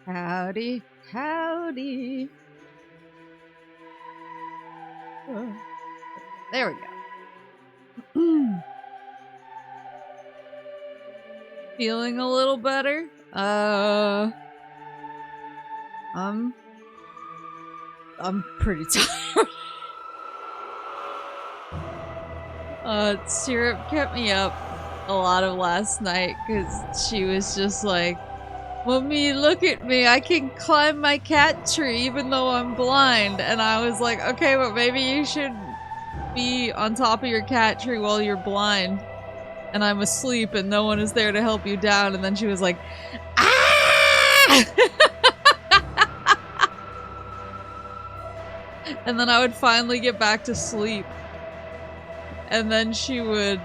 Howdy, howdy. There we go. Feeling a little better? I'm pretty tired. Syrup kept me up a lot of last night because she was just like, "Mommy, look at me, I can climb my cat tree even though I'm blind." And I was like, okay, but maybe you should be on top of your cat tree while you're blind and I'm asleep and no one is there to help you down. And then she was like, ah! And then I would finally get back to sleep. And then she would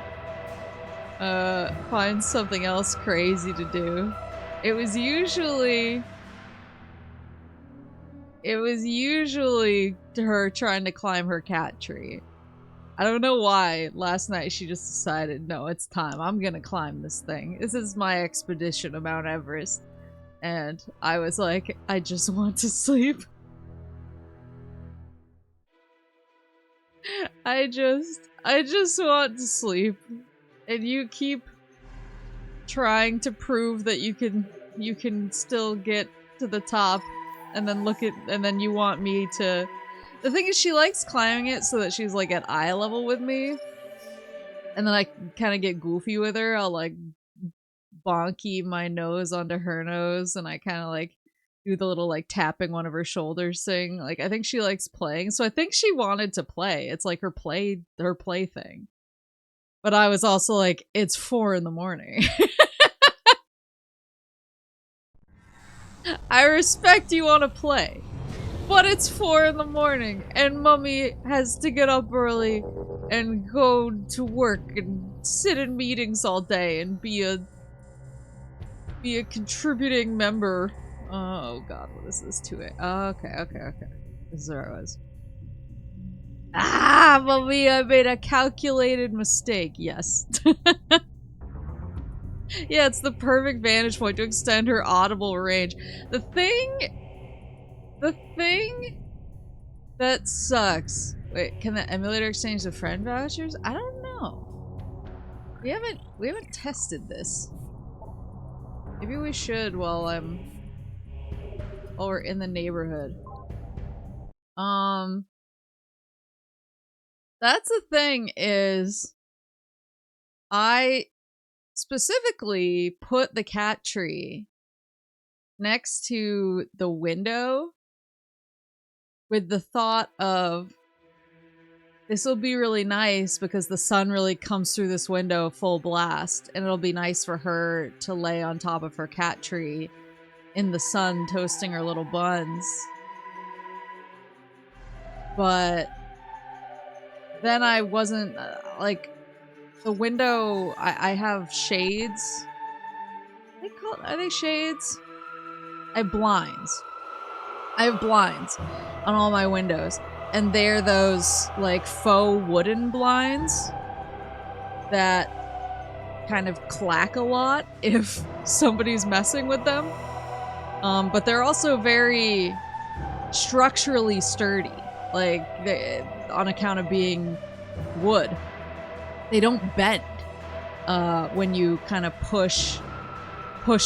find something else crazy to do. It was usually her trying to climb her cat tree. I don't know why. Last night she just decided, no, it's time. I'm gonna climb this thing. This is my expedition to Mount Everest. And I was like, I just want to sleep. I just want to sleep. And you keep trying to prove that you can still get to the top, and then you want me to. The thing is, she likes climbing it so that she's like at eye level with me, and then I kind of get goofy with her. I'll like bonky my nose onto her nose, and I kind of like do the little like tapping one of her shoulders thing. Like, I think she likes playing, so I think she wanted to play. It's like her play thing. But I was also like, it's 4 in the morning. I respect you want to play, but it's 4 in the morning and Mummy has to get up early and go to work and sit in meetings all day and be a contributing member. Oh god, what is this? 2 a. Okay. This is where I was. Ah, Mummy, I made a calculated mistake. Yes. Yeah, it's the perfect vantage point to extend her audible range. The thing that sucks. Wait, can the emulator exchange the friend vouchers? I don't know. We haven't tested this. Maybe we should while we're in the neighborhood. That's the thing is, I specifically put the cat tree next to the window with the thought of, this will be really nice because the sun really comes through this window full blast, and it'll be nice for her to lay on top of her cat tree in the sun toasting her little buns. But then I wasn't, like, the window, I have shades. Are they shades? I have blinds. I have blinds on all my windows. And they're those, like, faux wooden blinds that kind of clack a lot if somebody's messing with them. But they're also very structurally sturdy. Like, on account of being wood. They don't bend when you kind of push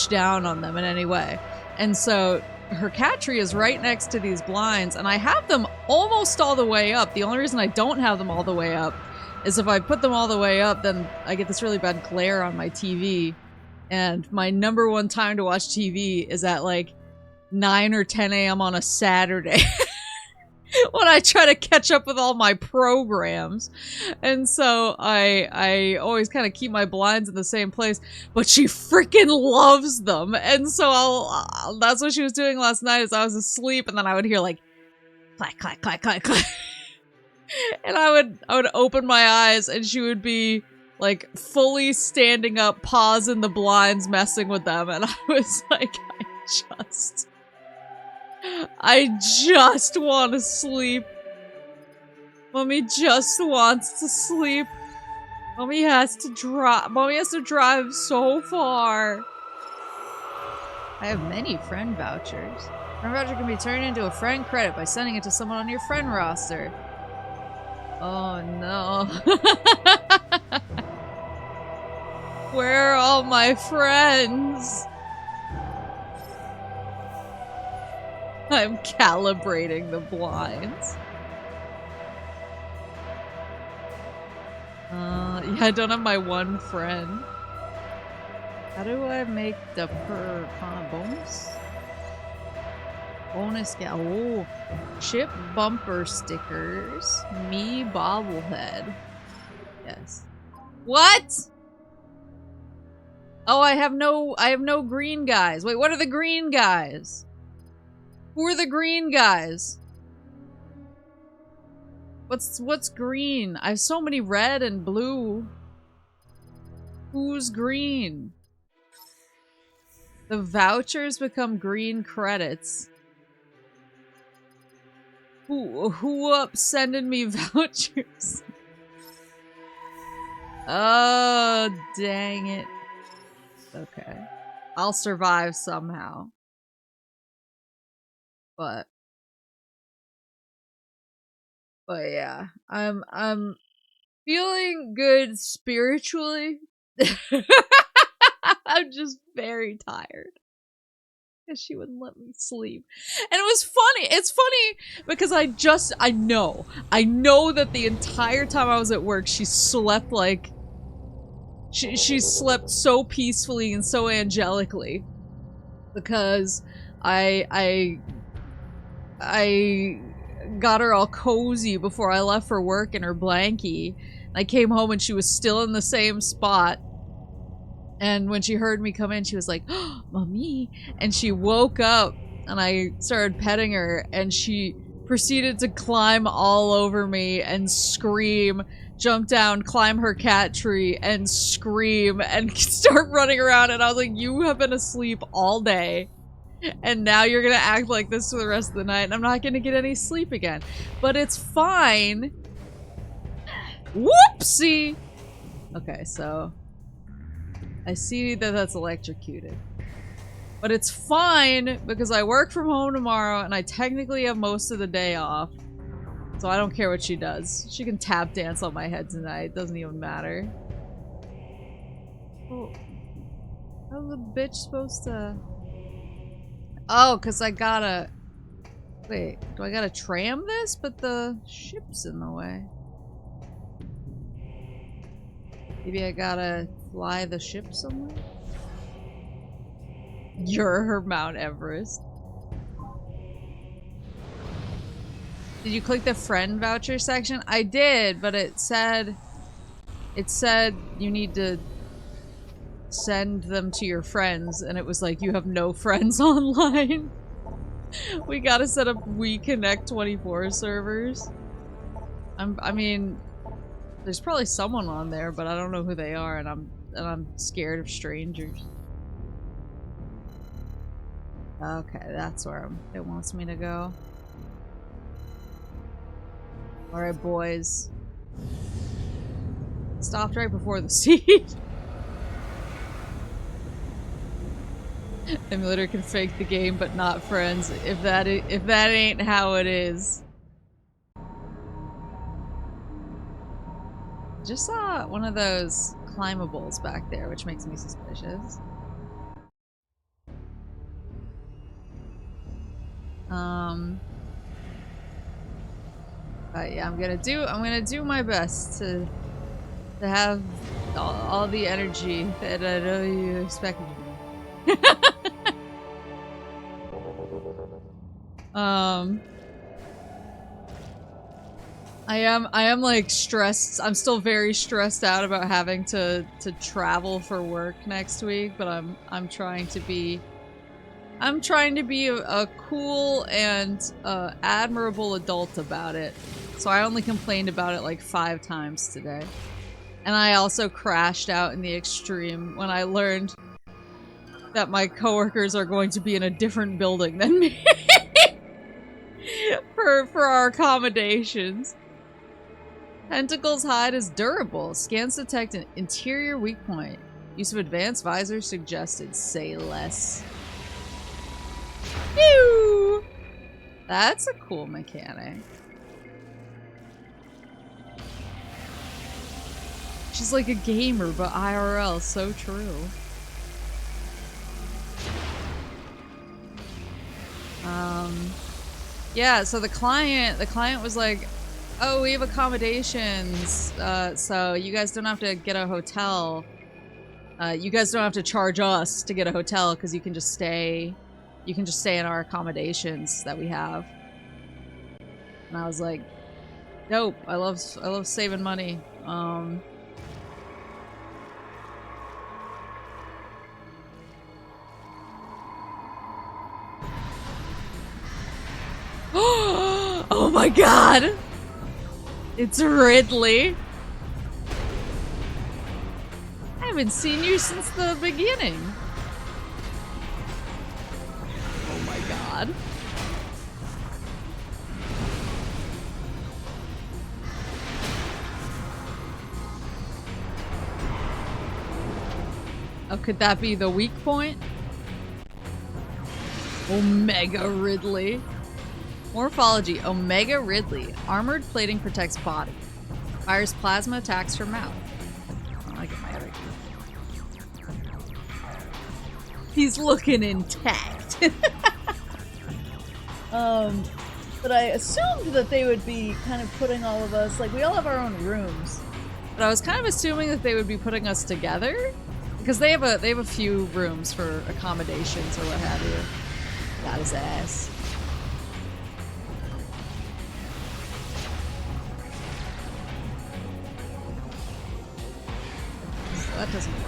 down on them in any way. And so her cat tree is right next to these blinds, and I have them almost all the way up. The only reason I don't have them all the way up is if I put them all the way up, then I get this really bad glare on my TV, and my number one time to watch TV is at like 9 or 10 a.m. on a Saturday. When I try to catch up with all my programs. And so I always kind of keep my blinds in the same place, but she freaking loves them. And so that's what she was doing last night as I was asleep, and then I would hear like clack, clack, clack, clack, clack. And I would open my eyes and she would be like fully standing up, paws in the blinds, messing with them. And I was like, I just want to sleep. Mommy just wants to sleep. Mommy has to drive so far. I have many friend vouchers. Friend voucher can be turned into a friend credit by sending it to someone on your friend roster. Oh no. Where are all my friends? I'm calibrating the blinds. Yeah, I don't have my one friend. How do I make the bonus? Bonus oh, chip bumper stickers. Me bobblehead. Yes. What? Oh, I have no green guys. Wait, what are the green guys? Who are the green guys? What's green? I have so many red and blue. Who's green? The vouchers become green credits. Who up sending me vouchers? Oh, dang it. Okay. I'll survive somehow. But yeah, I'm feeling good spiritually. I'm just very tired. Because she wouldn't let me sleep. And it was funny. It's funny because I know that the entire time I was at work, she slept like she slept so peacefully and so angelically. Because I got her all cozy before I left for work in her blankie. I came home and she was still in the same spot. And when she heard me come in, she was like, "Oh, mommy." And she woke up and I started petting her and she proceeded to climb all over me and scream, jump down, climb her cat tree and scream and start running around. And I was like, you have been asleep all day. And now you're gonna act like this for the rest of the night and I'm not gonna get any sleep again. But it's fine. Whoopsie! Okay, so I see that that's electrocuted. But it's fine because I work from home tomorrow and I technically have most of the day off. So I don't care what she does. She can tap dance on my head tonight. It doesn't even matter. Oh. How's the bitch supposed to... Oh, because I gotta... Wait, do I gotta tram this? But the ship's in the way. Maybe I gotta fly the ship somewhere? You're her Mount Everest. Did you click the friend voucher section? I did, but it said you need to send them to your friends, and it was like, you have no friends online. We gotta set up WeConnect 24 servers. I mean, there's probably someone on there, but I don't know who they are, and I'm scared of strangers. Okay, that's where it wants me to go. Alright, boys. Stopped right before the seat. Emulator can fake the game, but not friends. If that ain't how it is. Just saw one of those climbables back there, which makes me suspicious. But yeah, I'm gonna do my best to have all the energy that I know you expect me to. I am like stressed. I'm still very stressed out about having to travel for work next week, but I'm trying to be a cool and admirable adult about it. So I only complained about it like 5 times today. And I also crashed out in the extreme when I learned that my coworkers are going to be in a different building than me. for our accommodations. Tentacles hide is durable. Scans detect an interior weak point. Use of advanced visors suggested. Say less. Pew! That's a cool mechanic. She's like a gamer, but IRL. So true. Yeah, so the client was like, oh, we have accommodations, so you guys don't have to get a hotel. You guys don't have to charge us to get a hotel because you can just stay in our accommodations that we have. And I was like, dope. I love saving money. Oh my god! It's Ridley. I haven't seen you since the beginning. Oh my god. Oh, could that be the weak point? Omega Ridley. Morphology, Omega Ridley. Armored plating protects body. Fires plasma attacks from mouth. Oh, I get my other key. He's looking intact. But I assumed that they would be kind of putting all of us, like, we all have our own rooms. But I was kind of assuming that they would be putting us together. Because they have a few rooms for accommodations or what have you. Got his ass. That doesn't work.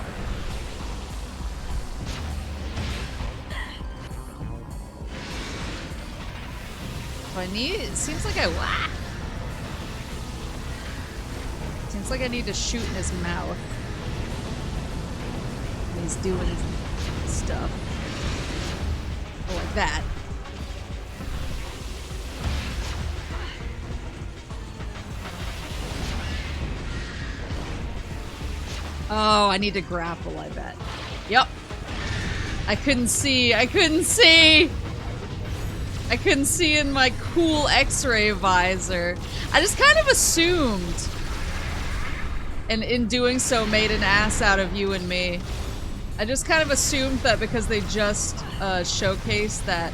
I need. It seems like Seems like I need to shoot in his mouth. And he's doing stuff. Oh, like that. Oh, I need to grapple, I bet. Yep. I couldn't see in my cool X-ray visor. I just kind of assumed, and in doing so made an ass out of you and me. I just kind of assumed that because they just showcased that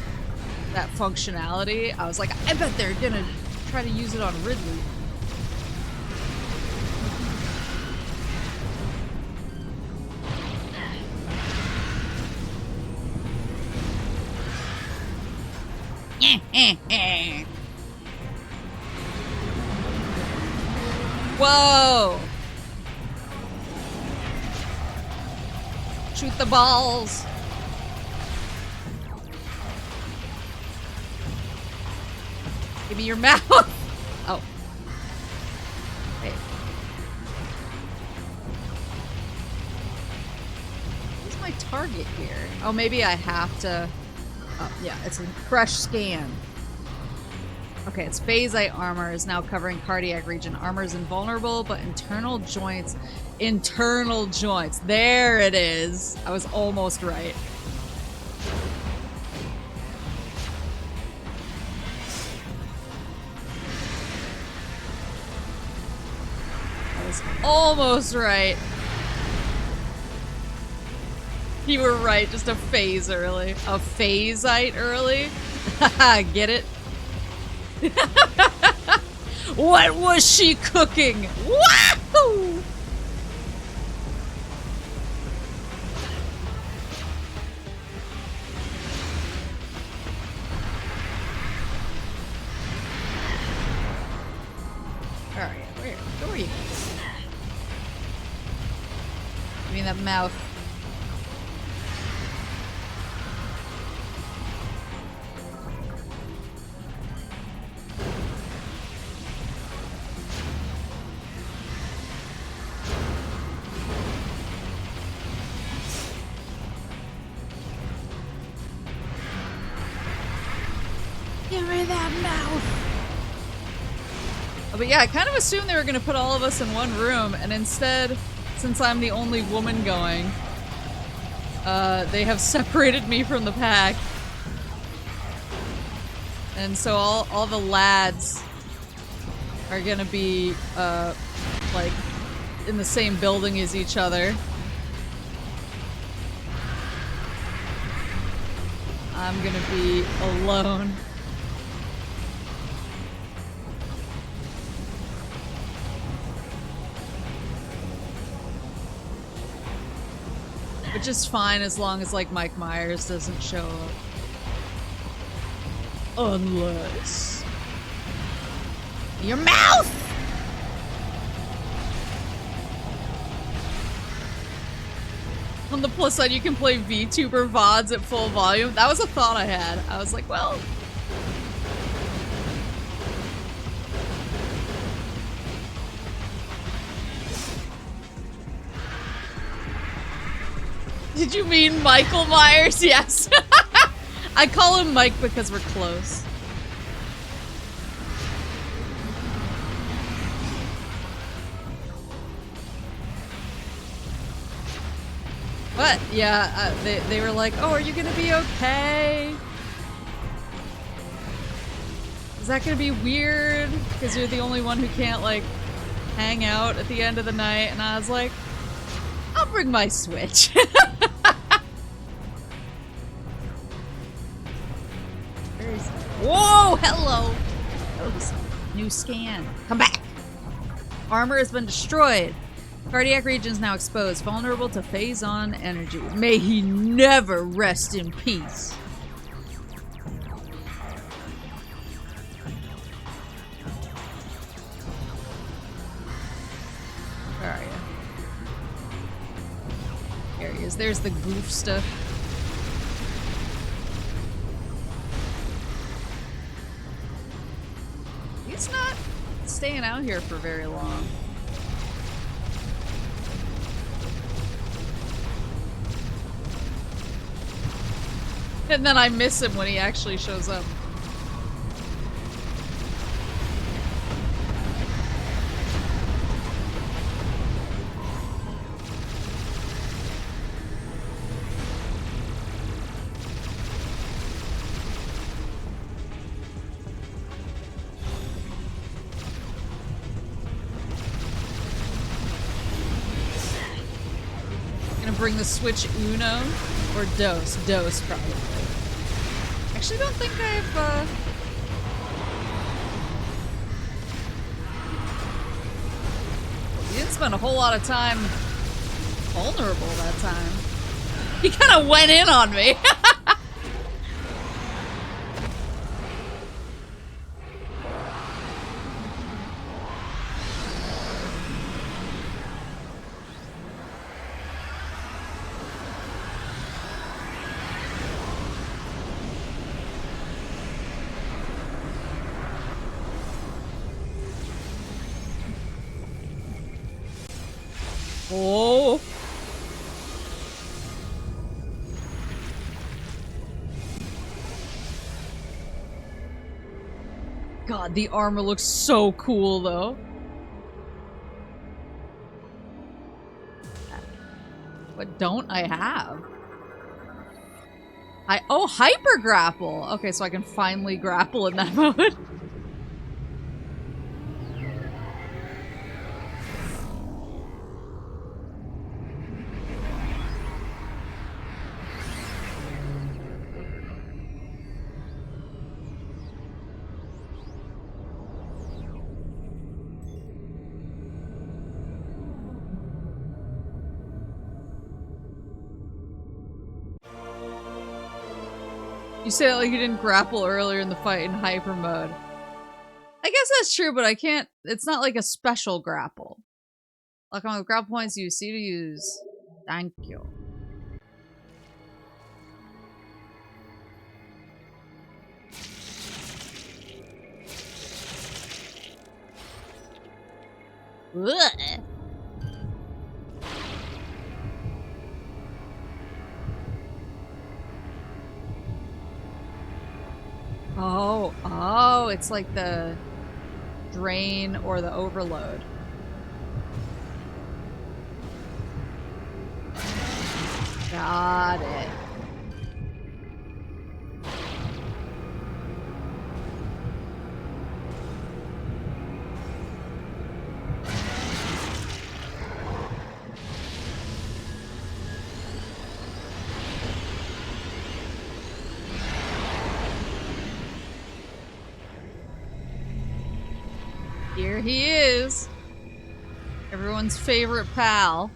functionality, I was like, I bet they're gonna try to use it on Ridley. Whoa! Shoot the balls! Give me your mouth! Oh. Hey. Where's my target here? Oh, maybe I have to... Oh, yeah, it's a fresh scan. Okay, its phasite armor is now covering cardiac region. Armor is invulnerable, but internal joints. Internal joints. There it is. I was almost right. I was almost right. You were right, just a phase early. A phasite early? Haha, get it? What was she cooking? Wahoo! Alright, where are you? Give me that mouth. Give me that mouth. Oh, but yeah, I kind of assumed they were going to put all of us in one room, and instead, since I'm the only woman going, they have separated me from the pack. And so all the lads are gonna be, like, in the same building as each other. I'm gonna be alone. Which is fine as long as, like, Mike Myers doesn't show up. Unless... Your mouth! On the plus side, you can play VTuber VODs at full volume. That was a thought I had. I was like, well... Did you mean Michael Myers? Yes. I call him Mike because we're close. But yeah, they were like, "Oh, are you gonna be okay? Is that gonna be weird? Because you're the only one who can't like hang out at the end of the night." And I was like, "I'll bring my Switch." Whoa! Hello. Oh, new scan. Come back. Armor has been destroyed. Cardiac regions now exposed, vulnerable to phase-on energy. May he never rest in peace. Where are you? There he is. There's the goof stuff. He's not staying out here for very long. And then I miss him when he actually shows up. Gonna bring the Switch Uno or Dos? Dos, probably. Actually, don't think I've, You didn't spend a whole lot of time vulnerable that time. He kind of went in on me. Oh. God, the armor looks so cool, though. What don't I have? Oh, hyper grapple. Okay, so I can finally grapple in that mode. You say it like you didn't grapple earlier in the fight in hyper mode. I guess that's true, but I can't. It's not like a special grapple. Like on the grapple points you see to use. Thank you. Ugh. Oh, it's like the drain or the overload. Got it. Here he is. Everyone's favorite pal.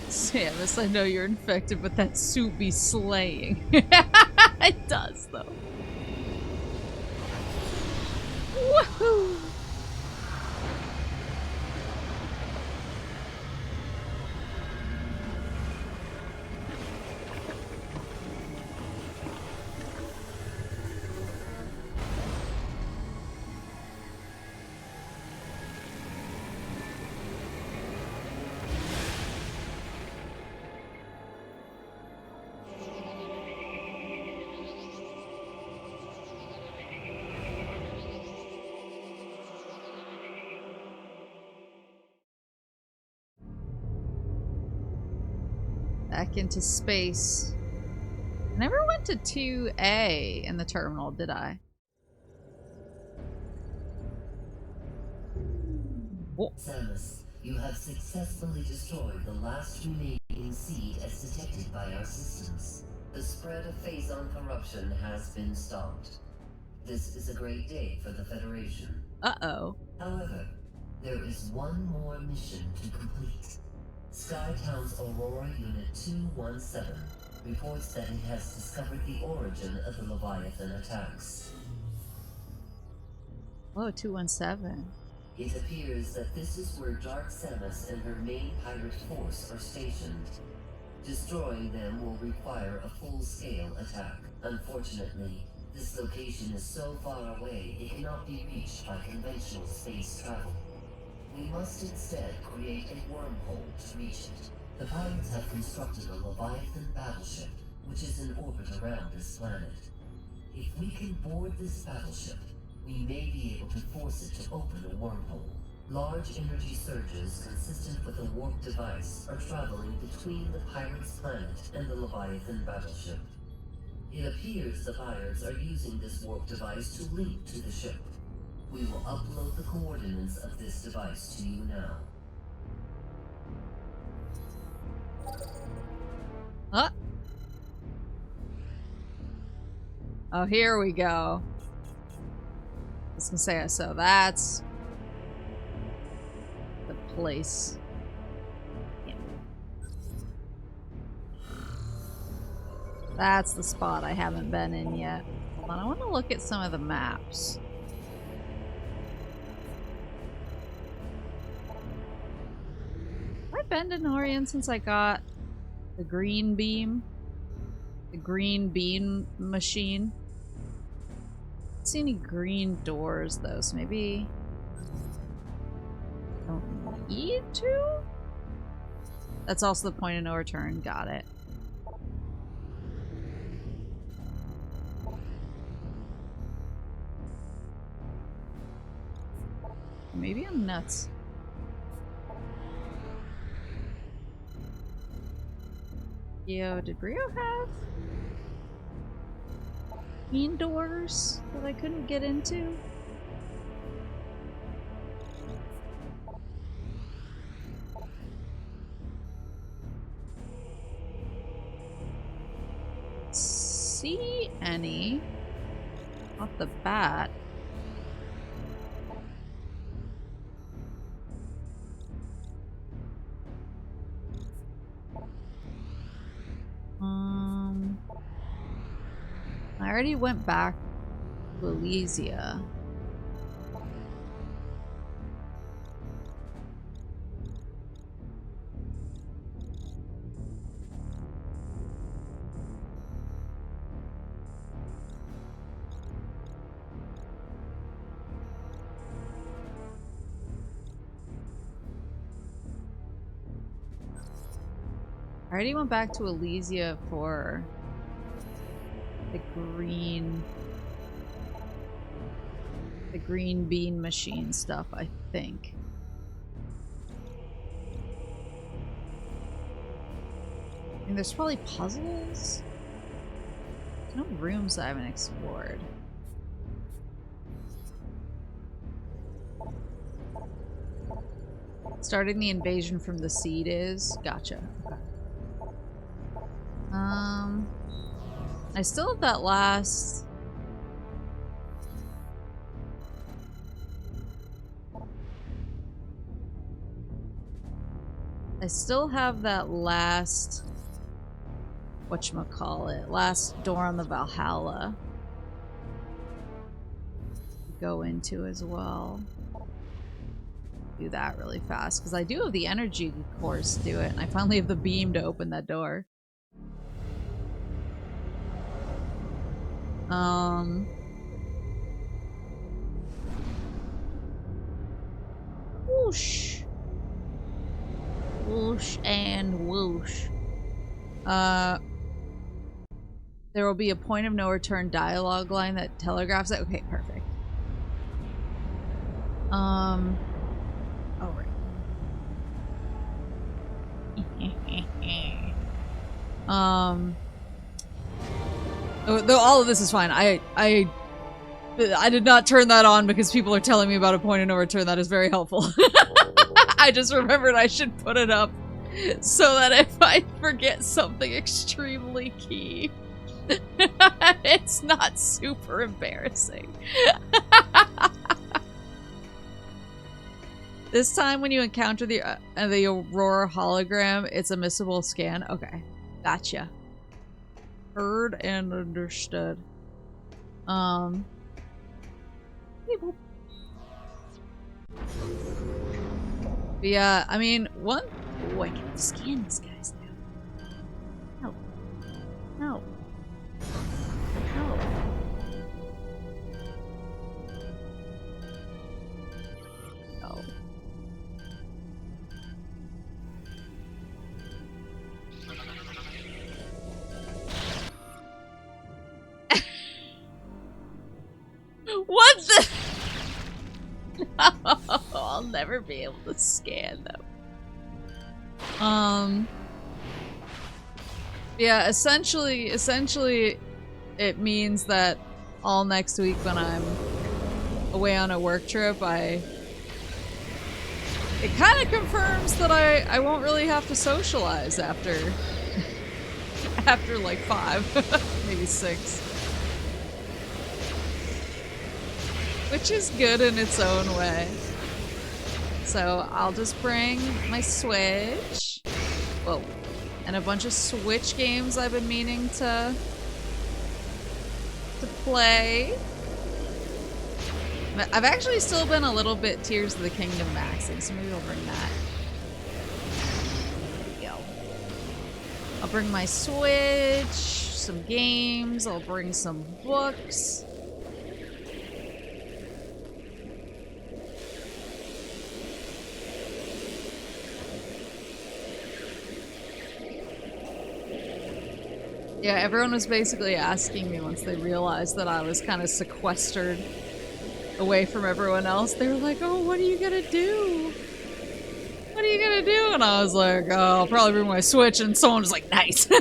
Samus, I know you're infected, but that suit be slaying. It does, though. Woohoo! Back into space. I never went to 2A in the terminal, did I? Oh. Samus, you have successfully destroyed the last remaining seed as detected by our systems. The spread of phazon corruption has been stopped. This is a great day for the Federation. Uh-oh. However, there is one more mission to complete. Skytown's Aurora Unit 217 reports that it has discovered the origin of the Leviathan attacks. Oh, 217. It appears that this is where Dark Samus and her main pirate force are stationed. Destroying them will require a full-scale attack. Unfortunately, this location is so far away it cannot be reached by conventional space travel. We must instead create a wormhole to reach it. The pirates have constructed a Leviathan battleship, which is in orbit around this planet. If we can board this battleship, we may be able to force it to open a wormhole. Large energy surges consistent with a warp device are traveling between the pirates' planet and the Leviathan battleship. It appears the pirates are using this warp device to link to the ship. We will upload the coordinates of this device to you now. Huh? Oh, here we go. I was gonna say, so that's the place. Yeah. That's the spot I haven't been in yet. Hold on, I want to look at some of the maps. Have I been to Norian since I got the green beam? The green beam machine? I don't see any green doors though, so maybe I don't need to? That's also the point of no return. Got it. Maybe I'm nuts. Yo, did Rio have green doors that I couldn't get into? See any off the bat? I already went back to Alcesia. I already went back to Alcesia for the green bean machine stuff, I think. I mean, there's probably puzzles. There's no rooms I haven't explored. Starting the invasion from the seed is? Gotcha. Okay. I still have that last... I still have that last... whatchamacallit? Last door on the Valhalla. Go into as well. Do that really fast, because I do have the energy cores to do it, and I finally have the beam to open that door. Whoosh. Whoosh and whoosh. There will be a point of no return dialogue line that telegraphs it. Okay, perfect. Oh, right. Though all of this is fine. I did not turn that on because people are telling me about a point of no return. That is very helpful. I just remembered I should put it up so that if I forget something extremely key, it's not super embarrassing. This time when you encounter the Aurora hologram, it's a missable scan. Okay. Gotcha. Heard and understood. Yeah, I mean, one... Oh, I can scan these guys now. No. No. No. No. What the? No, I'll never be able to scan them. Yeah, essentially it means that all next week when I'm away on a work trip, it kind of confirms that I won't really have to socialize after like 5, maybe 6. Which is good in its own way. So I'll just bring my Switch. Whoa. And a bunch of Switch games I've been meaning to play. I've actually still been a little bit Tears of the Kingdom maxing, so maybe I'll bring that. There we go. I'll bring my Switch, some games, I'll bring some books. Yeah, everyone was basically asking me once they realized that I was kind of sequestered away from everyone else. They were like, oh, what are you gonna do? What are you gonna do? And I was like, oh, I'll probably bring my Switch. And someone was like, nice. Do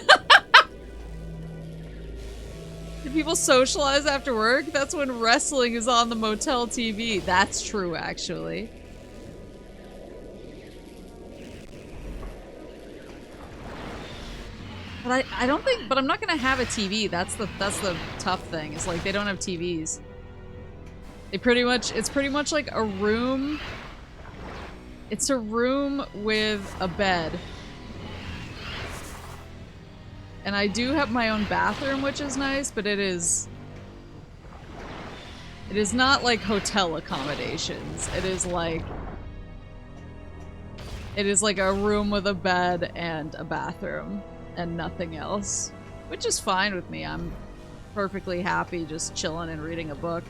people socialize after work? That's when wrestling is on the motel TV. That's true, actually. But I don't think, but I'm not gonna have a TV. That's the tough thing. It's like they don't have TVs. It's pretty much like a room. It's a room with a bed. And I do have my own bathroom, which is nice, but it is not like hotel accommodations. It is like a room with a bed and a bathroom. And nothing else, which is fine with me. I'm perfectly happy just chilling and reading a book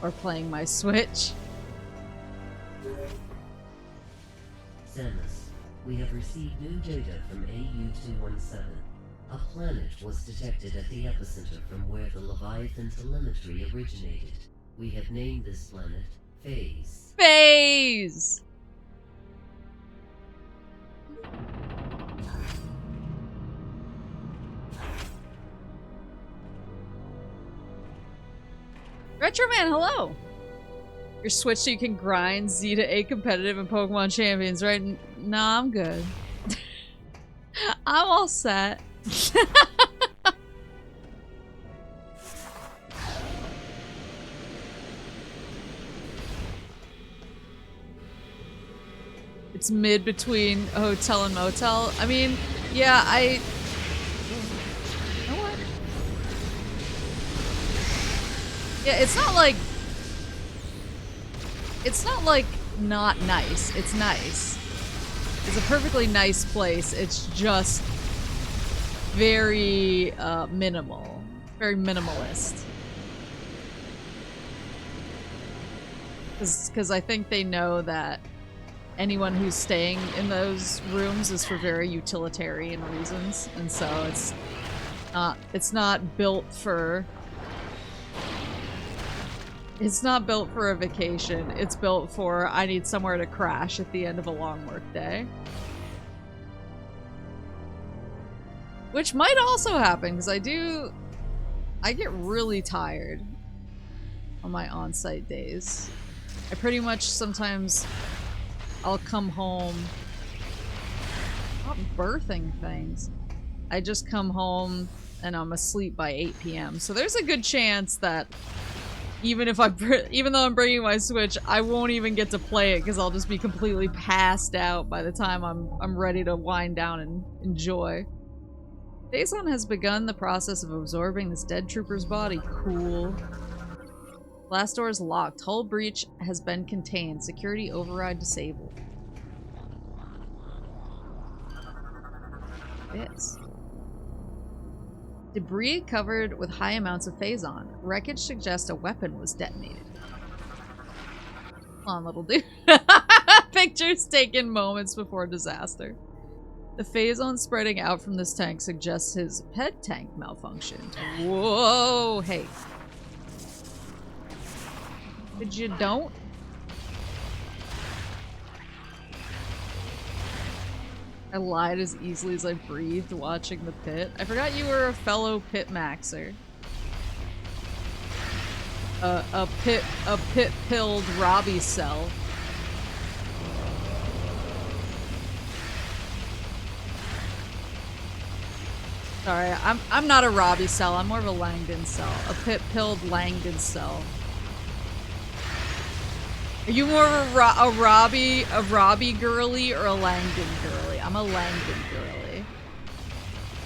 or playing my Switch. Samus, we have received new data from AU-217. A planet was detected at the epicenter from where the Leviathan telemetry originated. We have named this planet Phase. Phase! Retroman, hello! Your Switch so you can grind Z to A competitive and Pokemon champions, right? Nah, I'm good. I'm all set. It's mid between a hotel and motel. I mean, yeah, you know what? Yeah, it's not like not nice. It's nice. It's a perfectly nice place. It's just very minimal. Very minimalist. Because I think they know that anyone who's staying in those rooms is for very utilitarian reasons, and so it's not built for a vacation. It's built for, I need somewhere to crash at the end of a long work day. Which might also happen, because I get really tired on my on-site days. I pretty much sometimes I'll come home, not birthing things. I just come home and I'm asleep by 8 p.m. So there's a good chance that even though I'm bringing my Switch, I won't even get to play it because I'll just be completely passed out by the time I'm ready to wind down and enjoy. Daison has begun the process of absorbing this dead trooper's body. Cool. Blast door is locked. Hull breach has been contained. Security override disabled. This. Debris covered with high amounts of phazon. Wreckage suggests a weapon was detonated. Come on, little dude. Pictures taken moments before disaster. The phazon spreading out from this tank suggests his pet tank malfunctioned. Whoa, hey. But you don't? I lied as easily as I breathed watching the pit. I forgot you were a fellow pit maxer. A pit-pilled Robbie cell. Sorry, I'm not a Robbie cell. I'm more of a Langdon cell. A pit-pilled Langdon cell. Are you more of a Robbie girly or a Langdon girly? I'm a Langdon girly.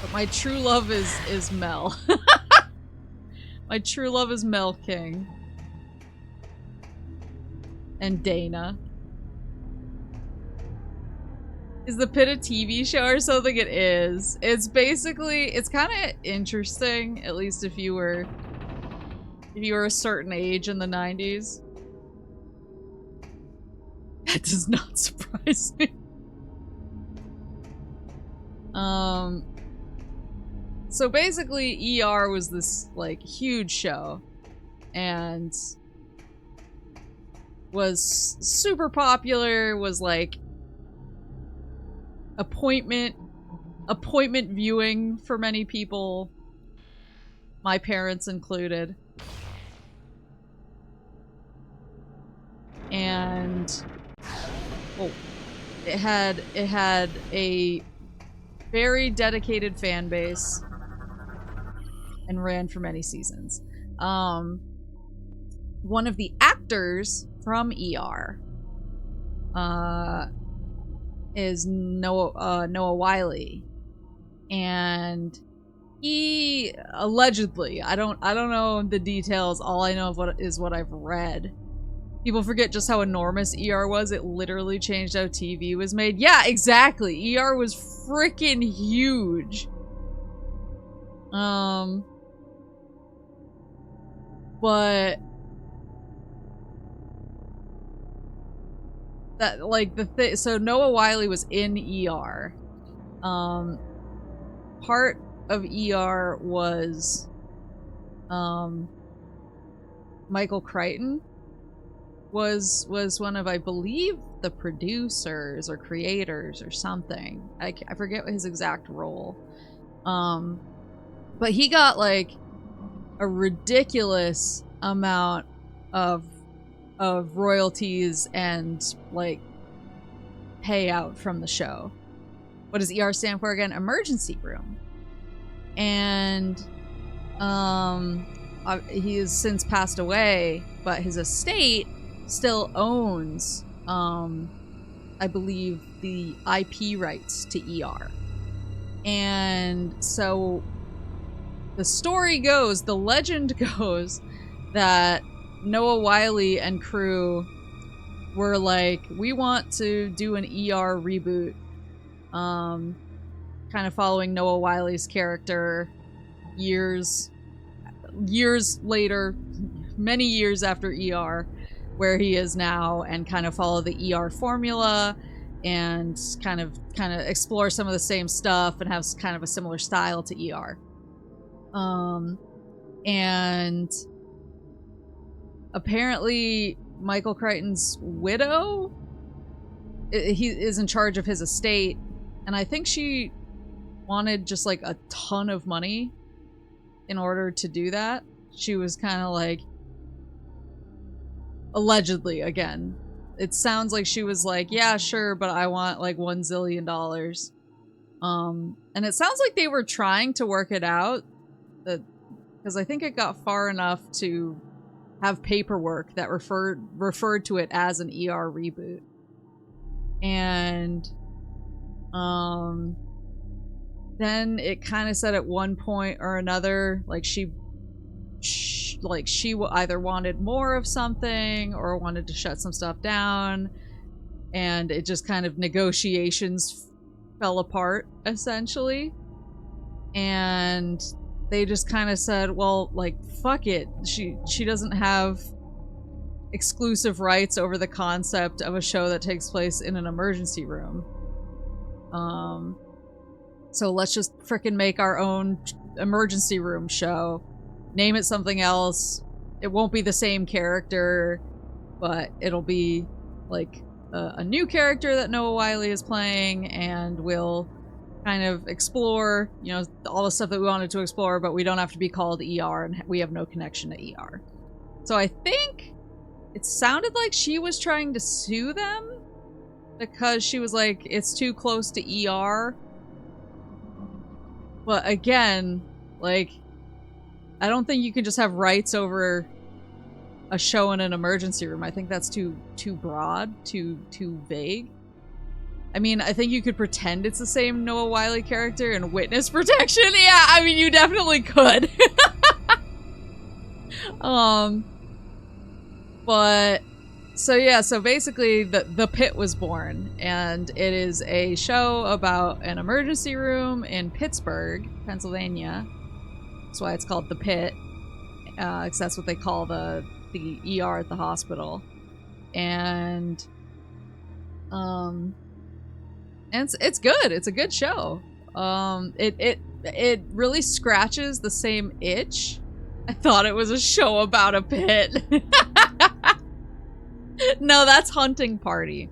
But my true love is Mel. My true love is Mel King. And Dana. Is the pit a TV show or something? It is. It's basically, it's kind of interesting, at least if you were a certain age in the 90s. That does not surprise me. So basically ER was this like huge show and was super popular, was like appointment viewing for many people, my parents included. And it had a very dedicated fan base and ran for many seasons. One of the actors from ER is Noah Wiley, and he allegedly, I don't know the details. All I know of what I've read. People forget just how enormous ER was. It literally changed how TV was made. Yeah, exactly. ER was freaking huge. But that, like, so Noah Wiley was in ER. Part of ER was Michael Crichton was one of, I believe, the producers or creators or something. I forget his exact role. But he got like a ridiculous amount of of royalties and like payout from the show. What does ER stand for again? Emergency room. And he has since passed away, but his estate still owns I believe the IP rights to ER. And so the story goes, the legend goes, that Noah Wyle and crew were like, we want to do an ER reboot, kind of following Noah Wile's character years later, many years after ER, where he is now, and kind of follow the ER formula and kind of explore some of the same stuff and have kind of a similar style to ER. And apparently Michael Crichton's widow, he is in charge of his estate, and I think she wanted just like a ton of money in order to do that. She was kind of like, allegedly, again, it sounds like she was like, yeah, sure, but I want like $1 zillion. And it sounds like they were trying to work it out, because I think it got far enough to have paperwork that referred to it as an ER reboot. And then it kind of said at one point or another, like she either wanted more of something or wanted to shut some stuff down, and it just kind of negotiations fell apart essentially, and they just kind of said, well, like, fuck it, she doesn't have exclusive rights over the concept of a show that takes place in an emergency room, so let's just frickin' make our own emergency room show. Name it something else. It won't be the same character, but it'll be like a new character that Noah Wyle is playing, and we'll kind of explore, you know, all the stuff that we wanted to explore, but we don't have to be called ER, and we have no connection to ER. So I think it sounded like she was trying to sue them because she was like, it's too close to ER. But again, like, I don't think you can just have rights over a show in an emergency room. I think that's too broad, too vague. I mean, I think you could pretend it's the same Noah Wyle character in witness protection. Yeah, I mean, you definitely could. But so yeah, so basically the Pit was born, and it is a show about an emergency room in Pittsburgh, Pennsylvania. That's why it's called The Pit, because that's what they call the ER at the hospital. And it's good. It's a good show. It really scratches the same itch. I thought it was a show about a pit. No, that's Hunting Party.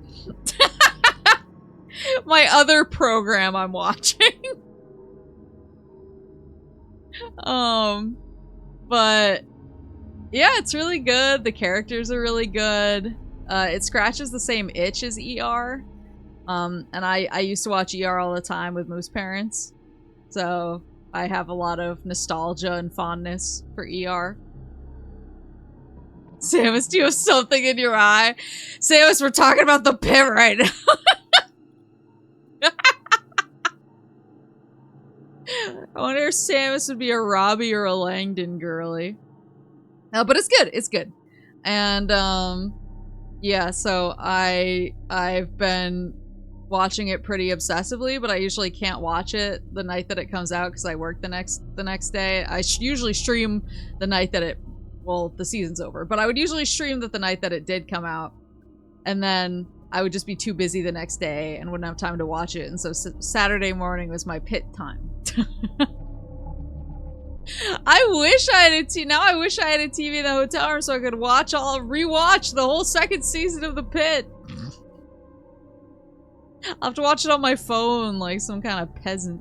My other program I'm watching. But yeah, it's really good. The characters are really good. It scratches the same itch as ER. And I used to watch ER all the time with Moose parents, so I have a lot of nostalgia and fondness for ER. Samus, do you have something in your eye? Samus, we're talking about the Pit right now. I wonder if Samus would be a Robbie or a Langdon girly. But it's good. It's good. And yeah, so I've been watching it pretty obsessively, but I usually can't watch it the night that it comes out because I work the next day. I usually stream the night that the season's over, but I would usually stream that the night that it did come out, and then I would just be too busy the next day and wouldn't have time to watch it, and so Saturday morning was my Pit time. I wish I had a TV in the hotel room so I could rewatch the whole second season of The Pit. I'll have to watch it on my phone like some kind of peasant.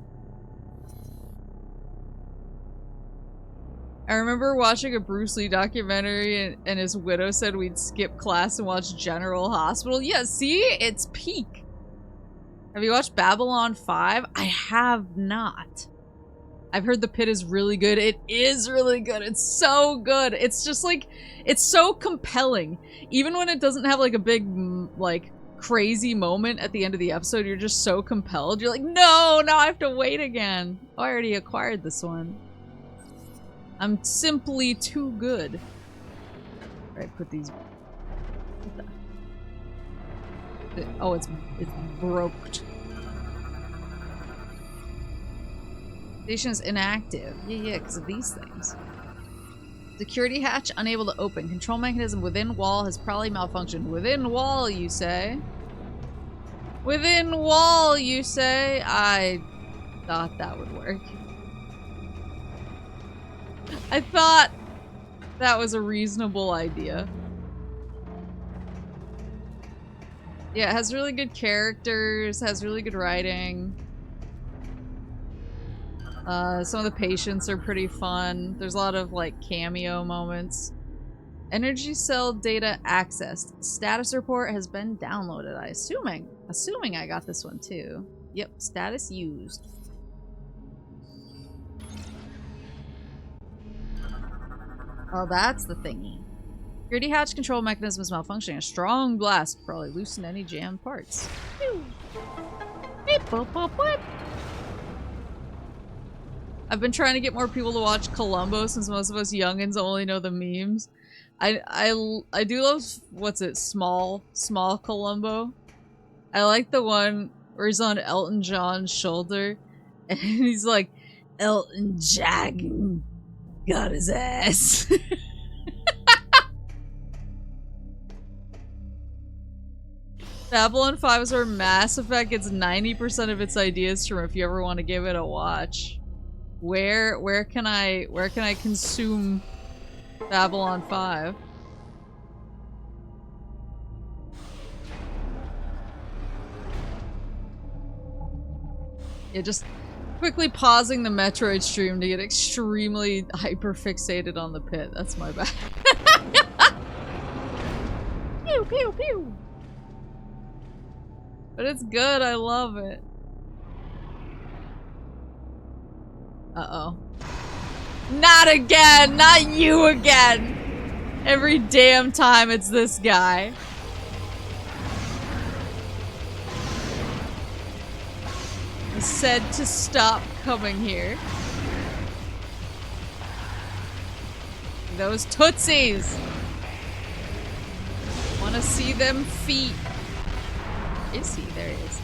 I remember watching a Bruce Lee documentary and his widow said we'd skip class and watch General Hospital. Yeah, see? It's peak. Have you watched Babylon 5? I have not. I've heard The Pit is really good. It is really good. It's so good. It's just like, it's so compelling. Even when it doesn't have like a big, like, crazy moment at the end of the episode, you're just so compelled. You're like, no, now I have to wait again. Oh, I already acquired this one. I'm simply too good. Alright, put these... Oh, it's broked. Station is inactive. Yeah, because of these things. Security hatch unable to open. Control mechanism within wall has probably malfunctioned. Within wall, you say? Within wall, you say? I thought that would work. I thought that was a reasonable idea. Yeah, it has really good characters, has really good writing. Some of the patients are pretty fun. There's a lot of, like, cameo moments. Energy cell data accessed. Status report has been downloaded, Assuming I got this one, too. Yep, status used. Oh, that's the thingy. Security hatch control mechanism is malfunctioning. A strong blast probably loosen any jammed parts. I've been trying to get more people to watch Columbo since most of us youngins only know the memes. I do love, what's it, Small Columbo. I like the one where he's on Elton John's shoulder and he's like, Elton John got his ass. Babylon 5 is where Mass Effect gets 90% of its ideas from if you ever want to give it a watch. Where can I consume Babylon 5? Yeah, just quickly pausing the Metroid stream to get extremely hyper-fixated on the pit. That's my bad. Pew, pew, pew. But it's good, I love it. Uh-oh. Not again! Not you again! Every damn time it's this guy. I said to stop coming here. Those tootsies! Wanna see them feet. Is he? There he is.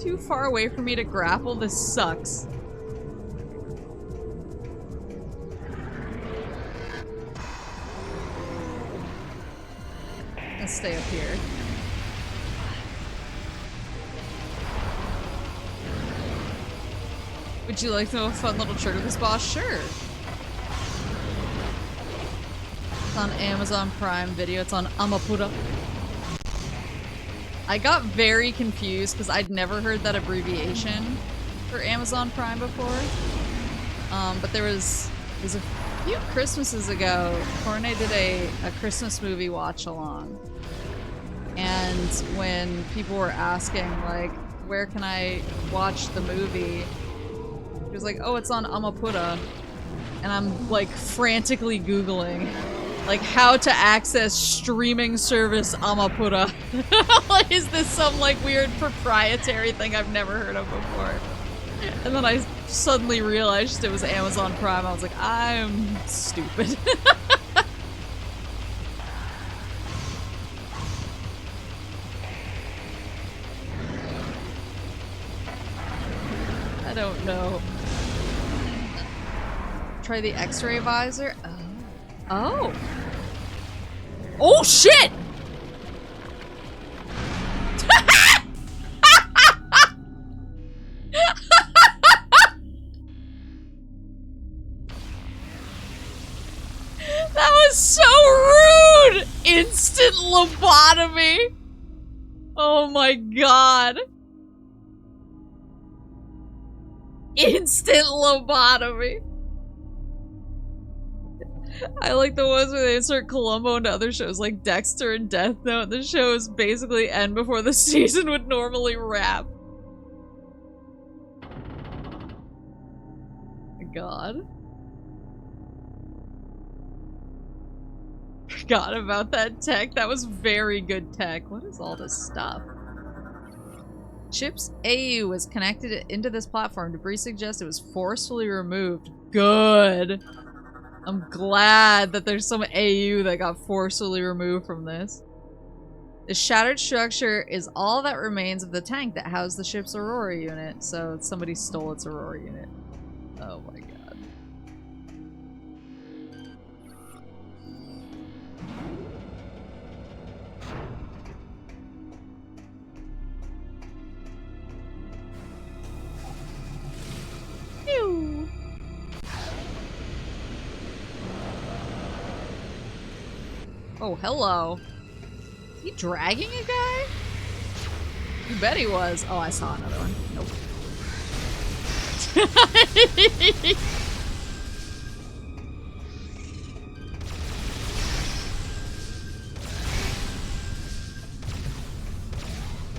Too far away for me to grapple? This sucks. Let's stay up here. Would you like to know a fun little trick of this boss? Sure. It's on Amazon Prime Video. It's on Amapura. I got very confused because I'd never heard that abbreviation for Amazon Prime before. But there was a few Christmases ago, Corne did a Christmas movie watch along. And when people were asking, like, where can I watch the movie? He was like, oh, it's on Amapura. And I'm, like, frantically Googling, like, how to access streaming service Amapura. Like, is this some, like, weird proprietary thing I've never heard of before? And then I suddenly realized it was Amazon Prime. I was like, I'm stupid. I don't know. Try the X-ray visor. Oh. Oh shit! That was so Instant lobotomy! Oh my god. Instant lobotomy. I like the ones where they insert Columbo into other shows like Dexter and Death Note. The shows basically end before the season would normally wrap. God. Forgot about that tech. That was very good tech. What is all this stuff? Chip's AU was connected into this platform. Debris suggests it was forcefully removed. Good. I'm glad that there's some AU that got forcefully removed from this. The shattered structure is all that remains of the tank that housed the ship's Aurora unit. So somebody stole its Aurora unit. Oh my god. Ew. Oh, hello. Is he dragging a guy? You bet he was. Oh, I saw another one. Nope.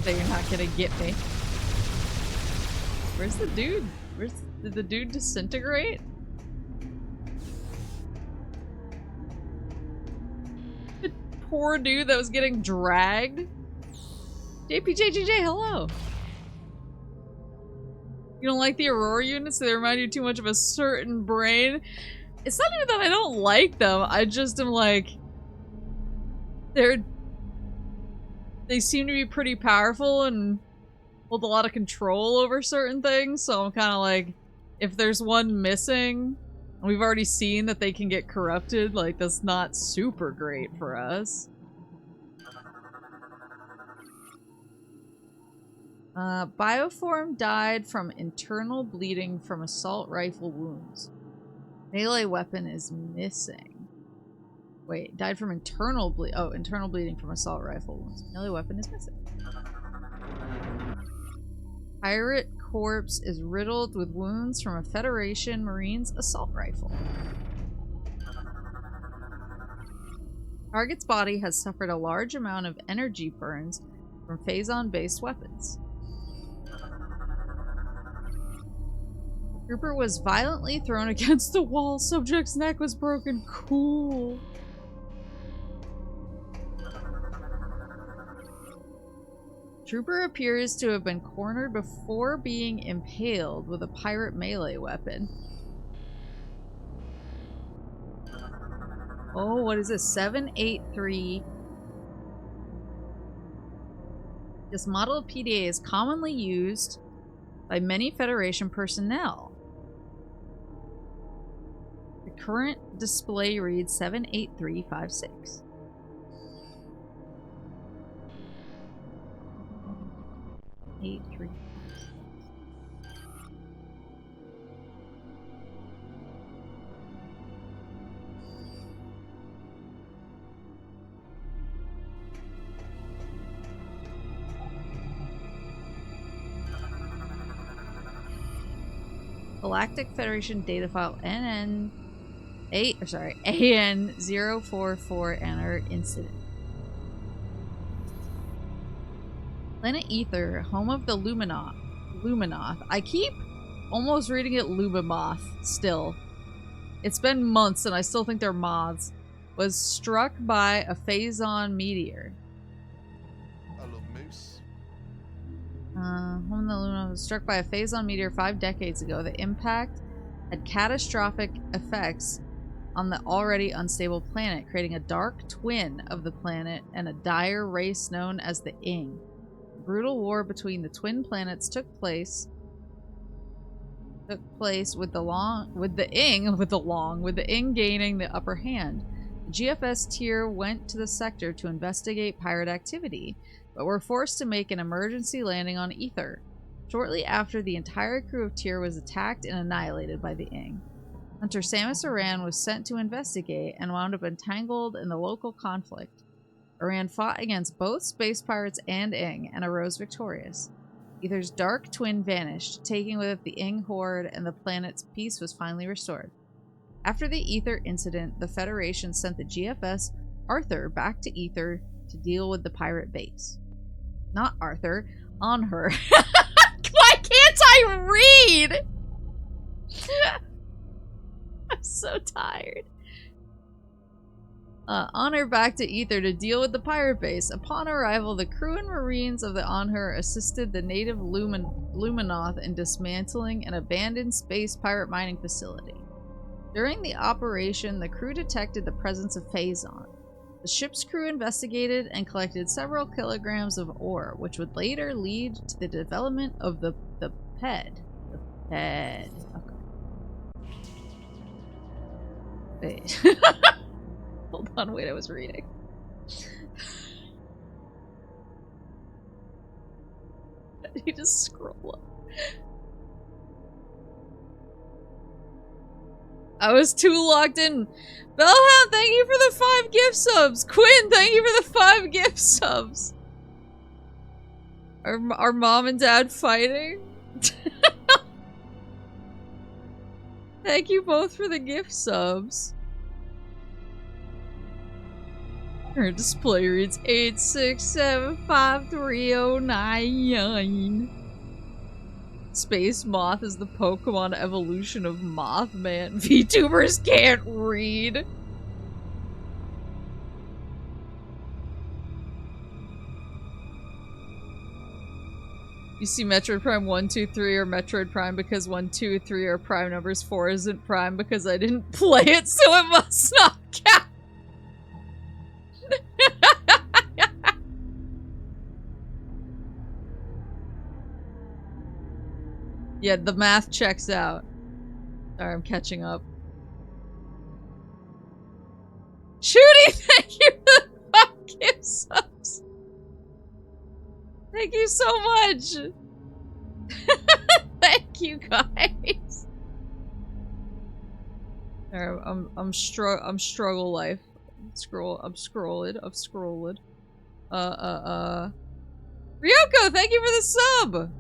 But you're not gonna get me. Where's the dude? Did the dude disintegrate? The poor dude that was getting dragged. JPJGJ, hello. You don't like the Aurora units? They remind you too much of a certain brain? It's not even that I don't like them. I just am like... They seem to be pretty powerful and hold a lot of control over certain things, so I'm kind of like, if there's one missing, and we've already seen that they can get corrupted, like, that's not super great for us. Bioform died from internal bleeding from assault rifle wounds. Melee weapon is missing. Wait, died from internal bleeding from assault rifle wounds. Melee weapon is missing. Pirate corpse is riddled with wounds from a Federation Marines assault rifle. Target's body has suffered a large amount of energy burns from phazon-based weapons. Trooper was violently thrown against the wall. Subject's neck was broken. Cool. Trooper appears to have been cornered before being impaled with a pirate melee weapon. Oh, what is this? 783. This model of PDA is commonly used by many Federation personnel. The current display reads 78356. Galactic Federation data file AN044 enter incident. Planet Ether, home of the Luminoth. I keep almost reading it Lumimoth still. It's been months and I still think they're moths. Was struck by a phazon meteor. I love moose. Home of the Luminoth was struck by a phazon meteor 5 decades ago. The impact had catastrophic effects on the already unstable planet, creating a dark twin of the planet and a dire race known as the Ing. A brutal war between the twin planets took place with the Ing gaining the upper hand. The GFS tier went to the sector to investigate pirate activity, but were forced to make an emergency landing on Ether. Shortly after, the entire crew of Tier was attacked and annihilated by the Ing. Hunter Samus Aran was sent to investigate and wound up entangled in the local conflict. Iran fought against both space pirates and Ing and arose victorious. Ether's dark twin vanished, taking with it the Ing horde, and the planet's peace was finally restored. After the Ether incident, the Federation sent the GFS Arthur back to Ether to deal with the pirate base. Not Arthur, on her. Why can't I read? I'm so tired. On her back to Ether to deal with the pirate base. Upon arrival, the crew and marines of the Onher assisted the native Luminoth in dismantling an abandoned space pirate mining facility. During the operation, the crew detected the presence of Phazon. The ship's crew investigated and collected several kilograms of ore, which would later lead to the development of the PED. The PED. Okay. Wait. Hold on, wait, I was reading. You just scroll up. I was too locked in. Bellhound, thank you for the 5 gift subs. Quinn, thank you for the 5 gift subs. Are mom and dad fighting? Thank you both for the gift subs. Her display reads 8675309. Space Moth is the Pokemon evolution of Mothman. VTubers can't read. You see Metroid Prime 1, 2, 3 or Metroid Prime because 1, 2, 3 are prime numbers, 4 isn't prime because I didn't play it, so it must not count. Yeah, the math checks out. Sorry, I'm catching up. Shooty, thank you for the 5 gift subs. Thank you so much. Thank you, guys. Alright, I'm struggle life. I'm scrolling. Ryoko, thank you for the sub.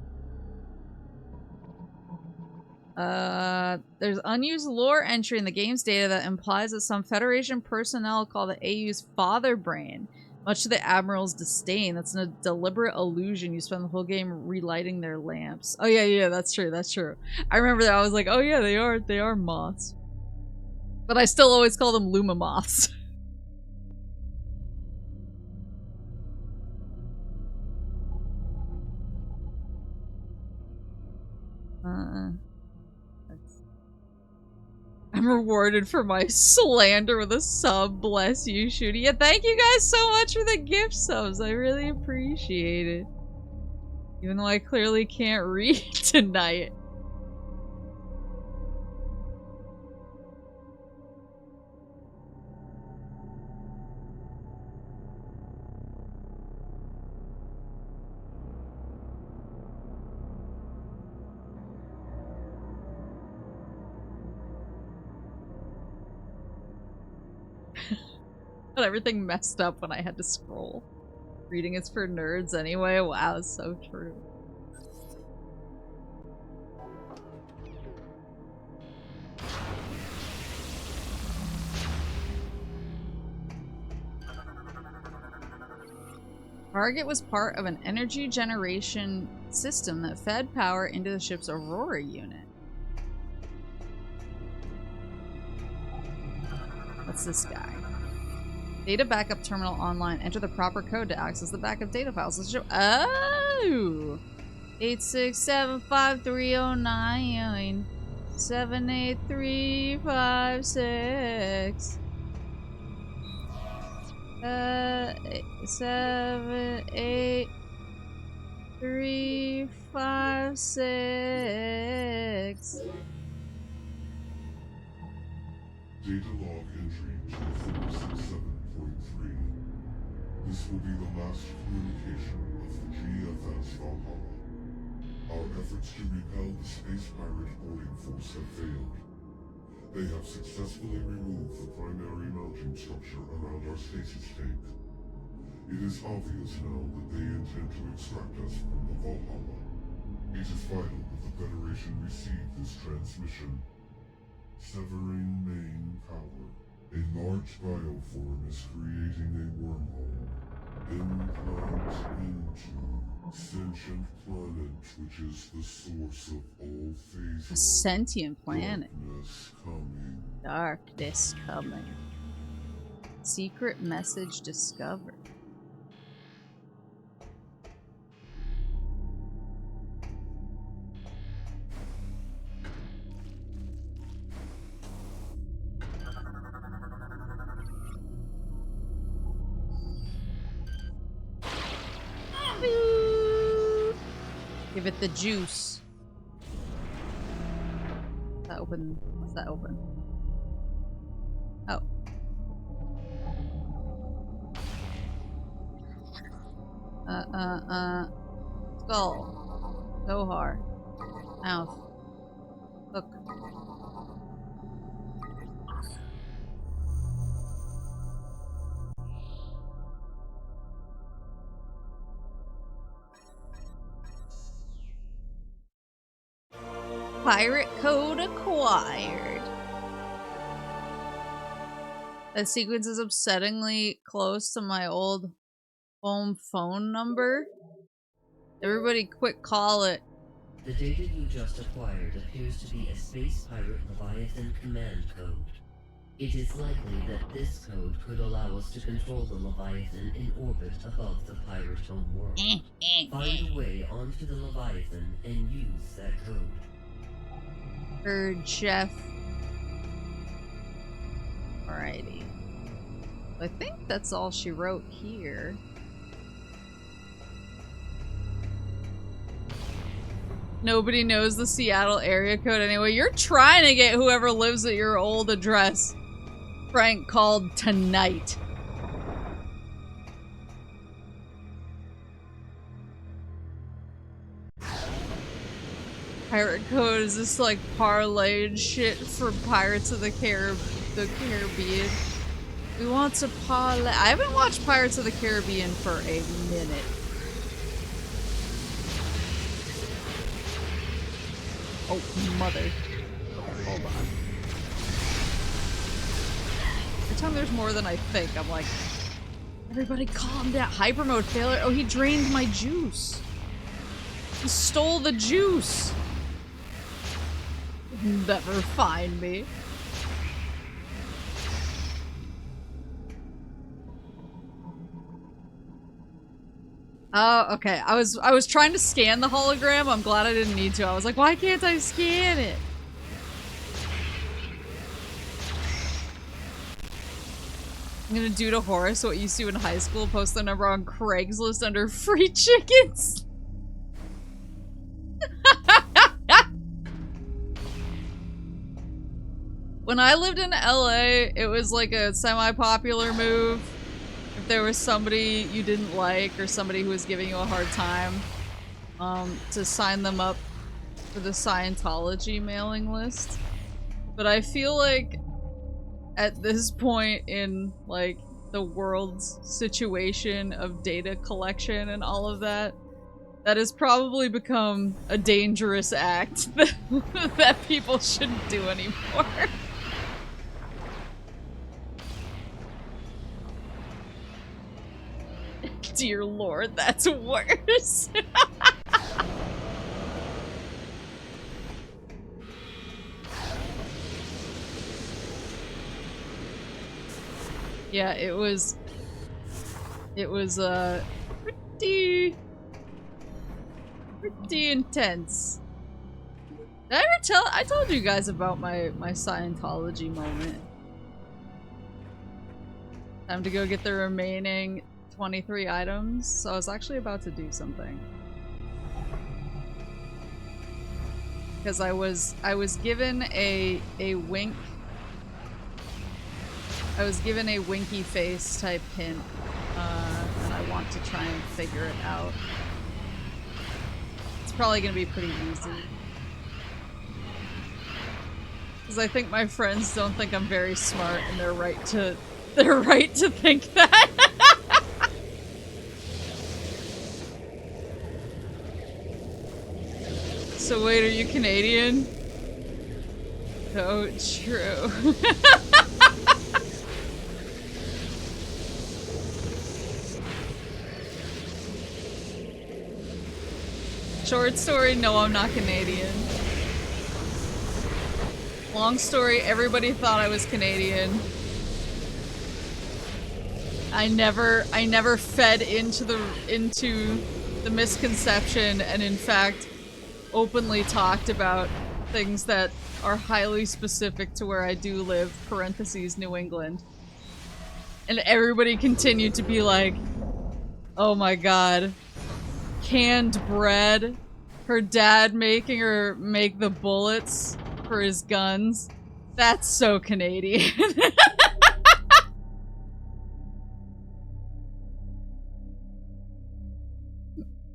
There's unused lore entry in the game's data that implies that some Federation personnel call the AU's father brain, much to the Admiral's disdain. That's a deliberate illusion. You spend the whole game relighting their lamps. Oh yeah, that's true, that's true. I remember that. I was like, oh yeah, they are moths. But I still always call them Luma moths. I'm rewarded for my slander with a sub. Bless you, Shooty. Yeah, thank you guys so much for the gift subs. I really appreciate it. Even though I clearly can't read tonight. Got everything messed up when I had to scroll. Reading is for nerds anyway. Wow, it's so true. Target was part of an energy generation system that fed power into the ship's Aurora unit. What's this guy? Data backup terminal online. Enter the proper code to access the backup data files. Let's show. Oh! 8675309 78356 78356. Data log entry 2467.3. This will be the last communication of the GFS Valhalla. Our efforts to repel the space pirate boarding force have failed. They have successfully removed the primary mounting structure around our stasis tank. It is obvious now that they intend to extract us from the Valhalla. It is vital that the Federation receive this transmission. Severing main power. A large bioform is creating a wormhole. Implant into sentient planet, which is the source of all phases. A sentient planet. Darkness coming. Darkness coming. Secret message discovered. Give it the juice. Is that open? What's that open? Oh. Skull. Zohar. Mouth. Hook. Pirate code acquired. That sequence is upsettingly close to my old home phone number. Everybody quick call it. The data you just acquired appears to be a Space Pirate Leviathan command code. It is likely that this code could allow us to control the Leviathan in orbit above the pirate home world. Find a way onto the Leviathan and use that code. Heard, chef. Alrighty. I think that's all she wrote here. Nobody knows the Seattle area code anyway. You're trying to get whoever lives at your old address prank called tonight. Pirate code is this like parlayed shit for Pirates of the Caribbean. We want to parlay. I haven't watched Pirates of the Caribbean for a minute. Oh, mother. Okay, hold on. Every time there's more than I think, I'm like, everybody calm down. Hyper mode failure. Oh, he drained my juice. He stole the juice. Never find me. Oh, okay. I was trying to scan the hologram. I'm glad I didn't need to. I was like, why can't I scan it? I'm gonna do to Horace what you used to in high school, post their number on Craigslist under free chickens. When I lived in LA, it was like a semi-popular move. If there was somebody you didn't like or somebody who was giving you a hard time, to sign them up for the Scientology mailing list. But I feel like at this point in like the world's situation of data collection and all of that, that has probably become a dangerous act that people shouldn't do anymore. Dear Lord, that's worse. Yeah, it was pretty intense. Did I ever tell? I told you guys about my Scientology moment. Time to go get the remaining 23 items, so I was actually about to do something. Because I was given a wink. I was given a winky face type hint, and I want to try and figure it out. It's probably gonna be pretty easy. Because I think my friends don't think I'm very smart, and they're right to think that. So wait, are you Canadian? Oh, true. Short story, no, I'm not Canadian. Long story, everybody thought I was Canadian. I never fed into the misconception, and in fact openly talked about things that are highly specific to where I do live, parentheses, New England. And everybody continued to be like, oh my god, canned bread, her dad making her make the bullets for his guns. That's so Canadian.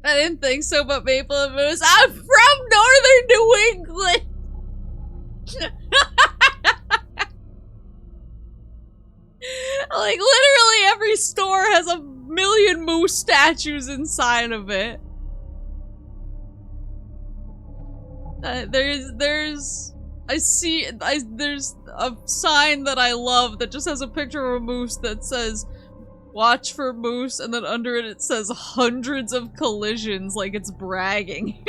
I didn't think so, but Maple and Moose. I'm from northern New England! Like, literally every store has a million moose statues inside of it. There's a sign that I love that just has a picture of a moose that says, watch for moose, and then under it says hundreds of collisions, like it's bragging.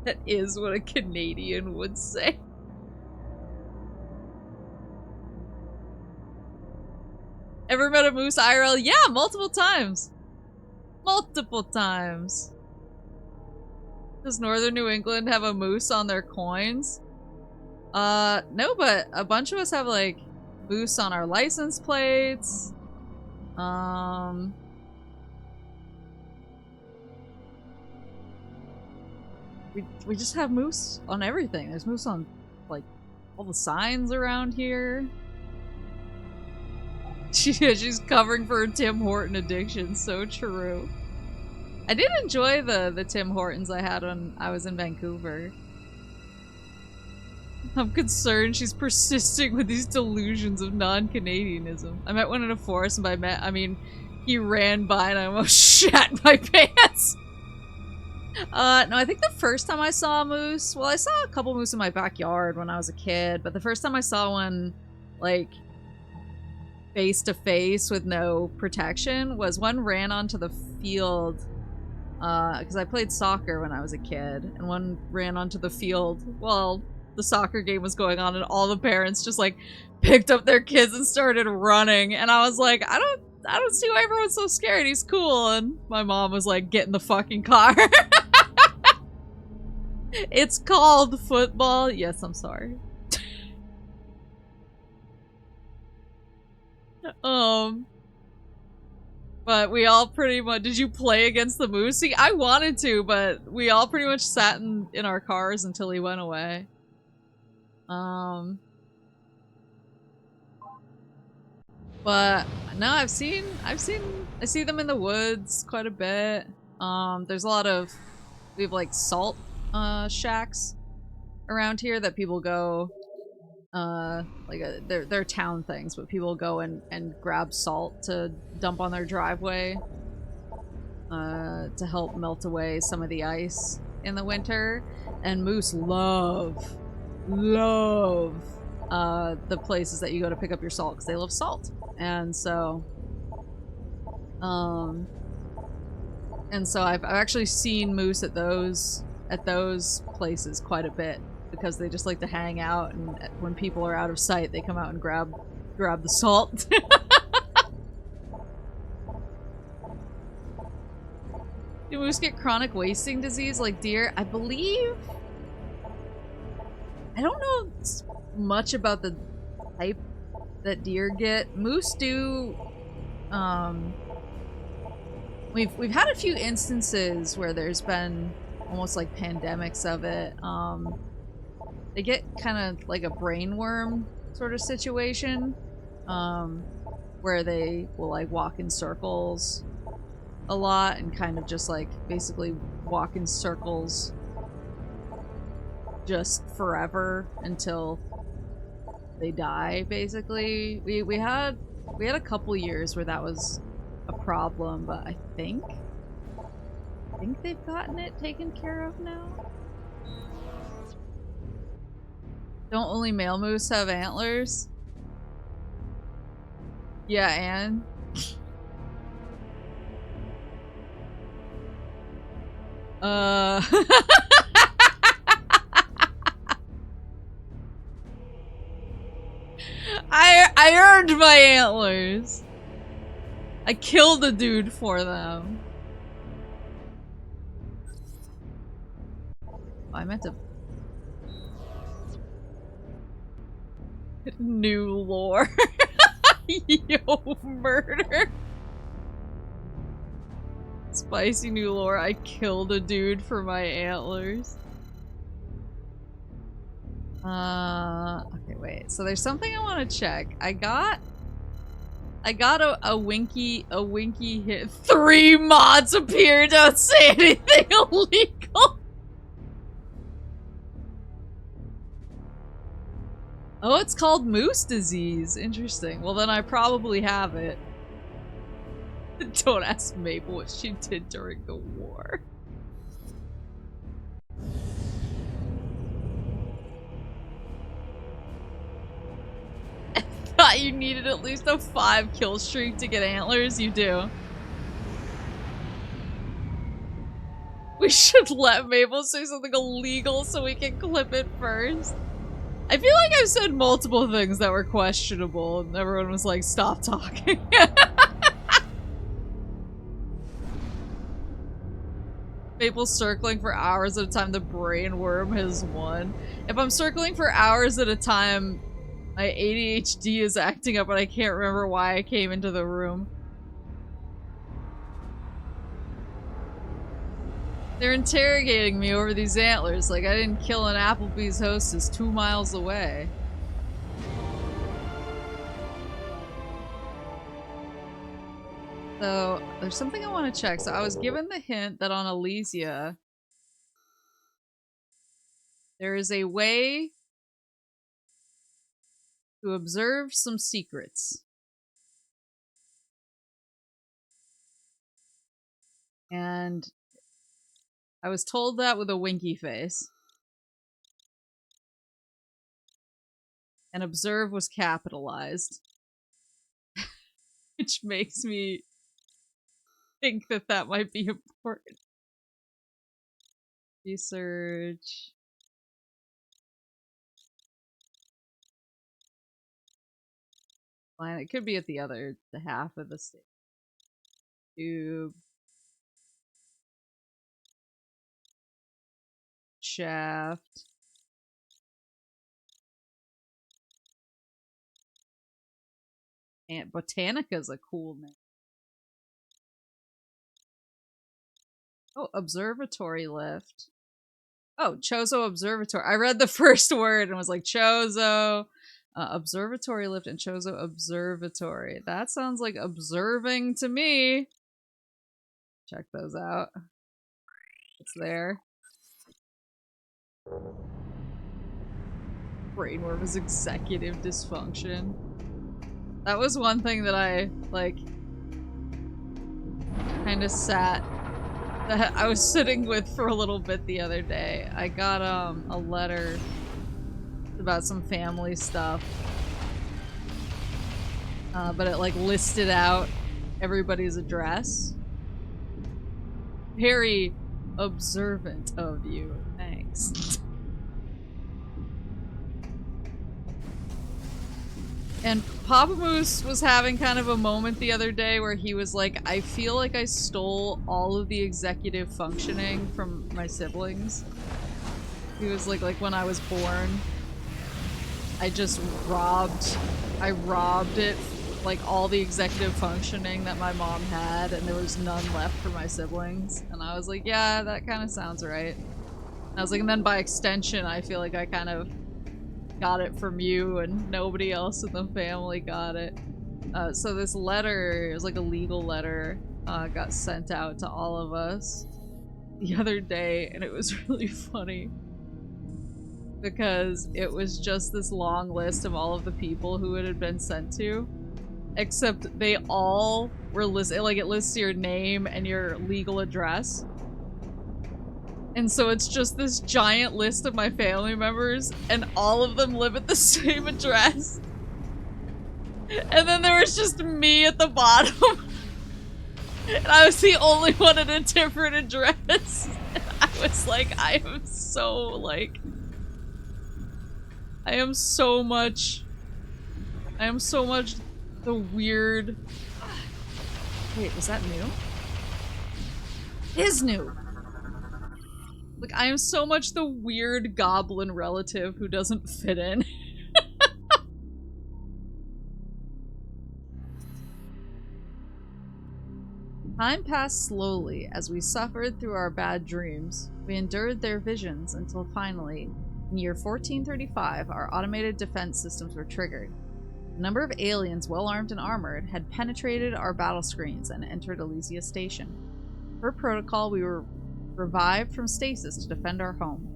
That is what a Canadian would say. Ever met a moose IRL? Yeah, multiple times. Multiple times. Does Northern New England have a moose on their coins? No, but a bunch of us have, like, moose on our license plates. We just have moose on everything. There's moose on, like, all the signs around here. She's covering for her Tim Horton addiction. So true. I did enjoy the Tim Hortons I had when I was in Vancouver. I'm concerned she's persisting with these delusions of non-Canadianism. I met one in a forest, and by met, I mean he ran by and I almost shat my pants. No, I think the first time I saw a moose, well, I saw a couple moose in my backyard when I was a kid, but the first time I saw one, like, face to face with no protection was one ran onto the field, because I played soccer when I was a kid, and one ran onto the field while the soccer game was going on, and all the parents just, like, picked up their kids and started running, and I was like, I don't see why everyone's so scared, he's cool, and my mom was like, get in the fucking car. It's called football. Yes, I'm sorry. But we all pretty much— did you play against the moose? See, I wanted to, but we all pretty much sat in our cars until he went away. But no, I see them in the woods quite a bit. There's a lot of— we have, like, salt shacks around here that people go, like, they're town things, but people go and grab salt to dump on their driveway to help melt away some of the ice in the winter. And moose love the places that you go to pick up your salt because they love salt. And so I've actually seen moose at those places quite a bit because they just like to hang out, and when people are out of sight, they come out and grab the salt. Do moose get chronic wasting disease like deer? I believe. I don't know much about the type that deer get. Moose do. We've had a few instances where there's been almost like pandemics of it. They get kind of like a brain worm sort of situation, where they will, like, walk in circles a lot and kind of just, like, basically walk in circles just forever until they die, basically. We had a couple years where that was a problem, but I think I think they've gotten it taken care of now. Don't only male moose have antlers? Yeah, and I earned my antlers. I killed a dude for them. I meant to. New lore. Yo, murder. Spicy new lore. I killed a dude for my antlers. Okay, wait. So there's something I want to check. I got a winky hit. 3 mods appear. Don't say anything illegal. Oh, it's called moose disease. Interesting. Well, then I probably have it. Don't ask Maple what she did during the war. I thought you needed at least a 5 kill streak to get antlers. You do. We should let Maple say something illegal so we can clip it first. I feel like I've said multiple things that were questionable and everyone was like, stop talking. Maple's circling for hours at a time, the brain worm has won. If I'm circling for hours at a time, my ADHD is acting up and I can't remember why I came into the room. They're interrogating me over these antlers like I didn't kill an Applebee's hostess 2 miles away. So, there's something I want to check. So I was given the hint that on Alcesia, there is a way to observe some secrets. And I was told that with a winky face. And observe was capitalized. Which makes me think that that might be important. Research. Fine, it could be at the half of the state. Tube. Shaft. And Botanica's a cool name. Oh, observatory lift. Oh, Chozo Observatory. I read the first word and was like, Chozo. Observatory lift and Chozo Observatory. That sounds like observing to me. Check those out. It's there. Brainworm is executive dysfunction. That was one thing that I, like, kind of that I was sitting with for a little bit the other day. I got, a letter about some family stuff. But it, like, listed out everybody's address. Very observant of you. Thanks. And Papa Moose was having kind of a moment the other day where he was like, I feel like I stole all of the executive functioning from my siblings. He was like when I was born, I robbed it, like all the executive functioning that my mom had, and there was none left for my siblings. And I was like, yeah, that kind of sounds right. And I was like, and then by extension, I feel like I kind of got it from you and nobody else in the family got it. So this letter, it was like a legal letter, got sent out to all of us the other day, and it was really funny because it was just this long list of all of the people who it had been sent to, except they all were listed, like it lists your name and your legal address, And so it's just this giant list of my family members, and all of them live at the same address. And then there was just me at the bottom. And I was the only one at a different address. And I was like, I am so much the weird... Wait, was that new? It is new! Like, I am so much the weird goblin relative who doesn't fit in. Time passed slowly as we suffered through our bad dreams. We endured their visions until finally, in year 1435, our automated defense systems were triggered. A number of aliens, well armed and armored, had penetrated our battle screens and entered Alcesia Station. Per protocol, we were revived from stasis to defend our home.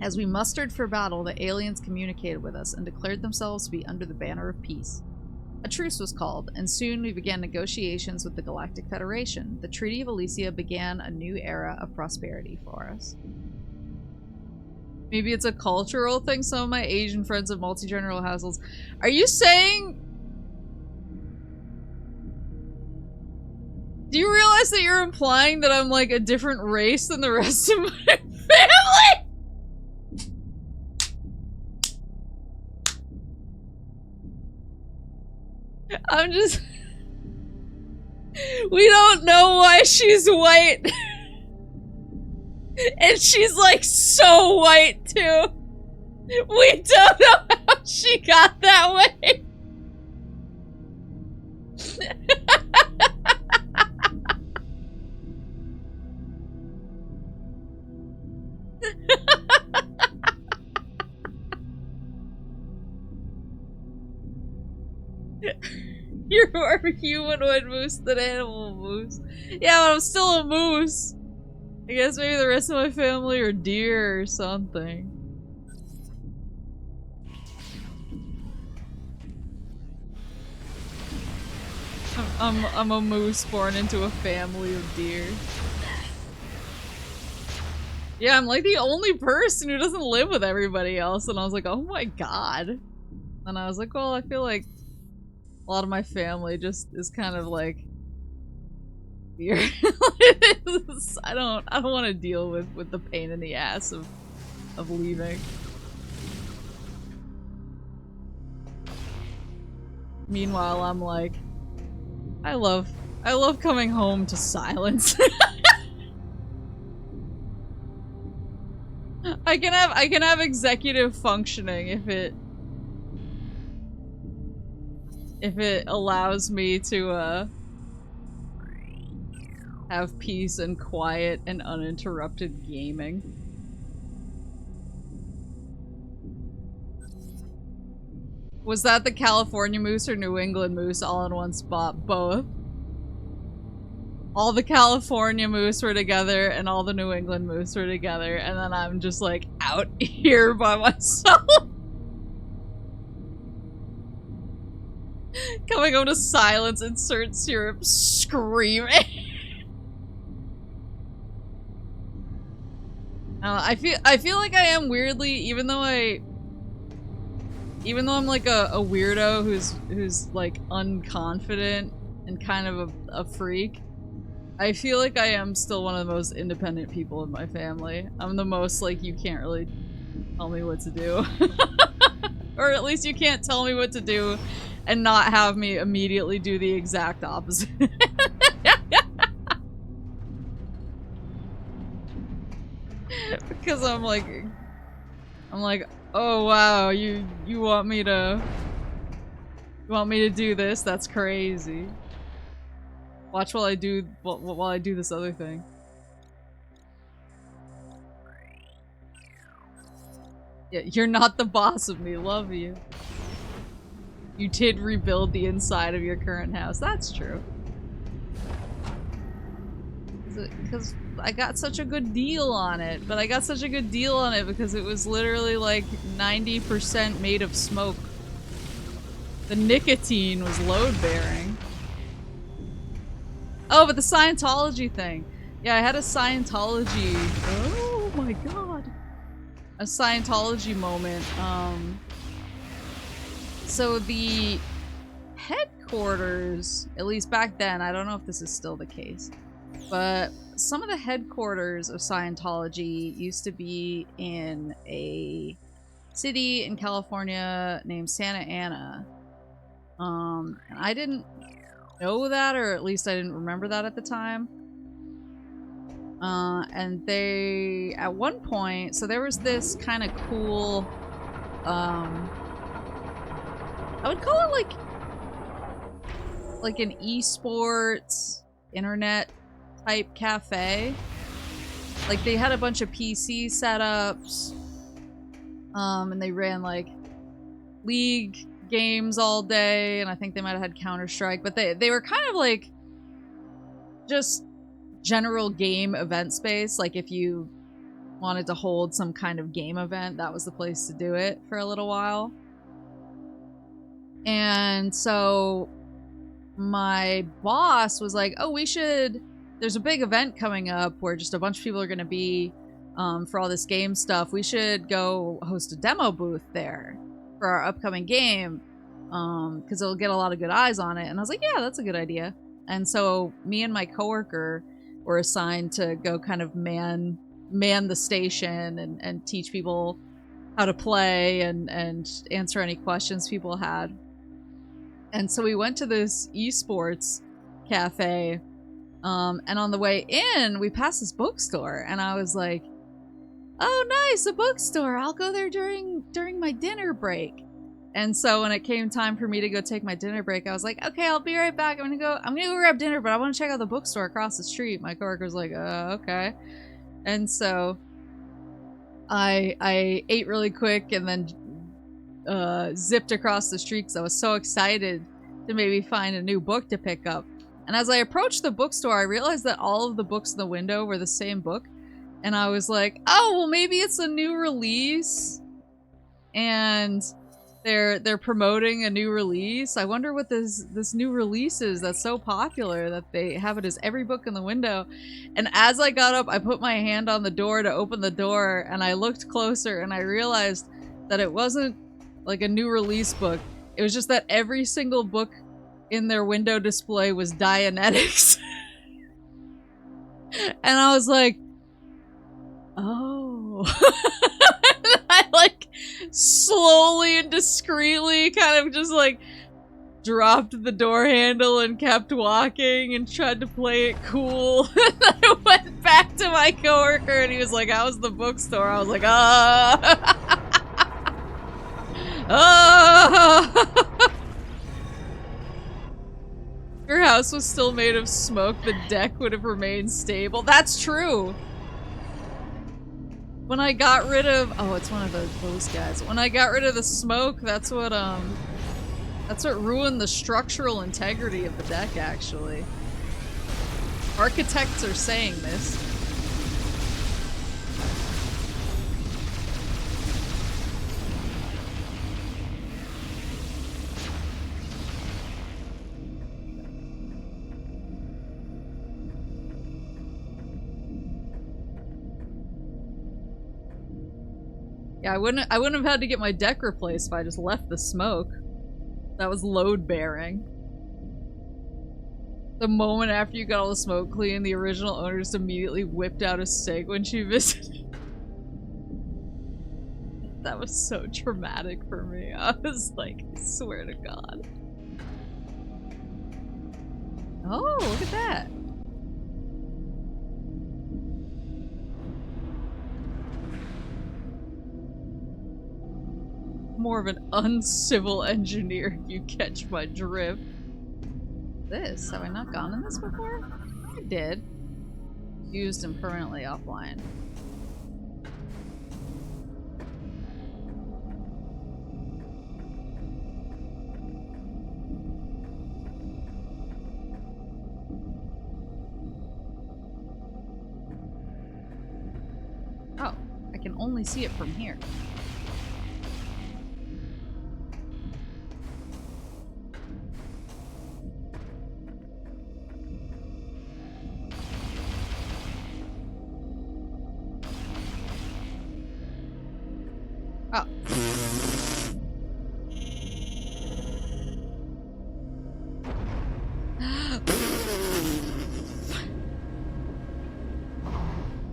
As we mustered for battle, the aliens communicated with us and declared themselves to be under the banner of peace. A truce was called, and soon we began negotiations with the Galactic Federation. The Treaty of Alcesia began a new era of prosperity for us. Maybe it's a cultural thing. Some of my Asian friends have multi-generational households. Are you saying... Do you realize that you're implying that I'm like a different race than the rest of my family? I'm just... We don't know why she's white. And she's like so white too. We don't know how she got that way. You're more humanoid moose than animal moose. Yeah, but I'm still a moose. I guess maybe the rest of my family are deer or something. I'm a moose born into a family of deer. Yeah, I'm like the only person who doesn't live with everybody else, and I was like, oh my god. And I was like, well, I feel like a lot of my family just is kind of like weird. I don't want to deal with the pain in the ass of leaving. Meanwhile, I'm like, I love coming home to silence. I can have executive functioning if it allows me to have peace and quiet and uninterrupted gaming. Was that the California moose or New England moose all in one spot? Both. All the California moose were together and all the New England moose were together, and then I'm just like out here by myself. Coming home to silence, insert syrup, screaming. I feel like I am weirdly, even though I'm like a weirdo who's like unconfident and kind of a freak, I feel like I am still one of the most independent people in my family. I'm the most like, you can't really tell me what to do. Or at least you can't tell me what to do and not have me immediately do the exact opposite. Because I'm like, oh wow, you want me to do this? That's crazy. Watch while I do this other thing. Yeah, you're not the boss of me. Love you. You did rebuild the inside of your current house. That's true. Because I got such a good deal on it, but I got such a good deal on it because it was literally like 90% made of smoke. The nicotine was load-bearing. Oh, but the Scientology thing. Yeah, I had a Scientology... Oh. my god. A Scientology moment. So the headquarters, at least back then, I don't know if this is still the case, but some of the headquarters of Scientology used to be in a city in California named Santa Ana. And I didn't know that, or at least I didn't remember that at the time. And they, at one point, so there was this kind of cool, I would call it like an esports internet type cafe. Like they had a bunch of PC setups, and they ran like League games all day, and I think they might have had Counter-Strike, but they were kind of like just general game event space. Like if you wanted to hold some kind of game event, that was the place to do it for a little while. And so my boss was like, oh, there's a big event coming up where just a bunch of people are going to be for all this game stuff. We should go host a demo booth there for our upcoming game, because it'll get a lot of good eyes on it. And I was like, yeah, that's a good idea. And so me and my coworker were assigned to go kind of man the station and teach people how to play and answer any questions people had. And so we went to this esports cafe, and on the way in, we passed this bookstore, and I was like, oh, nice, a bookstore. I'll go there during my dinner break. And so when it came time for me to go take my dinner break, I was like, okay, I'll be right back. I'm gonna go grab dinner, but I want to check out the bookstore across the street. My coworker's like, okay. And so I ate really quick and then zipped across the street because I was so excited to maybe find a new book to pick up. And as I approached the bookstore, I realized that all of the books in the window were the same book. And I was like, oh, well, maybe it's a new release. And they're promoting a new release. I wonder what this new release is that's so popular that they have it as every book in the window. And as I got up, I put my hand on the door to open the door, and I looked closer, and I realized that it wasn't like a new release book. It was just that every single book in their window display was Dianetics. And I was like, oh. I like slowly and discreetly kind of just like dropped the door handle and kept walking and tried to play it cool. I went back to my coworker and he was like, how was the bookstore? I was like, If your house was still made of smoke, the deck would have remained stable. That's true. When I got rid of— oh, it's one of those guys. When I got rid of the smoke, that's what ruined the structural integrity of the deck, actually. Architects are saying this. Yeah, I wouldn't have had to get my deck replaced if I just left the smoke. That was load bearing. The moment after you got all the smoke clean, the original owner just immediately whipped out a cig when she visited. That was so traumatic for me. I was like, I swear to God. Oh, look at that. More of an uncivil engineer, if you catch my drift. This? Have I not gone in this before? I did. Used and permanently offline. Oh, I can only see it from here. Oh.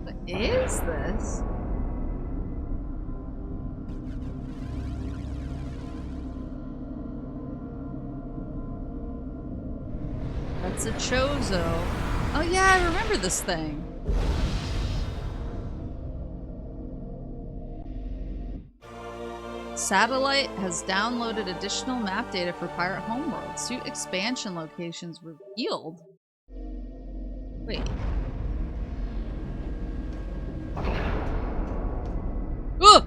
What is this? That's a Chozo. Oh yeah, I remember this thing. Satellite has downloaded additional map data for Pirate Homeworld. Suit expansion locations revealed. Wait. Ugh!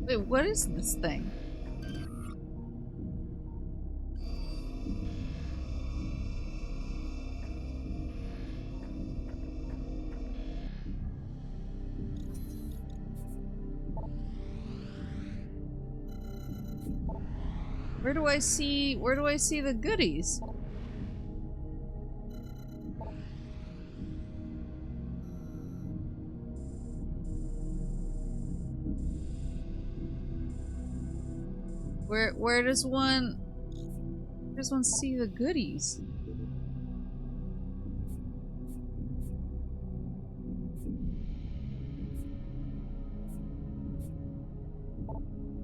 Wait, what is this thing? Where do I see the goodies? Where does one see the goodies?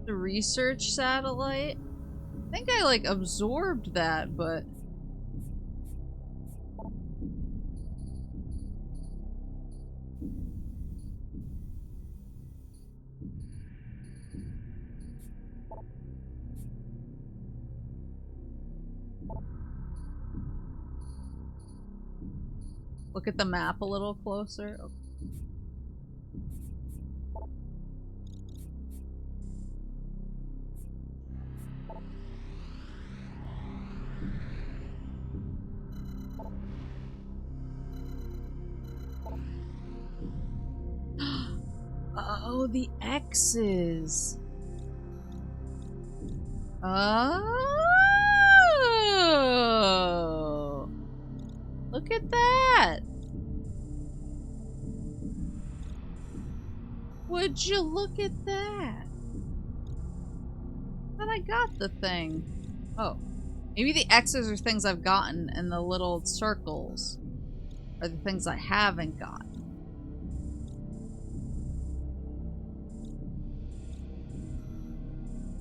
The research satellite? I think I like absorbed that, but look at the map a little closer. Okay. Oh, the X's. Oh. Look at that. Would you look at that? But I got the thing. Oh. Maybe the X's are things I've gotten, and the little circles are the things I haven't gotten.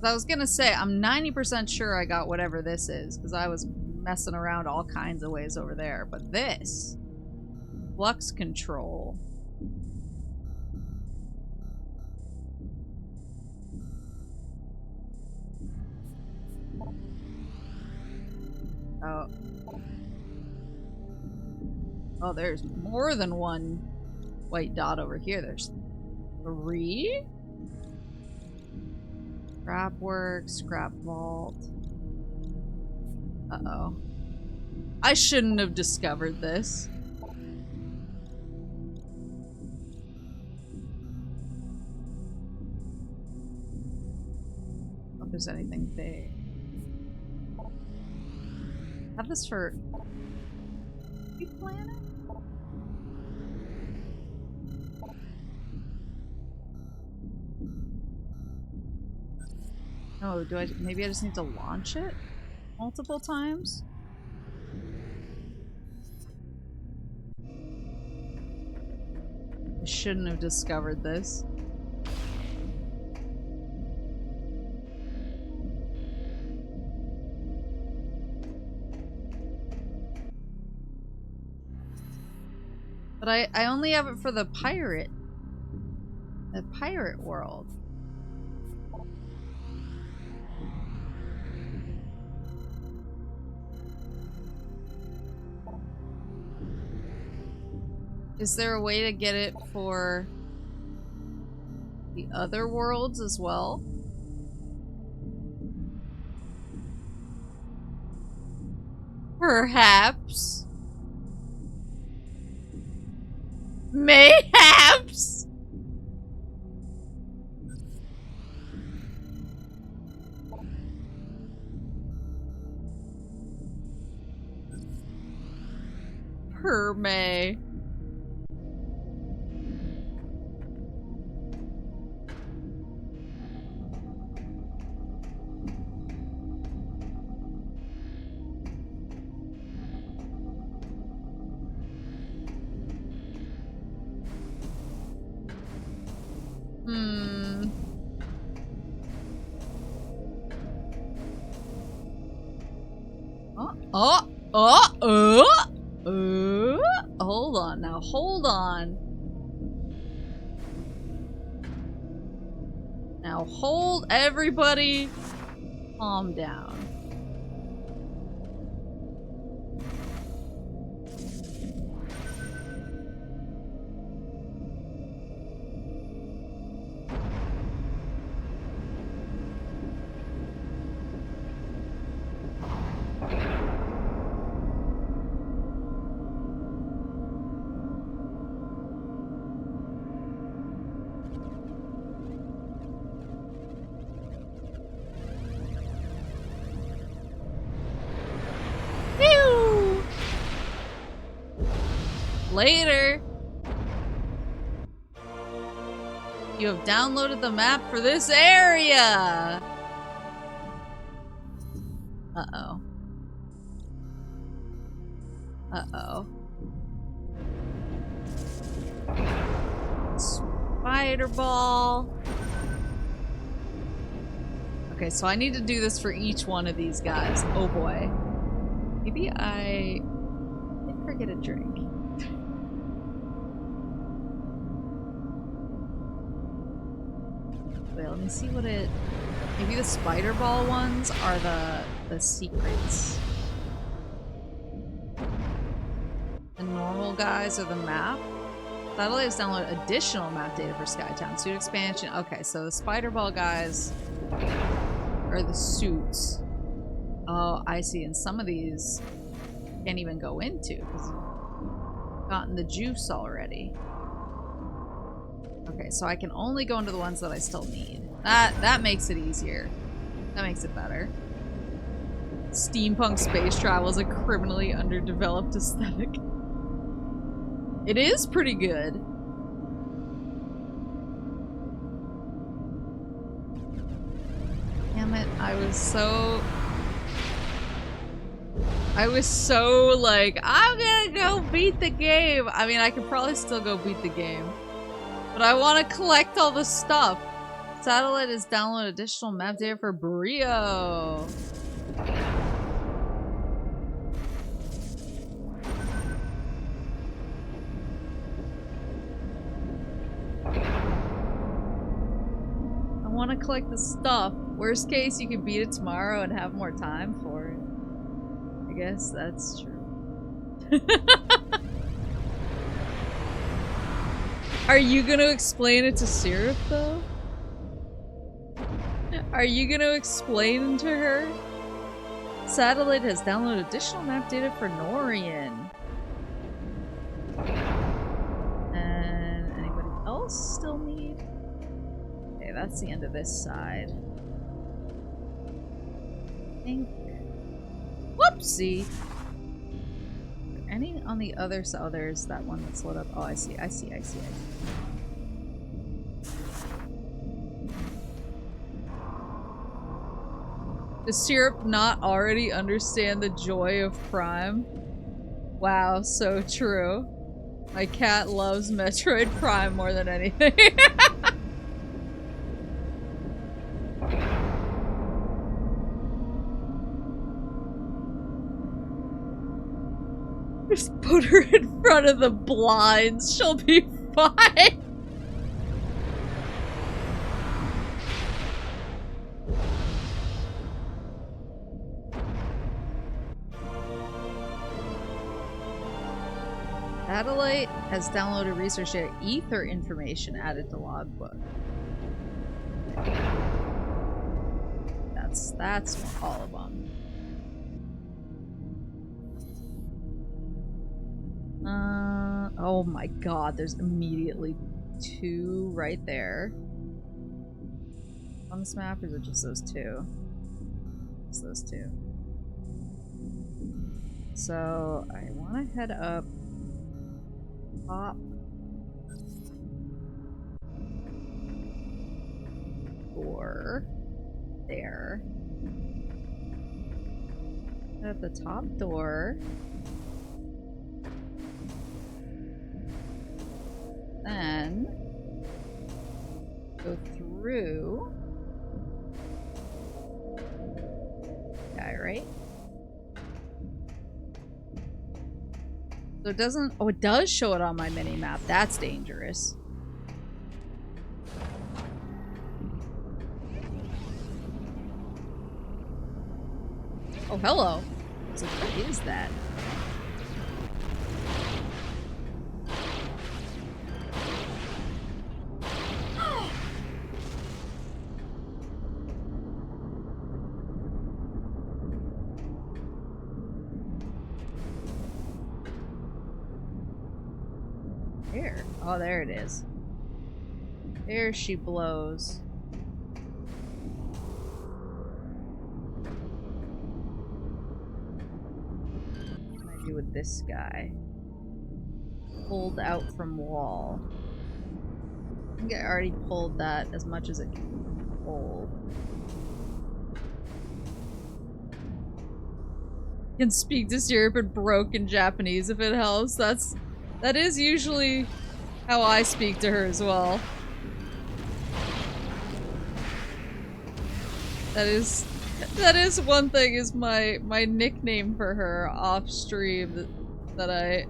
I was gonna say, I'm 90% sure I got whatever this is, because I was messing around all kinds of ways over there. But this... Flux control. Oh. Oh, there's more than one white dot over here. There's 3? Scrap work, scrap vault. Uh-oh. I shouldn't have discovered this. If there's anything big. Have this for planet? Oh, maybe I just need to launch it multiple times? I shouldn't have discovered this. But I only have it for the pirate world. Is there a way to get it for the other worlds as well? Perhaps. Mayhaps. May. Hold on now, hold on. Now hold everybody. Calm down. Later. You have downloaded the map for this area. Uh-oh. Uh-oh. Spider ball. Okay, so I need to do this for each one of these guys. Oh boy. Maybe I did forget a drink. Wait, let me see what it... Maybe the spider ball ones are the secrets. The normal guys are the map. Satellite has downloaded additional map data for Skytown. Suit expansion. Okay, so the spider ball guys are the suits. Oh, I see. And some of these can't even go into because you've gotten the juice already. Okay, so I can only go into the ones that I still need. That makes it easier. That makes it better. Steampunk space travel is a criminally underdeveloped aesthetic. It is pretty good. Damn it, I was so like, I'm gonna go beat the game. I mean, I could probably still go beat the game. But I want to collect all the stuff. Satellite has downloaded additional map data for Brio. I want to collect the stuff. Worst case, you could beat it tomorrow and have more time for it. I guess that's true. Are you gonna explain it to Syrup, though? Are you gonna explain to her? Satellite has downloaded additional map data for Norian. And anybody else still need? Okay, that's the end of this side. I think... Whoopsie! Any on the other side? Oh, there's that one that's lit up. Oh, I see. Does Syrup not already understand the joy of Prime? Wow, so true. My cat loves Metroid Prime more than anything. Just put her in front of the blinds. She'll be fine. Satellite has downloaded research data. Ether information added to logbook. That's all of them. Oh my god, there's immediately two right there. On this map, or is it just those two? It's those two. So, I want to head up top. Door. There. At the top door. Then go through. Guy, right? So it doesn't... Oh, it does show it on my mini-map. That's dangerous. Oh, hello. So what is that? Where? Oh, there it is. There she blows. What can I do with this guy? Pulled out from wall. I think I already pulled that as much as it can pull. Can speak to syrup in broken Japanese if it helps. That is usually how I speak to her as well. That is one thing, is my nickname for her off stream that I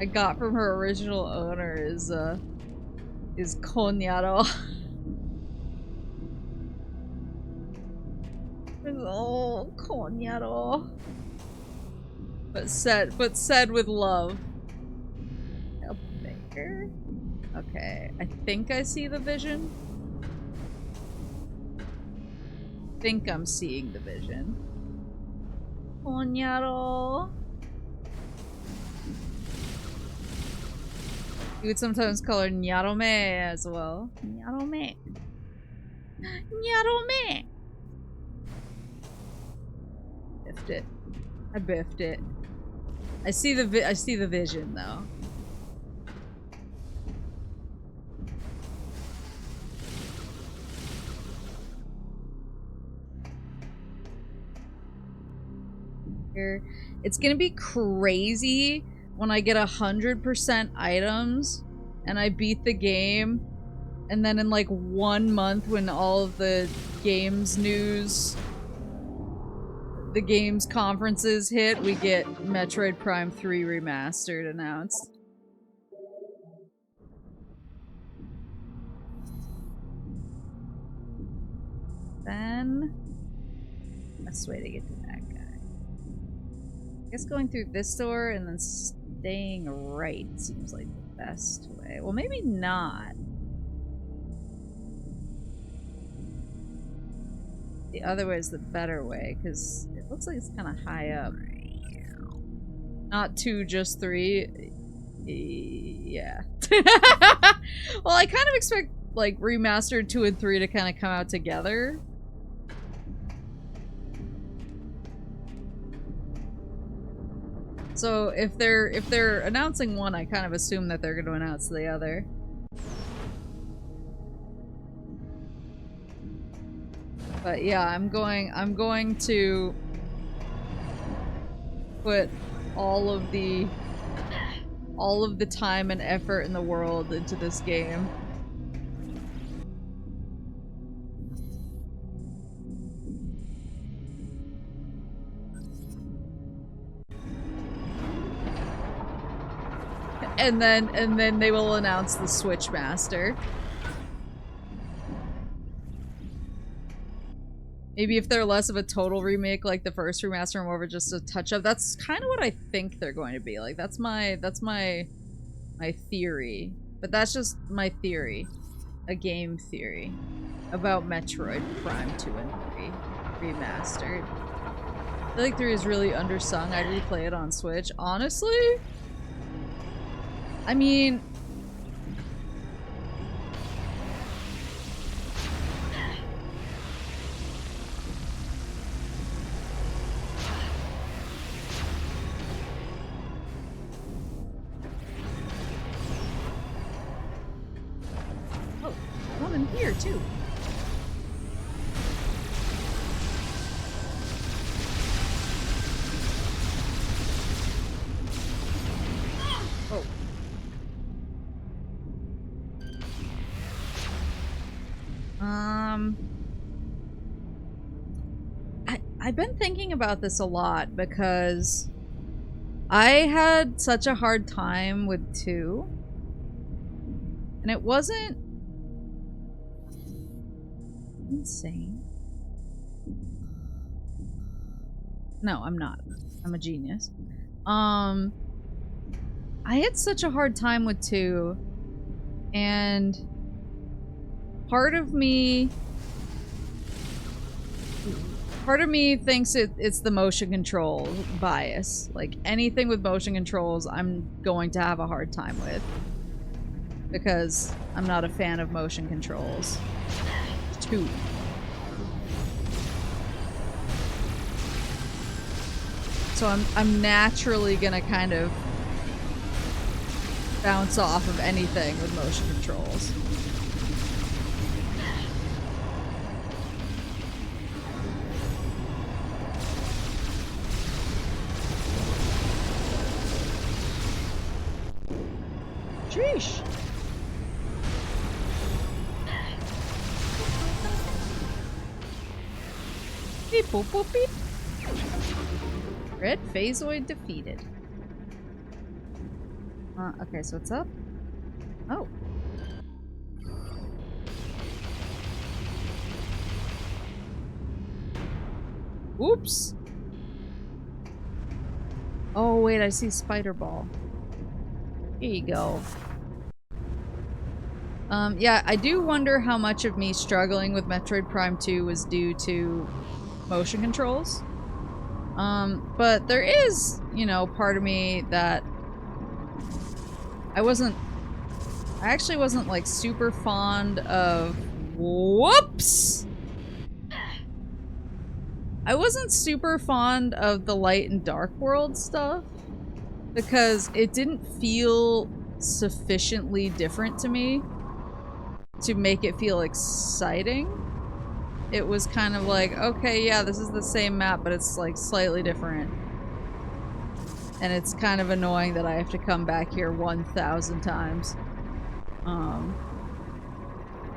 got from her original owner is Konyaro. Oh, Konyaro. But said with love. Up there? Okay, I think I see the vision. Think I'm seeing the vision. Konyaro. You would sometimes call her Nyarome as well. Nyarome. Nyarome. Biffed it. I biffed it. I see the vision though. Here. It's gonna be crazy when I get 100% items and I beat the game, and then in like 1 month when all of the games news, the games conferences hit, we get Metroid Prime 3 Remastered announced. Then, best way to get to that guy. I guess going through this door and then staying right seems like the best way. Well, maybe not. The other way is the better way, because it looks like it's kind of high up. Not 2, just 3. Yeah. Well, I kind of expect, like, remastered 2 and 3 to kind of come out together. So if they're announcing one, I kind of assume that they're going to announce the other. But yeah, I'm going to put all of the time and effort in the world into this game. And then they will announce the Switch Master. Maybe if they're less of a total remake like the first remaster and more of just a touch-up. That's kind of what I think they're going to be. Like, that's my theory. But that's just my theory. A game theory. About Metroid Prime 2 and 3 Remastered. I feel like 3 is really undersung. I'd replay it on Switch. Honestly? I mean... Oh, one in here too. Oh. I've been thinking about this a lot because I had such a hard time with 2. And it wasn't insane. No, I'm not. I'm a genius. I had such a hard time with 2, and part of me thinks it's the motion control bias. Like, anything with motion controls, I'm going to have a hard time with. Because I'm not a fan of motion controls. 2. So I'm naturally gonna kind of bounce off of anything with motion controls. Sheesh. Beep boop boop beep. Red Phasoid defeated. Okay, so what's up? Oh. Oops. Oh, wait, I see Spider Ball. Here you go. Yeah, I do wonder how much of me struggling with Metroid Prime 2 was due to motion controls. But there is, you know, part of me that I actually wasn't, like, super fond of... Whoops! I wasn't super fond of the light and dark world stuff because it didn't feel sufficiently different to me to make it feel exciting. It was kind of like, okay, yeah, this is the same map, but it's like slightly different. And it's kind of annoying that I have to come back here 1,000 times.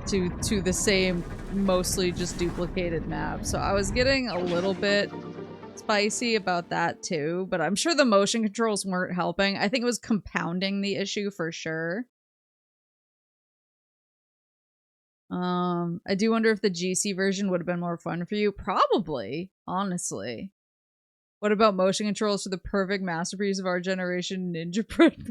To the same, mostly just duplicated map. So I was getting a little bit spicy about that too, but I'm sure the motion controls weren't helping. I think it was compounding the issue for sure. I do wonder if the GC version would have been more fun for you. Probably, honestly. What about motion controls for the perfect masterpiece of our generation, Ninja Prince?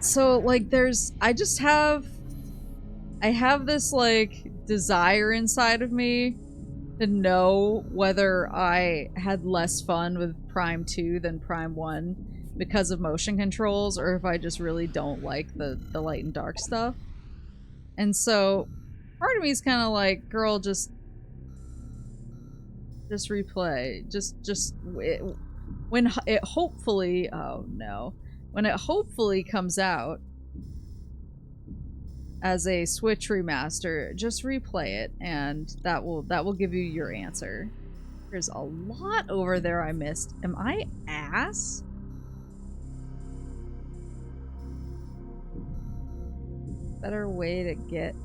So, like, I have this, like, desire inside of me to know whether I had less fun with Prime 2 than Prime 1 because of motion controls, or if I just really don't like the light and dark stuff. And so, part of me is kind of like, girl, just replay. When it hopefully, oh no. When it hopefully comes out as a Switch remaster, just replay it, and that will give you your answer. There's a lot over there I missed. Am I ass? Better way to get...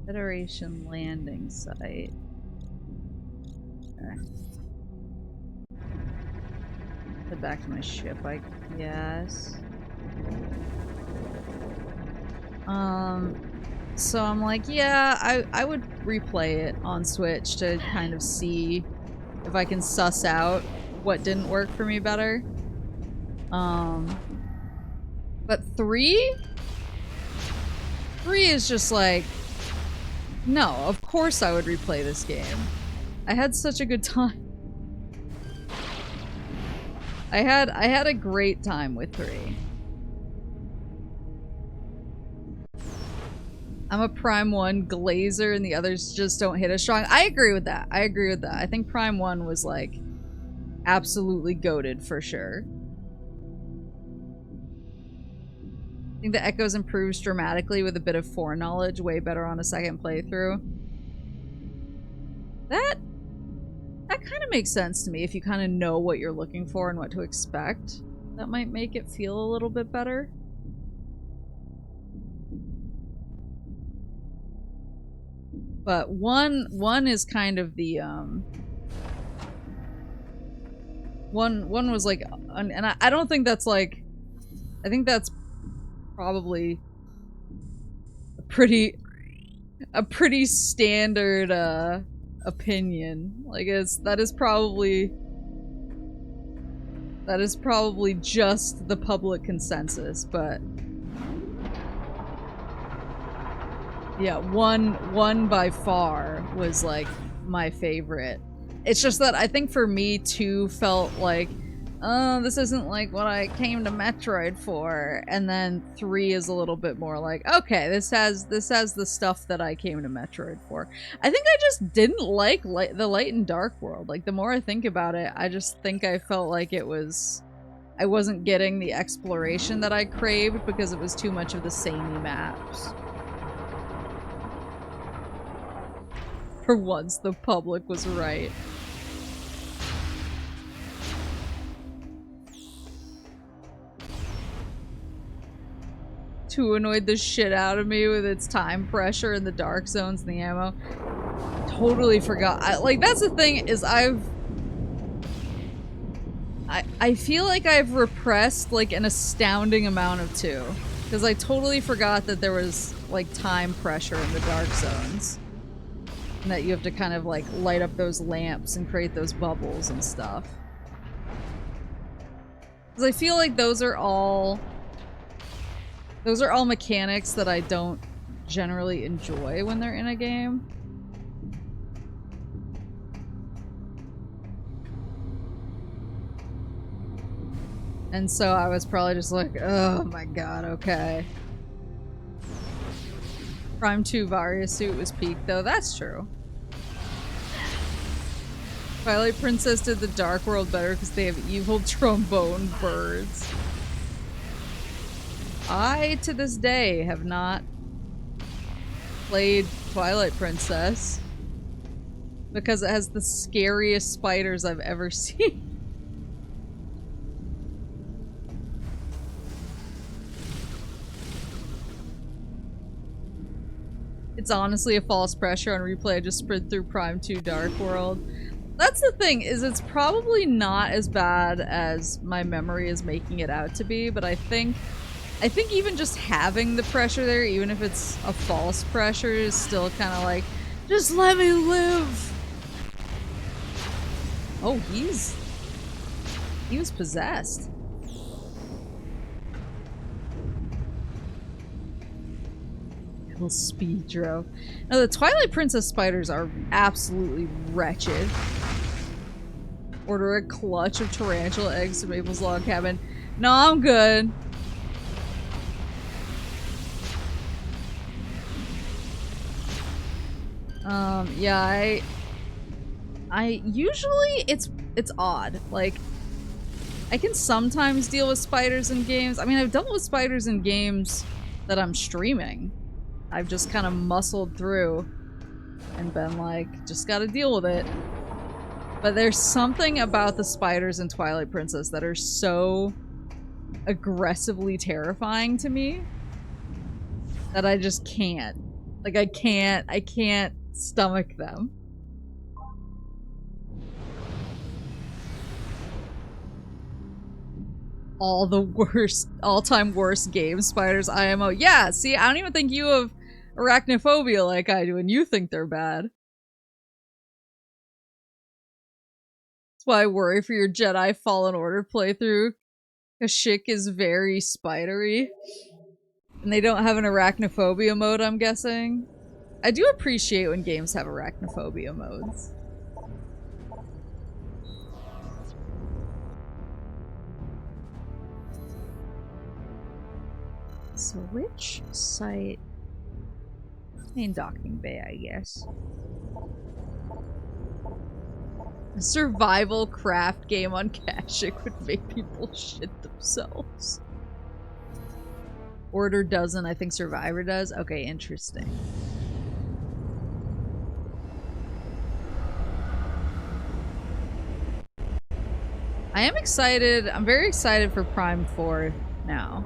Federation landing site. Okay. Head back to my ship, I guess. So I'm like, yeah, I would replay it on Switch to kind of see if I can suss out what didn't work for me better. But 3? 3 is just like, no, of course I would replay this game. I had such a good time. I had a great time with 3. I'm a Prime 1 glazer and the others just don't hit as strong. I agree with that. I agree with that. I think Prime 1 was, like, absolutely goated for sure. I think the echoes improves dramatically with a bit of foreknowledge, way better on a second playthrough. That kind of makes sense to me if you kind of know what you're looking for and what to expect. That might make it feel a little bit better. But one is kind of the one was like, and I don't think that's like, I think that's probably a pretty standard opinion. Like that is probably just the public consensus, but yeah, one by far was like my favorite. It's just that I think for me 2 felt like, oh, this isn't like what I came to Metroid for, and then 3 is a little bit more like, okay, this has the stuff that I came to Metroid for. I think I just didn't like the light and dark world. Like, the more I think about it, I just think I felt like I wasn't getting the exploration that I craved because it was too much of the samey maps. For once, the public was right. Two annoyed the shit out of me with its time pressure and the dark zones and the ammo. Totally forgot. Like, that's the thing, is I feel like I've repressed, like, an astounding amount of 2. Because I totally forgot that there was, like, time pressure in the dark zones. And that you have to kind of, like, light up those lamps and create those bubbles and stuff. Because I feel like those are all mechanics that I don't generally enjoy when they're in a game. And so I was probably just like, oh my god, okay. Prime 2 Varia suit was peak though, that's true. Twilight Princess did the Dark World better because they have evil trombone birds. I, to this day, have not played Twilight Princess because it has the scariest spiders I've ever seen. It's honestly a false pressure on replay. I just sprint through Prime 2 Dark World. That's the thing, is it's probably not as bad as my memory is making it out to be, but I think even just having the pressure there, even if it's a false pressure, is still kind of like, just let me live. Oh, he was possessed. Little speedro. Now the Twilight Princess spiders are absolutely wretched. Order a clutch of tarantula eggs to Maple's log cabin. No, I'm good. Yeah, I usually it's odd. Like, I can sometimes deal with spiders in games. I mean, I've dealt with spiders in games that I'm streaming. I've just kind of muscled through and been like, just gotta deal with it. But there's something about the spiders in Twilight Princess that are so aggressively terrifying to me that I just can't. Like, I can't stomach them. All the worst, all-time worst game, spiders, IMO. Yeah, see, I don't even think you have arachnophobia like I do, and you think they're bad. That's why I worry for your Jedi Fallen Order playthrough. Kashyyyk is very spidery. And they don't have an arachnophobia mode, I'm guessing. I do appreciate when games have arachnophobia modes. So which site? Main docking bay, I guess. A survival craft game on Kashyyyk would make people shit themselves. Order doesn't, I think Survivor does. Okay, interesting. I am excited. I'm very excited for Prime 4 now.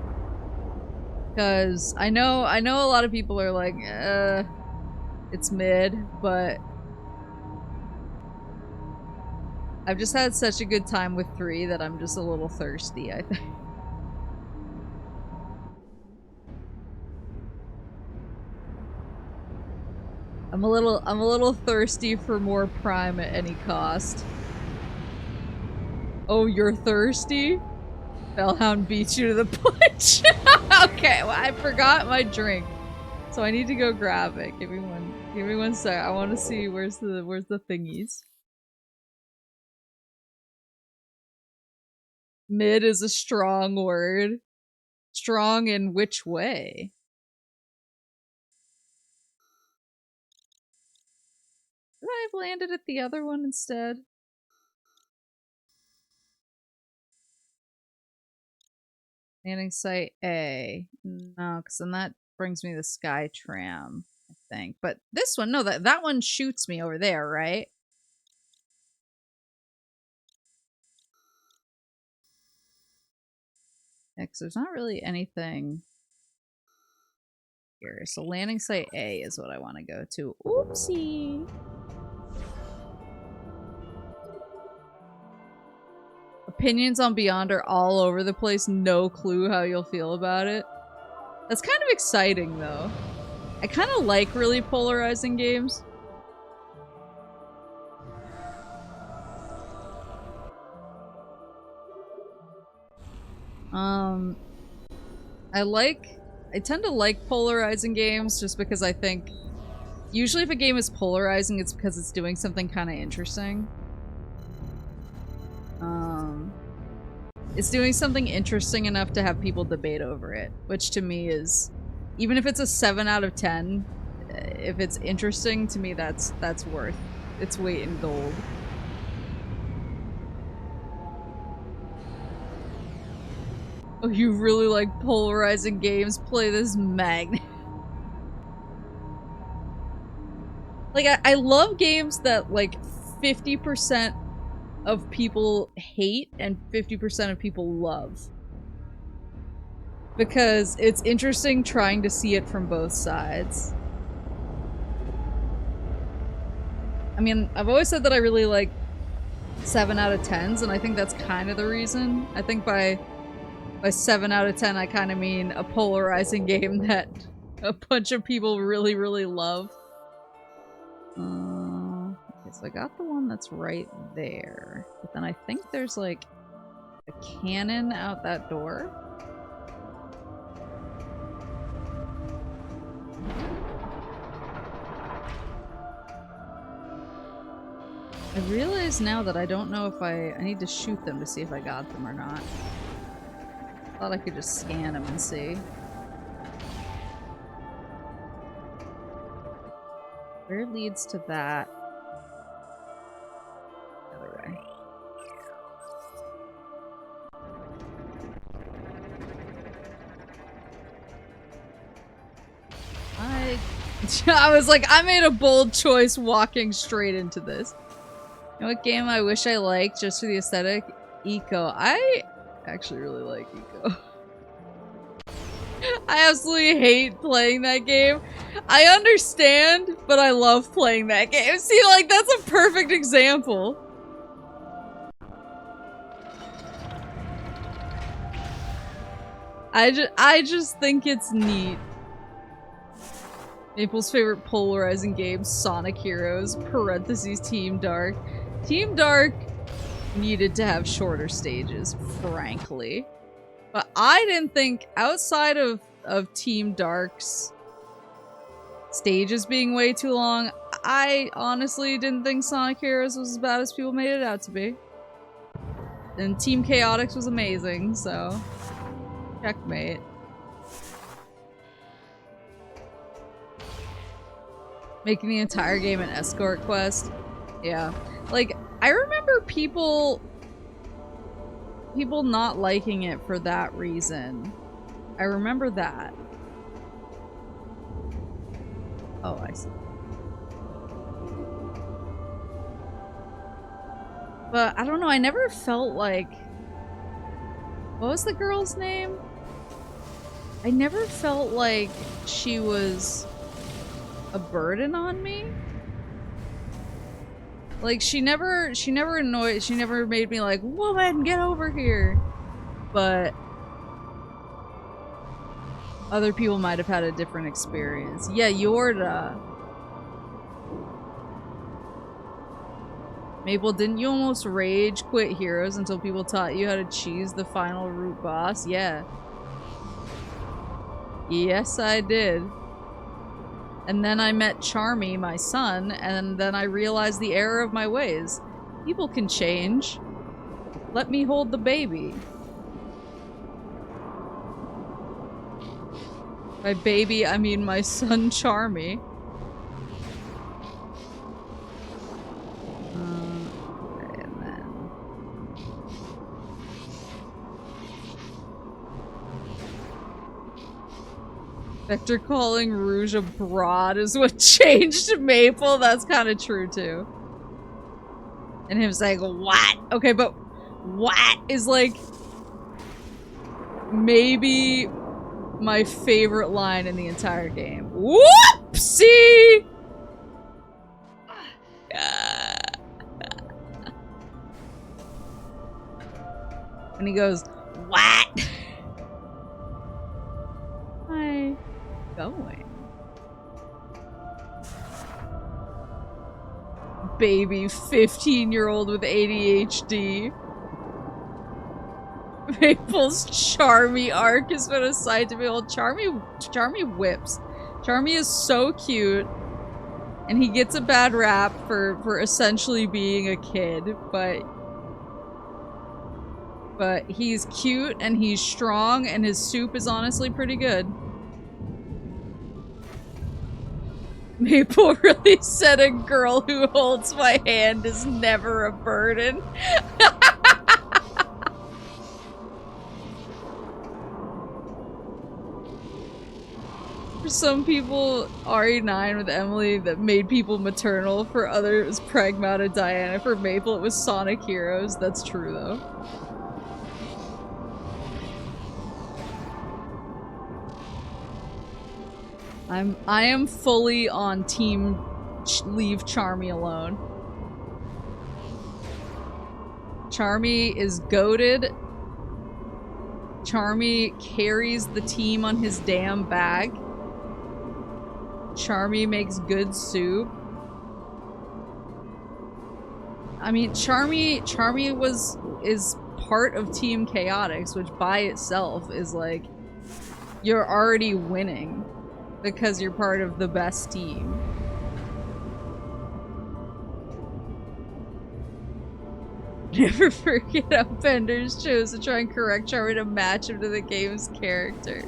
Because I know a lot of people are like, it's mid, but I've just had such a good time with 3 that I'm just a little thirsty, I think. I'm a little thirsty for more Prime at any cost. Oh, you're thirsty? Bellhound beats you to the punch. Okay, well, I forgot my drink. So I need to go grab it. Give me one sec. I want to see where's the thingies. Mid is a strong word. Strong in which way? Could I have landed at the other one instead? Landing site A. No, because then that brings me to Sky Tram, I think. But this one, no, that one shoots me over there, right? Yeah, because there's not really anything here. So landing site A is what I want to go to. Oopsie! Opinions on Beyond are all over the place. No clue how you'll feel about it. That's kind of exciting, though. I kind of like really polarizing games. I tend to like polarizing games just because I think usually if a game is polarizing, it's because it's doing something kind of interesting. It's doing something interesting enough to have people debate over it, which to me is, even if it's a 7 out of 10, if it's interesting, to me that's worth its weight in gold. Oh, you really like polarizing games? Play this magnet. Like, I love games that, like, 50% of people hate and 50% of people love. Because it's interesting trying to see it from both sides. I mean, I've always said that I really like 7 out of 10s, and I think that's kind of the reason. I think by 7 out of 10, I kind of mean a polarizing game that a bunch of people really, really love. Okay, so I got the one that's right there. But then I think there's like a cannon out that door. I realize now that I don't know if I need to shoot them to see if I got them or not. Thought I could just scan them and see. Where leads to that? The other way. I was like, I made a bold choice walking straight into this. You know what game I wish I liked just for the aesthetic? Eco. I actually really like Eco. I absolutely hate playing that game. I understand, but I love playing that game. See, like, that's a perfect example. I just think it's neat. Maple's favorite polarizing game, Sonic Heroes, parentheses Team Dark. Team Dark needed to have shorter stages, frankly. But I didn't think, outside of Team Dark's stages being way too long, I honestly didn't think Sonic Heroes was as bad as people made it out to be. And Team Chaotix was amazing, so checkmate. Making the entire game an escort quest. Yeah. Like, I remember people not liking it for that reason. I remember that. Oh, I see. But I don't know, I never felt like... What was the girl's name? I never felt like she was a burden on me. Like, she never made me like, woman, get over here. But other people might have had a different experience. Yeah, Yorda. Maple, didn't you almost rage quit Heroes until people taught you how to cheese the final root boss? Yeah. Yes, I did. And then I met Charmy, my son, and then I realized the error of my ways. People can change. Let me hold the baby. By baby, I mean my son Charmy. Okay, and then... Vector calling Rouge a broad is what changed Maple. That's kind of true, too. And him saying, what? Okay, but what is, like, maybe my favorite line in the entire game. Whoopsie! And he goes, what? Hi. Going. Baby 15-year-old with ADHD. Maple's Charmy arc has been a sight to behold. Charmy whips. Charmy is so cute, and he gets a bad rap for essentially being a kid, but he's cute and he's strong, and his soup is honestly pretty good. Maple really said a girl who holds my hand is never a burden. For some people, RE9 with Emily that made people maternal. For others, it was Pragmata Diana. For Maple, it was Sonic Heroes. That's true, though. I am fully on team leave Charmy alone. Charmy is goated. Charmy carries the team on his damn back. Charmy makes good soup. I mean, Charmy is part of Team Chaotix, which by itself is like, you're already winning because you're part of the best team. Never forget how Benders chose to try and correct Charmy to match him to the game's character.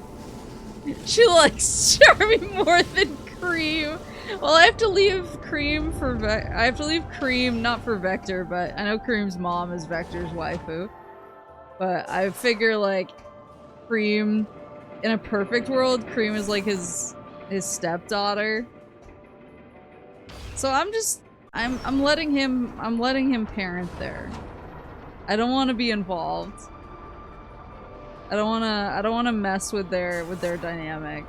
She likes Charmy more than Cream. Well, I have to leave Cream for I have to leave Cream, not for Vector, but I know Cream's mom is Vector's waifu. But I figure, like, Cream, in a perfect world, Cream is like his stepdaughter. So I'm letting him parent there. I don't want to be involved. I don't want to mess with their dynamic.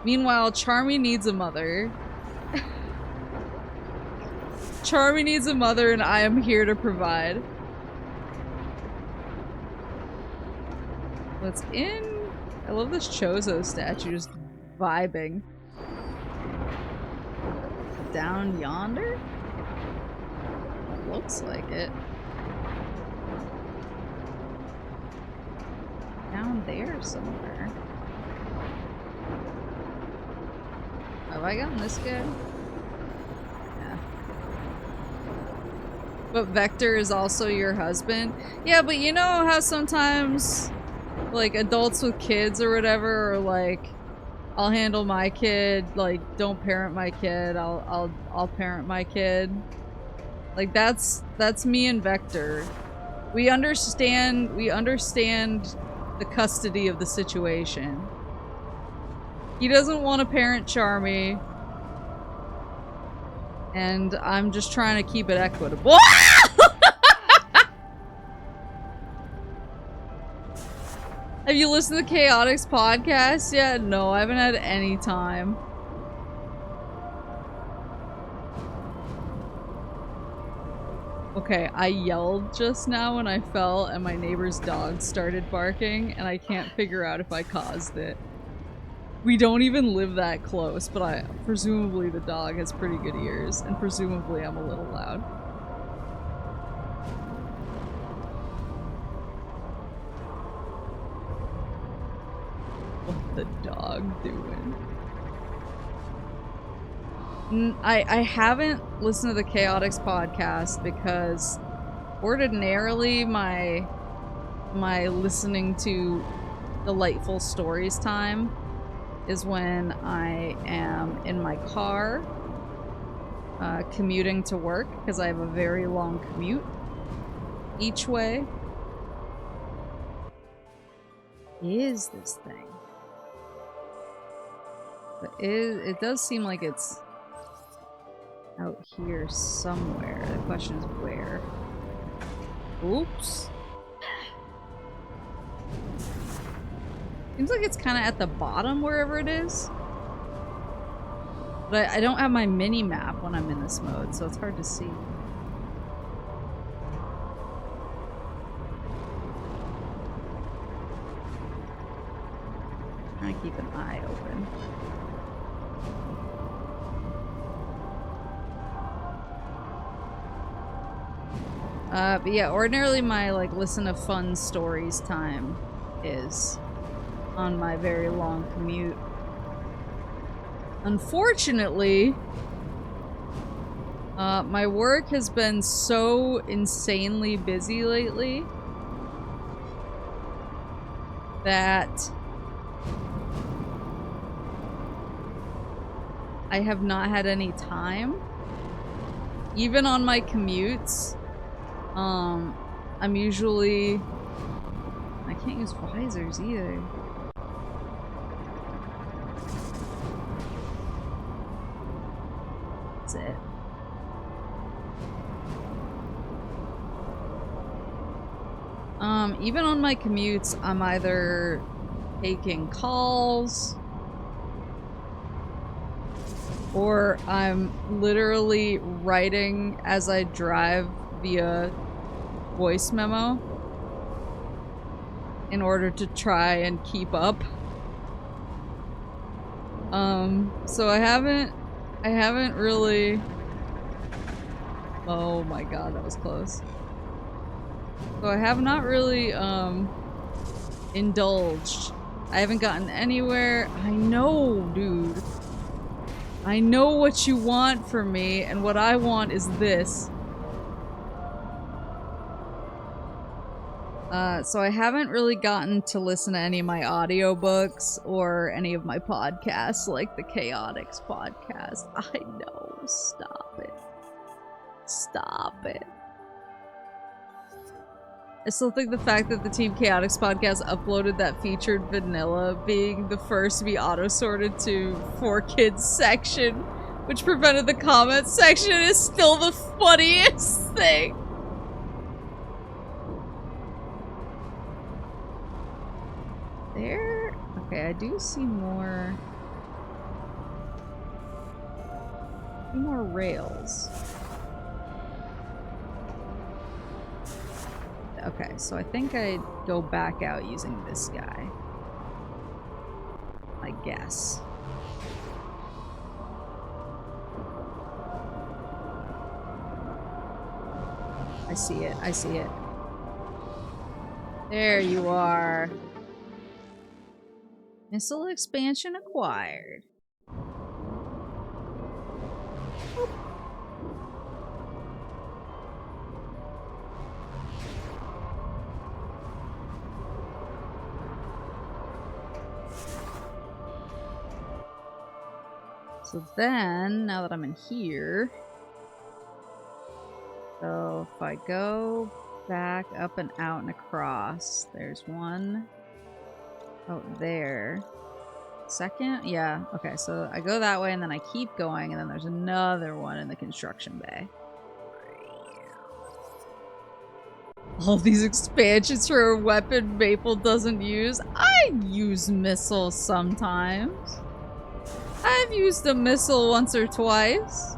Meanwhile, Charmy needs a mother. Charmy needs a mother, and I am here to provide. What's in? I love this Chozo statue, just vibing. Down yonder? Looks like it. Down there somewhere. Have I gotten this good? Yeah. But Vector is also your husband? Yeah, but you know how sometimes, like, adults with kids or whatever are like, I'll handle my kid, like, don't parent my kid, I'll parent my kid. Like, that's me and Vector. We understand the custody of the situation. He doesn't want to parent Charmy, and I'm just trying to keep it equitable. Have you listened to the Chaotix podcast yet? No, I haven't had any time. Okay, I yelled just now when I fell and my neighbor's dog started barking and I can't figure out if I caused it. We don't even live that close, but presumably the dog has pretty good ears and presumably I'm a little loud. What the dog doing? I haven't listened to the Chaotix podcast because ordinarily my listening to delightful stories time is when I am in my car commuting to work because I have a very long commute each way. What is this thing? It does seem like it's out here somewhere. The question is where. Oops. Seems like it's kind of at the bottom wherever it is. But I don't have my mini-map when I'm in this mode, so it's hard to see. I'm trying to keep an eye open. But yeah, ordinarily my like listen to fun stories time is on my very long commute. Unfortunately, my work has been so insanely busy lately that I have not had any time. Even on my commutes, I'm usually... I can't use visors either. That's it. Even on my commutes, I'm either taking calls or I'm literally writing as I drive via voice memo in order to try and keep up. So I haven't really... Oh my god, that was close. So I have not really, indulged. I haven't gotten anywhere. I know, dude. I know what you want from me, and what I want is this. So I haven't really gotten to listen to any of my audiobooks or any of my podcasts, like the Chaotix podcast. I know. Stop it. Stop it. I still think the fact that the Team Chaotix podcast uploaded that featured vanilla being the first to be auto-sorted to For Kids section, which prevented the comment section, is still the funniest thing. There? Okay, I do see more... more rails. Okay, so I think I go back out using this guy. I guess. I see it, I see it. There you are. Missile expansion acquired. Oop. So then, now that I'm in here, so if I go back up and out and across, there's one out there. Second? Yeah, okay, so I go that way and then I keep going and then there's another one in the construction bay. All these expansions for a weapon Maple doesn't use. I use missiles sometimes. I've used a missile once or twice.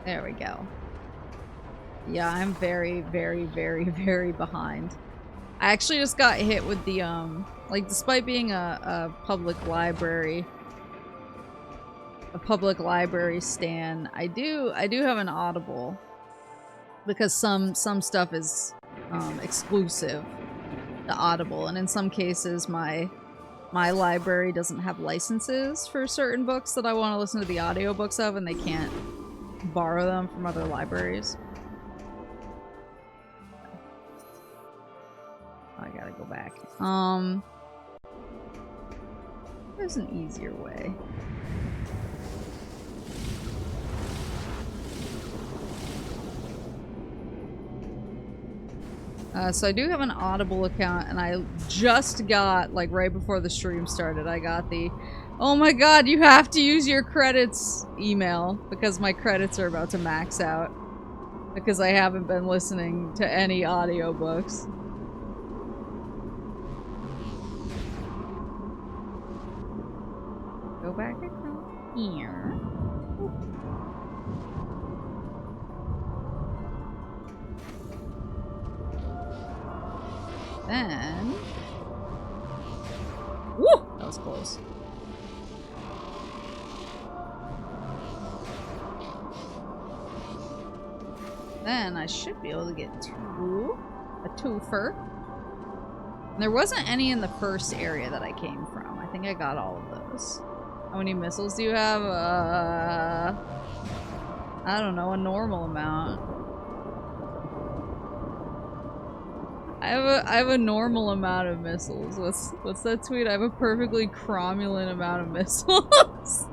There we go. Yeah, I'm very, very, very, very behind. I actually just got hit with the, like, despite being a public library stan, I do have an Audible. Because some stuff is, exclusive to Audible, and in some cases my library doesn't have licenses for certain books that I want to listen to the audiobooks of, and they can't borrow them from other libraries. I gotta go back. There's an easier way. So I do have an Audible account, and I just got, like, right before the stream started, I got the, oh my god, you have to use your credits email, because my credits are about to max out. Because I haven't been listening to any audiobooks. Go back across here. Then... Woo! That was close. Then I should be able to get a twofer. And there wasn't any in the first area that I came from. I think I got all of those. How many missiles do you have? I don't know, a normal amount. I have a normal amount of missiles. What's that tweet? I have a perfectly cromulent amount of missiles.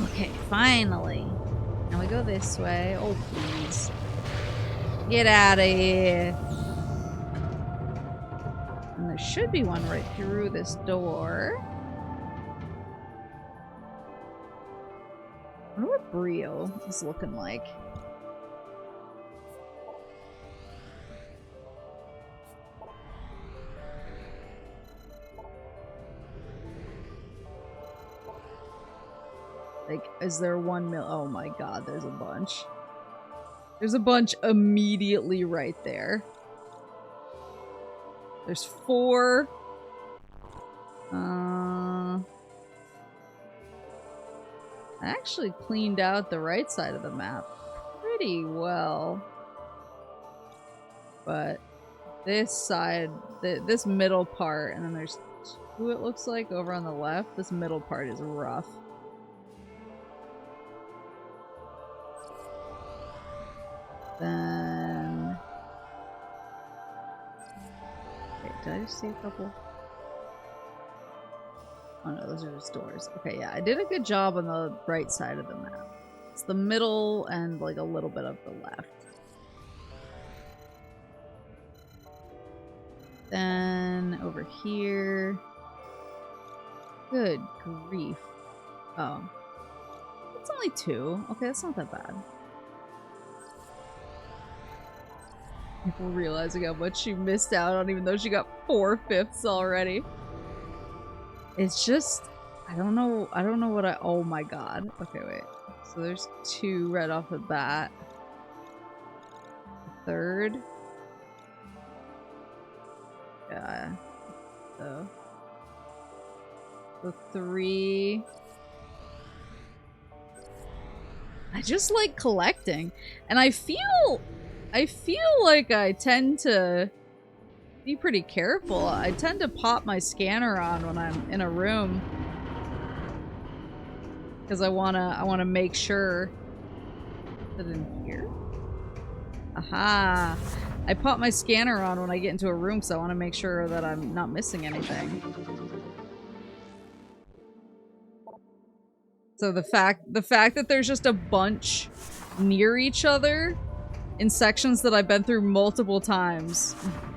Okay, finally. Now we go this way. Oh, please. Get out of here. And there should be one right through this door. I wonder what Brio is looking like. Like, is there 1 mil? Oh my god, there's a bunch. There's a bunch immediately right there. There's 4. I actually cleaned out the right side of the map pretty well. But this side, this middle part, and then there's 2 it looks like over on the left. This middle part is rough. Then... Okay, did I just see a couple? Oh no, those are just doors. Okay, yeah, I did a good job on the right side of the map. It's the middle and like a little bit of the left. Then over here... Good grief. Oh. It's only 2. Okay, that's not that bad. People realizing how much she missed out on, even though she got 4/5 already. It's just, I don't know what oh my god. Okay, wait. So there's 2 right off the bat. The 3rd. Yeah. So. The 3. I just like collecting. And I feel like I tend to be pretty careful. I tend to pop my scanner on when I'm in a room. Because I wanna make sure that in here. Aha! I pop my scanner on when I get into a room, so I want to make sure that I'm not missing anything. So the fact that there's just a bunch near each other in sections that I've been through multiple times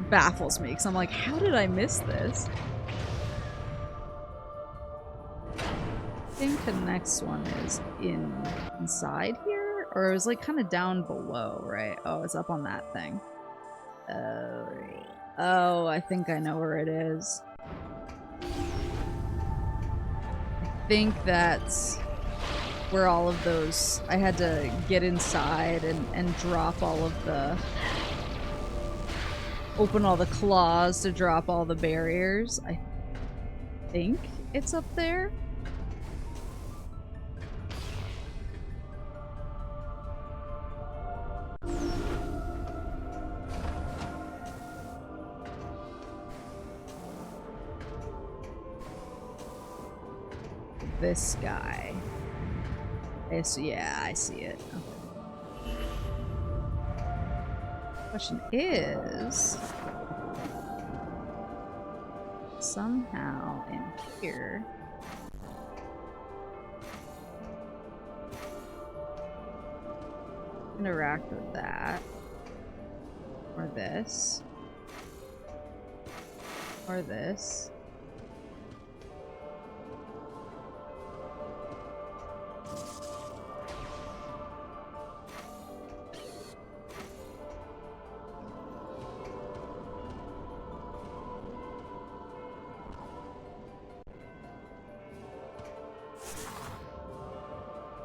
baffles me, because I'm like, how did I miss this? I think the next one is inside here? Or it was like kind of down below, right? Oh, it's up on that thing. Oh, I think I know where it is. I think that's where all of those... I had to get inside and drop all of the... Open all the claws to drop all the barriers. I think it's up there. This guy. Yeah, I see it. Okay. Question is... somehow in here... interact with that. Or this. Or this.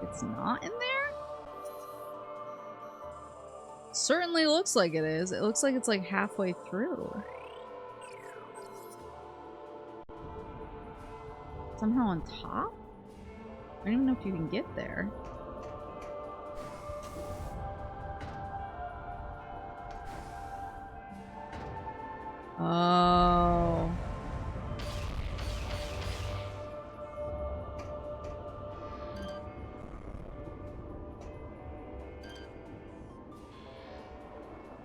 It's not in there? Certainly looks like it is. It looks like it's like halfway through. Somehow on top? I don't even know if you can get there. Oh.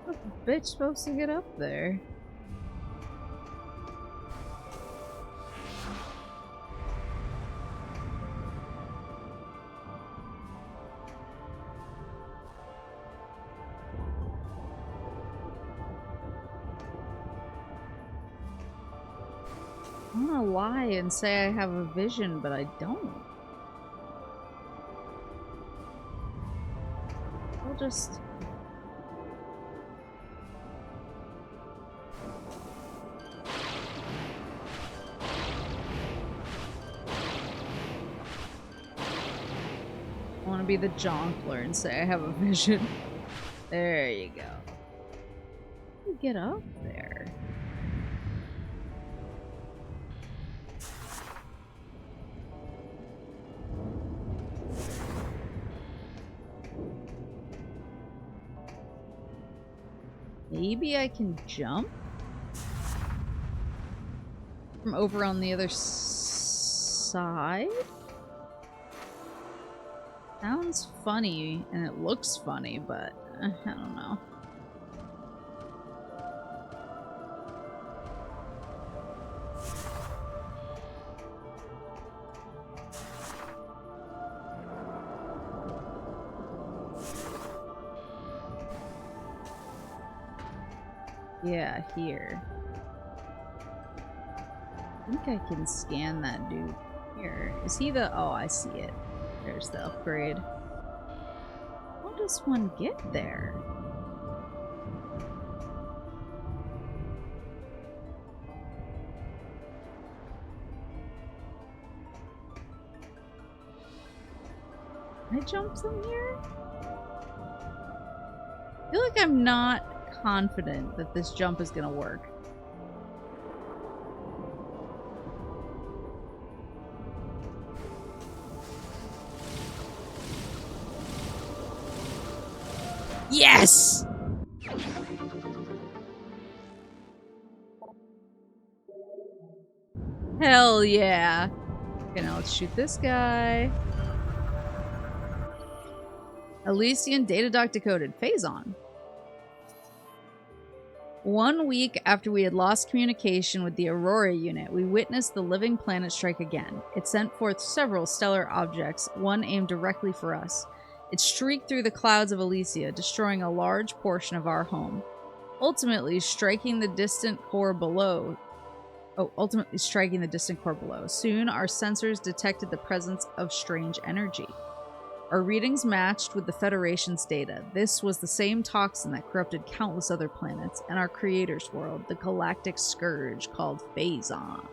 How's the bitch supposed to get up there? I don't wanna lie and say I have a vision, but I don't. I'll just... I want to be the jongleur and say I have a vision. There you go. How do you get up there? Maybe I can jump? From over on the other side? Sounds funny, and it looks funny, but I don't know. Yeah, here. I think I can scan that dude here. Is he the... Oh, I see it. There's the upgrade. How does one get there? Can I jump from here? I feel like I'm not confident that this jump is gonna work. Yes! Hell yeah. Okay, now let's shoot this guy. Elysian Datadoc decoded. Phase on. 1 week after we had lost communication with the Aurora unit, we witnessed the living planet strike again. It sent forth several stellar objects, one aimed directly for us. It streaked through the clouds of Alcesia, destroying a large portion of our home. Ultimately striking the distant core below. Soon, our sensors detected the presence of strange energy. Our readings matched with the Federation's data. This was the same toxin that corrupted countless other planets and our creator's world, the galactic scourge called Phazon.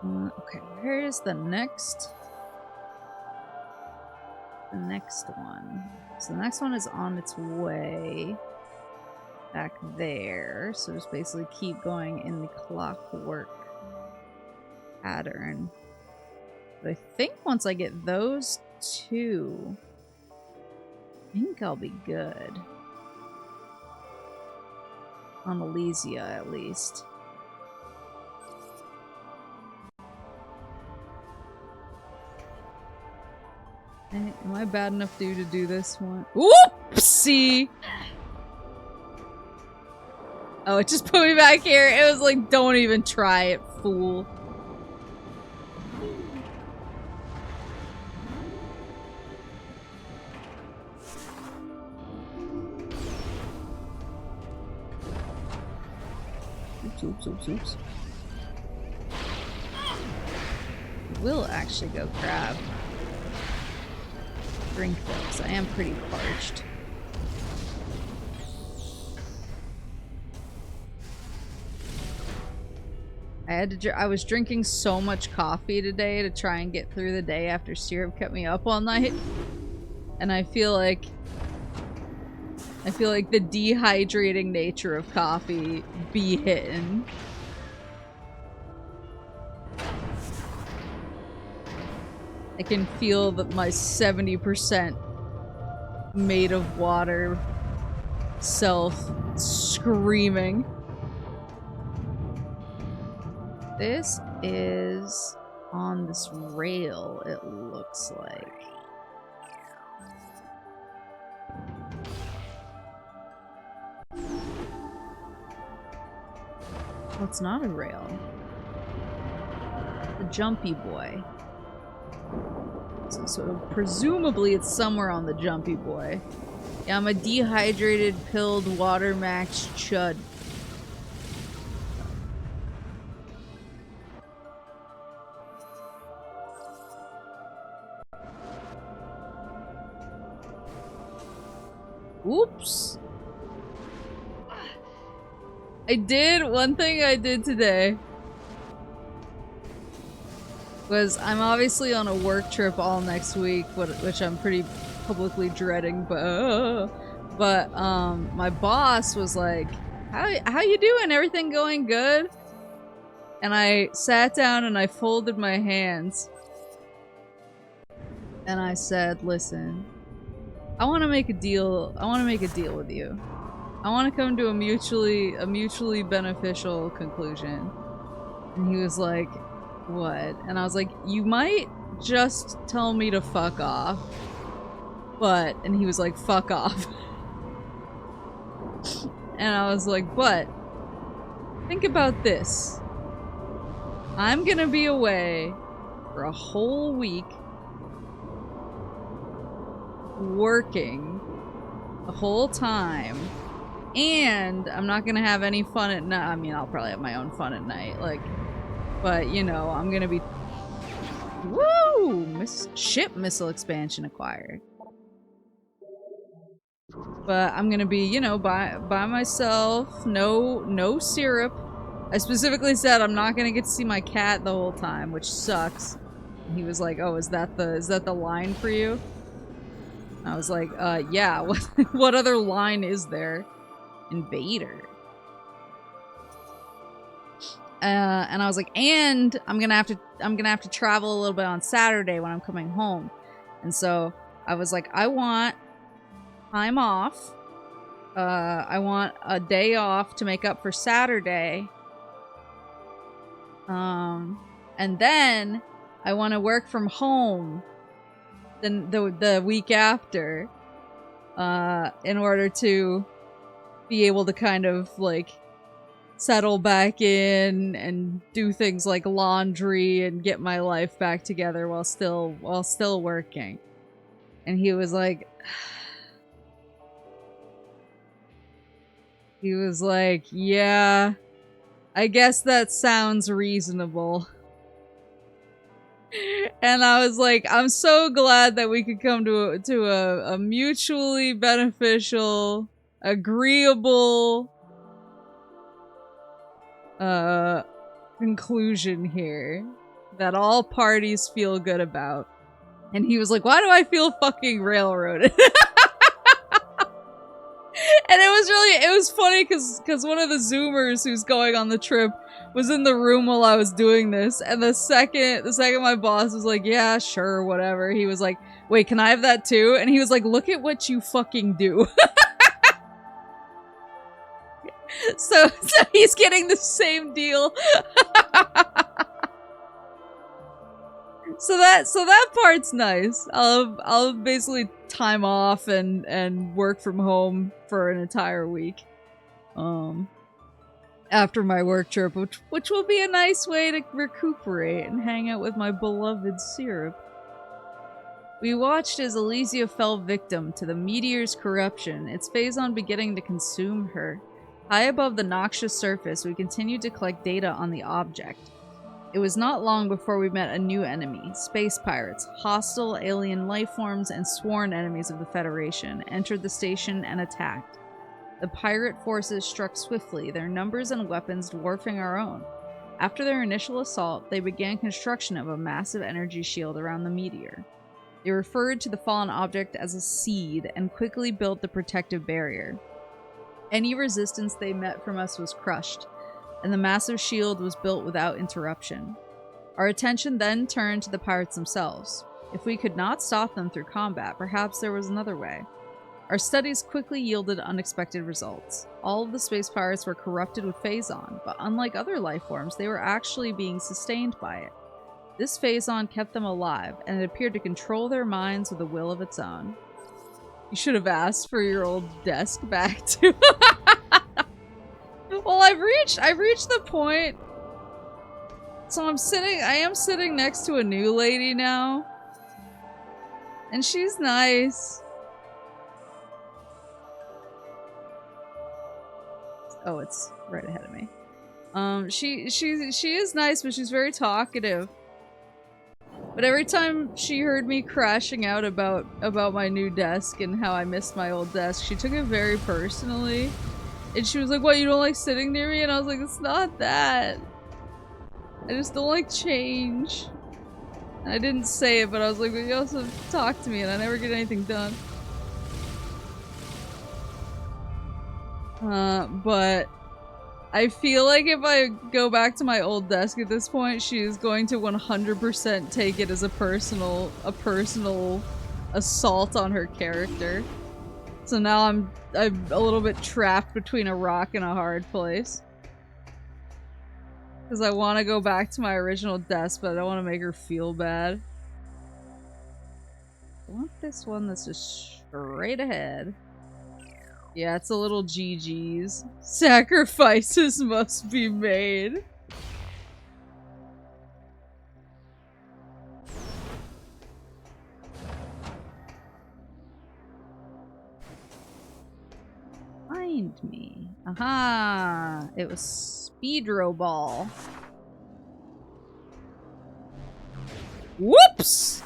Okay, where's the next one? So the next one is on its way back there. So just basically keep going in the clockwork pattern. But I think once I get those two, I think I'll be good. On Alcesia, at least. Am I bad enough to do this one? Oopsie! Oh, it just put me back here. It was like, don't even try it, fool. Oops. We'll actually go grab drink though, because I am pretty parched. I was drinking so much coffee today to try and get through the day after syrup kept me up all night. And I feel like the dehydrating nature of coffee be hitting. I can feel that my 70% made of water self screaming. This is on this rail, it looks like. Oh, it's not a rail. The jumpy boy. So presumably it's somewhere on the jumpy boy. Yeah, I'm a dehydrated, pilled, water max chud. Oops. One thing I did today was I'm obviously on a work trip all next week, which I'm pretty publicly dreading, but my boss was like, how you doing? Everything going good? And I sat down and I folded my hands and I said, listen, I want to make a deal with you. I want to come to a mutually beneficial conclusion. And he was like, what? And I was like, you might just tell me to fuck off. And he was like, fuck off. And I was like, but think about this. I'm gonna be away for a whole week working the whole time, and I'm not gonna have any fun at night. I mean, I'll probably have my own fun at night, like, but you know, I'm gonna be ship missile expansion acquired. But I'm gonna be, you know, by myself, no syrup. I specifically said I'm not gonna get to see my cat the whole time, which sucks. And he was like, oh, is that the line for you? I was like, yeah, what other line is there? Invader. And I was like, and I'm gonna have to travel a little bit on Saturday when I'm coming home. And so I was like, I want time off. I want a day off to make up for Saturday. And then I want to work from home the week after. in order to be able to kind of like settle back in and do things like laundry and get my life back together while still working. And he was like, yeah, I guess that sounds reasonable. And I was like, I'm so glad that we could come to a mutually beneficial, agreeable conclusion here that all parties feel good about. And he was like, why do I feel fucking railroaded? And it was funny because one of the Zoomers who's going on the trip was in the room while I was doing this, and the second my boss was like, yeah, sure, whatever, he was like, wait, can I have that too? And he was like, look at what you fucking do. So he's getting the same deal. So that part's nice. I'll basically time off and work from home for an entire week. After my work trip, which will be a nice way to recuperate and hang out with my beloved Syrup. We watched as Alcesia fell victim to the meteor's corruption, its phazon beginning to consume her. High above the noxious surface, we continued to collect data on the object. It was not long before we met a new enemy, space pirates, hostile alien lifeforms and sworn enemies of the Federation, entered the station and attacked. The pirate forces struck swiftly, their numbers and weapons dwarfing our own. After their initial assault, they began construction of a massive energy shield around the meteor. They referred to the fallen object as a seed and quickly built the protective barrier. Any resistance they met from us was crushed, and the massive shield was built without interruption. Our attention then turned to the pirates themselves. If we could not stop them through combat, perhaps there was another way. Our studies quickly yielded unexpected results. All of the space pirates were corrupted with phazon, but unlike other life forms, they were actually being sustained by it. This phazon kept them alive, and it appeared to control their minds with a will of its own. You should have asked for your old desk back too. Well, I've reached the point. So I am sitting next to a new lady now. And she's nice. Oh, it's right ahead of me. She is nice, but she's very talkative. But every time she heard me crashing out about my new desk and how I missed my old desk, she took it very personally. And she was like, what, you don't like sitting near me? And I was like, it's not that. I just don't like change. And I didn't say it, but I was like, but you also talk to me and I never get anything done. But I feel like if I go back to my old desk at this point, she is going to 100% take it as a personal assault on her character. So now I'm a little bit trapped between a rock and a hard place. Because I want to go back to my original desk, but I don't want to make her feel bad. I want this one that's just straight ahead. Yeah, it's a little GG's. Sacrifices must be made. Find me. Aha! It was Speedro Ball. Whoops!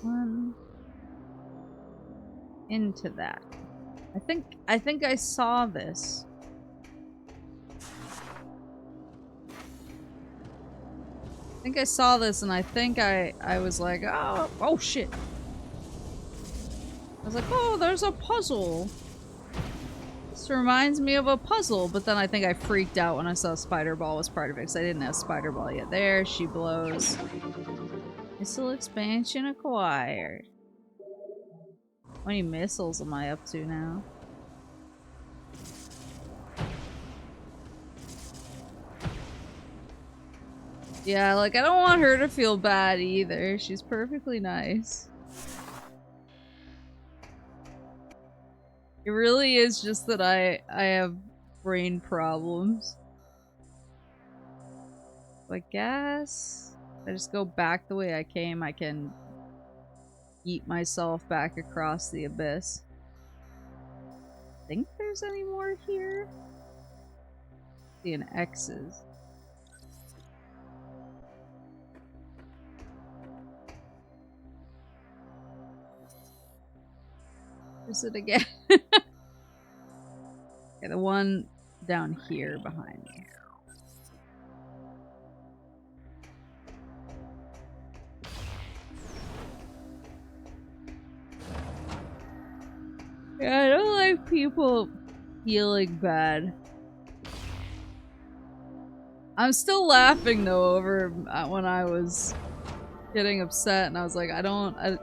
One into that. I think I saw this. I think I saw this and I think I was like, oh shit. I was like, oh, there's a puzzle. This reminds me of a puzzle, but then I think I freaked out when I saw Spider Ball was part of it because I didn't have Spider Ball yet. There, she blows. Missile expansion acquired. How many missiles am I up to now? Yeah, like, I don't want her to feel bad either. She's perfectly nice. It really is just that I have brain problems. So I guess I just go back the way I came. I can eat myself back across the abyss. Think there's any more here? Seeing X's. Is it again? Okay, the one down here behind me. Yeah, I don't like people feeling bad. I'm still laughing though over when I was getting upset and I was like, I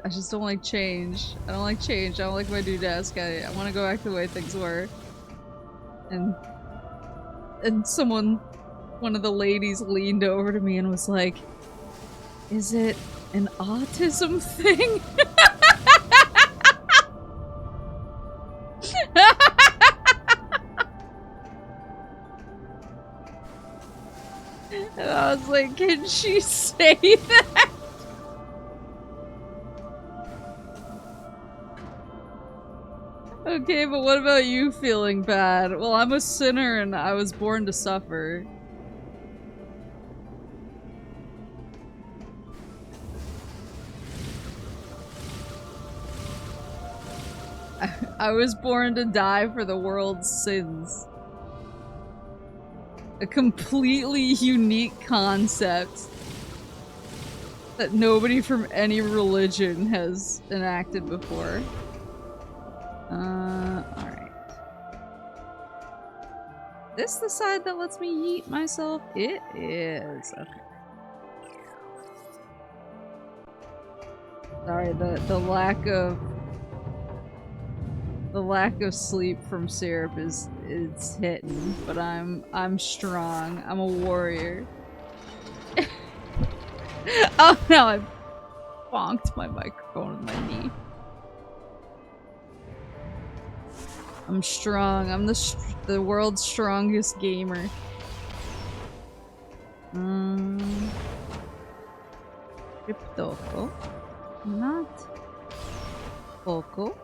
just don't like change. I don't like change. I don't like my new desk. I want to go back to the way things were. And one of the ladies leaned over to me and was like, is it an autism thing? And I was like, can she say that? Okay, but what about you feeling bad? Well, I'm a sinner and I was born to suffer. I was born to die for the world's sins. A completely unique concept that nobody from any religion has enacted before. Alright. This the side that lets me yeet myself? It is. Okay. Sorry, the lack of sleep from syrup is hitting, but I'm strong. I'm a warrior. Oh no, I bonked my microphone with my knee. I'm strong. I'm the world's strongest gamer. Cryptoco. Not Poco.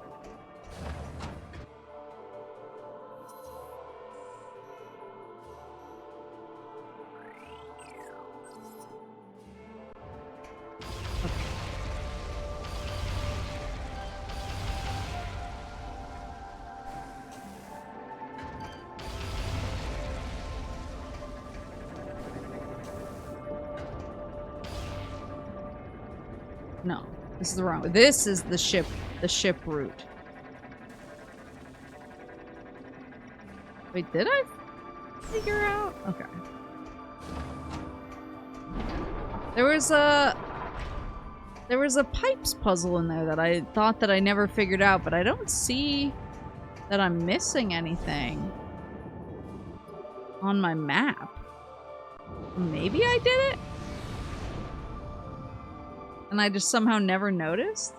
No, this is the wrong. This is the ship route. Wait, did I figure out? Okay. There was a pipes puzzle in there that I thought that I never figured out, but I don't see that I'm missing anything on my map. Maybe I did it? And I just somehow never noticed?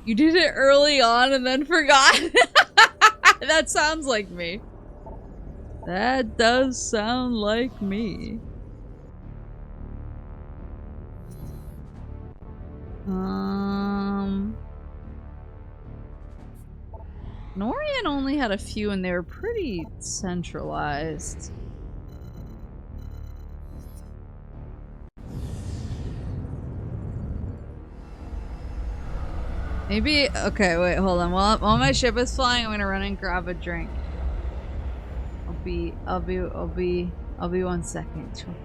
You did it early on and then forgot? That sounds like me. That does sound like me. Norian only had a few and they were pretty centralized. Maybe, okay, wait, hold on. While my ship is flying, I'm gonna run and grab a drink. I'll be 1 second. Chug.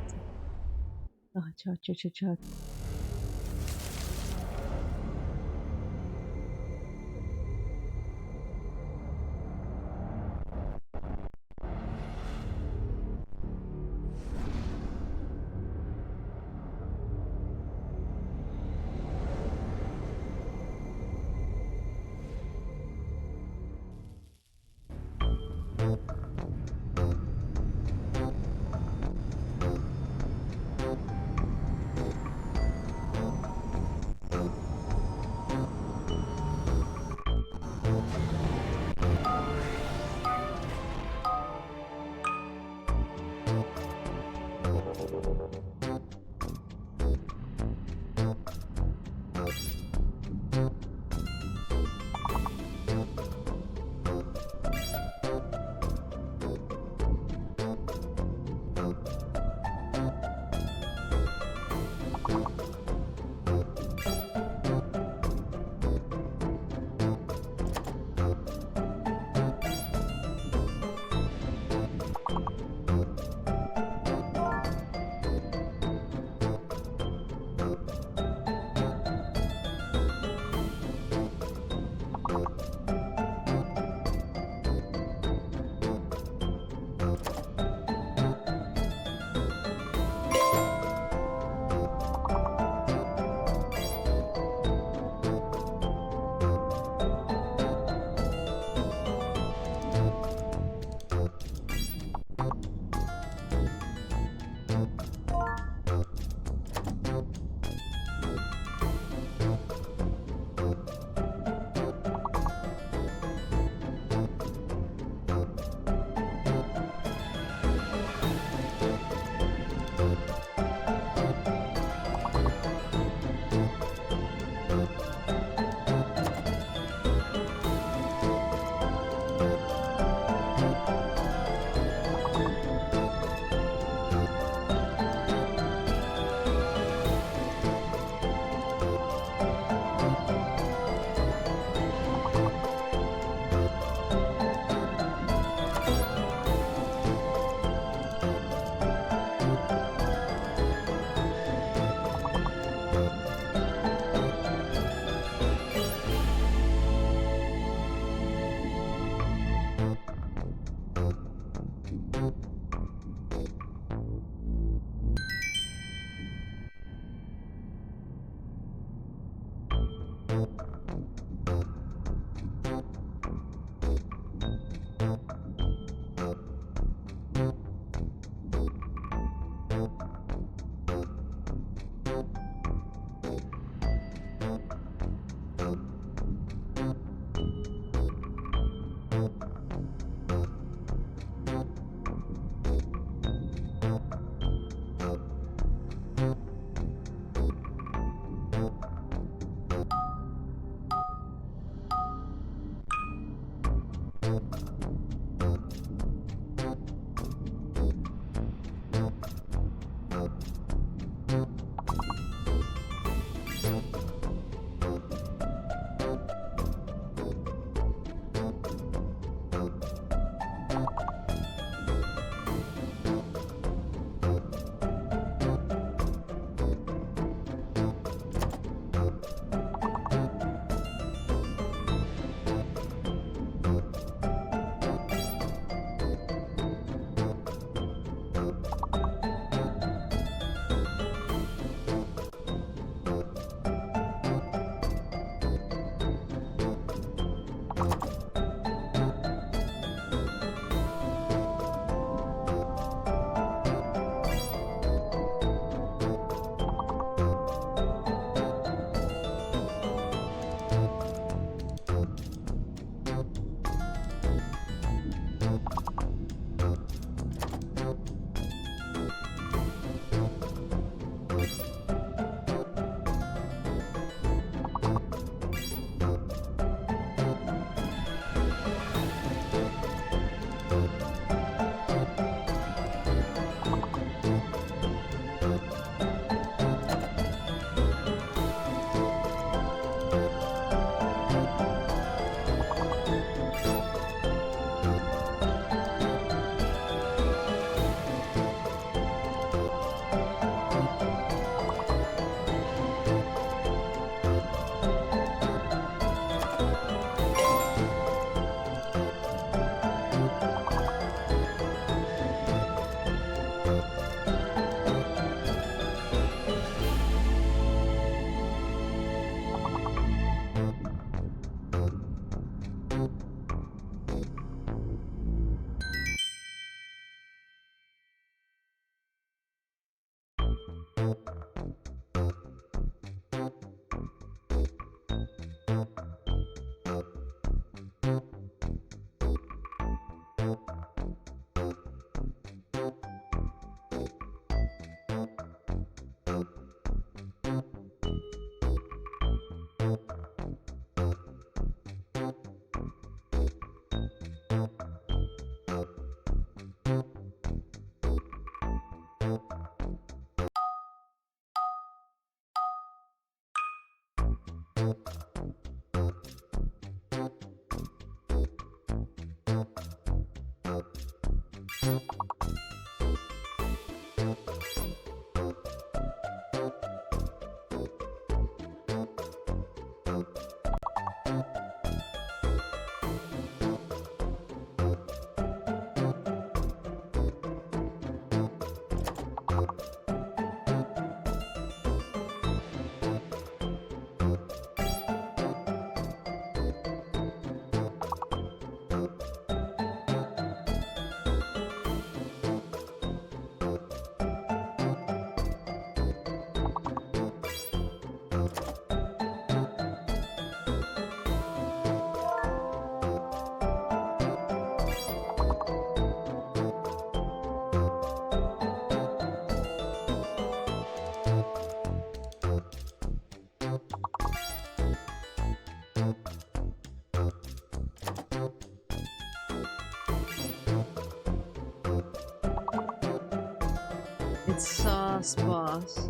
It's sauce, boss.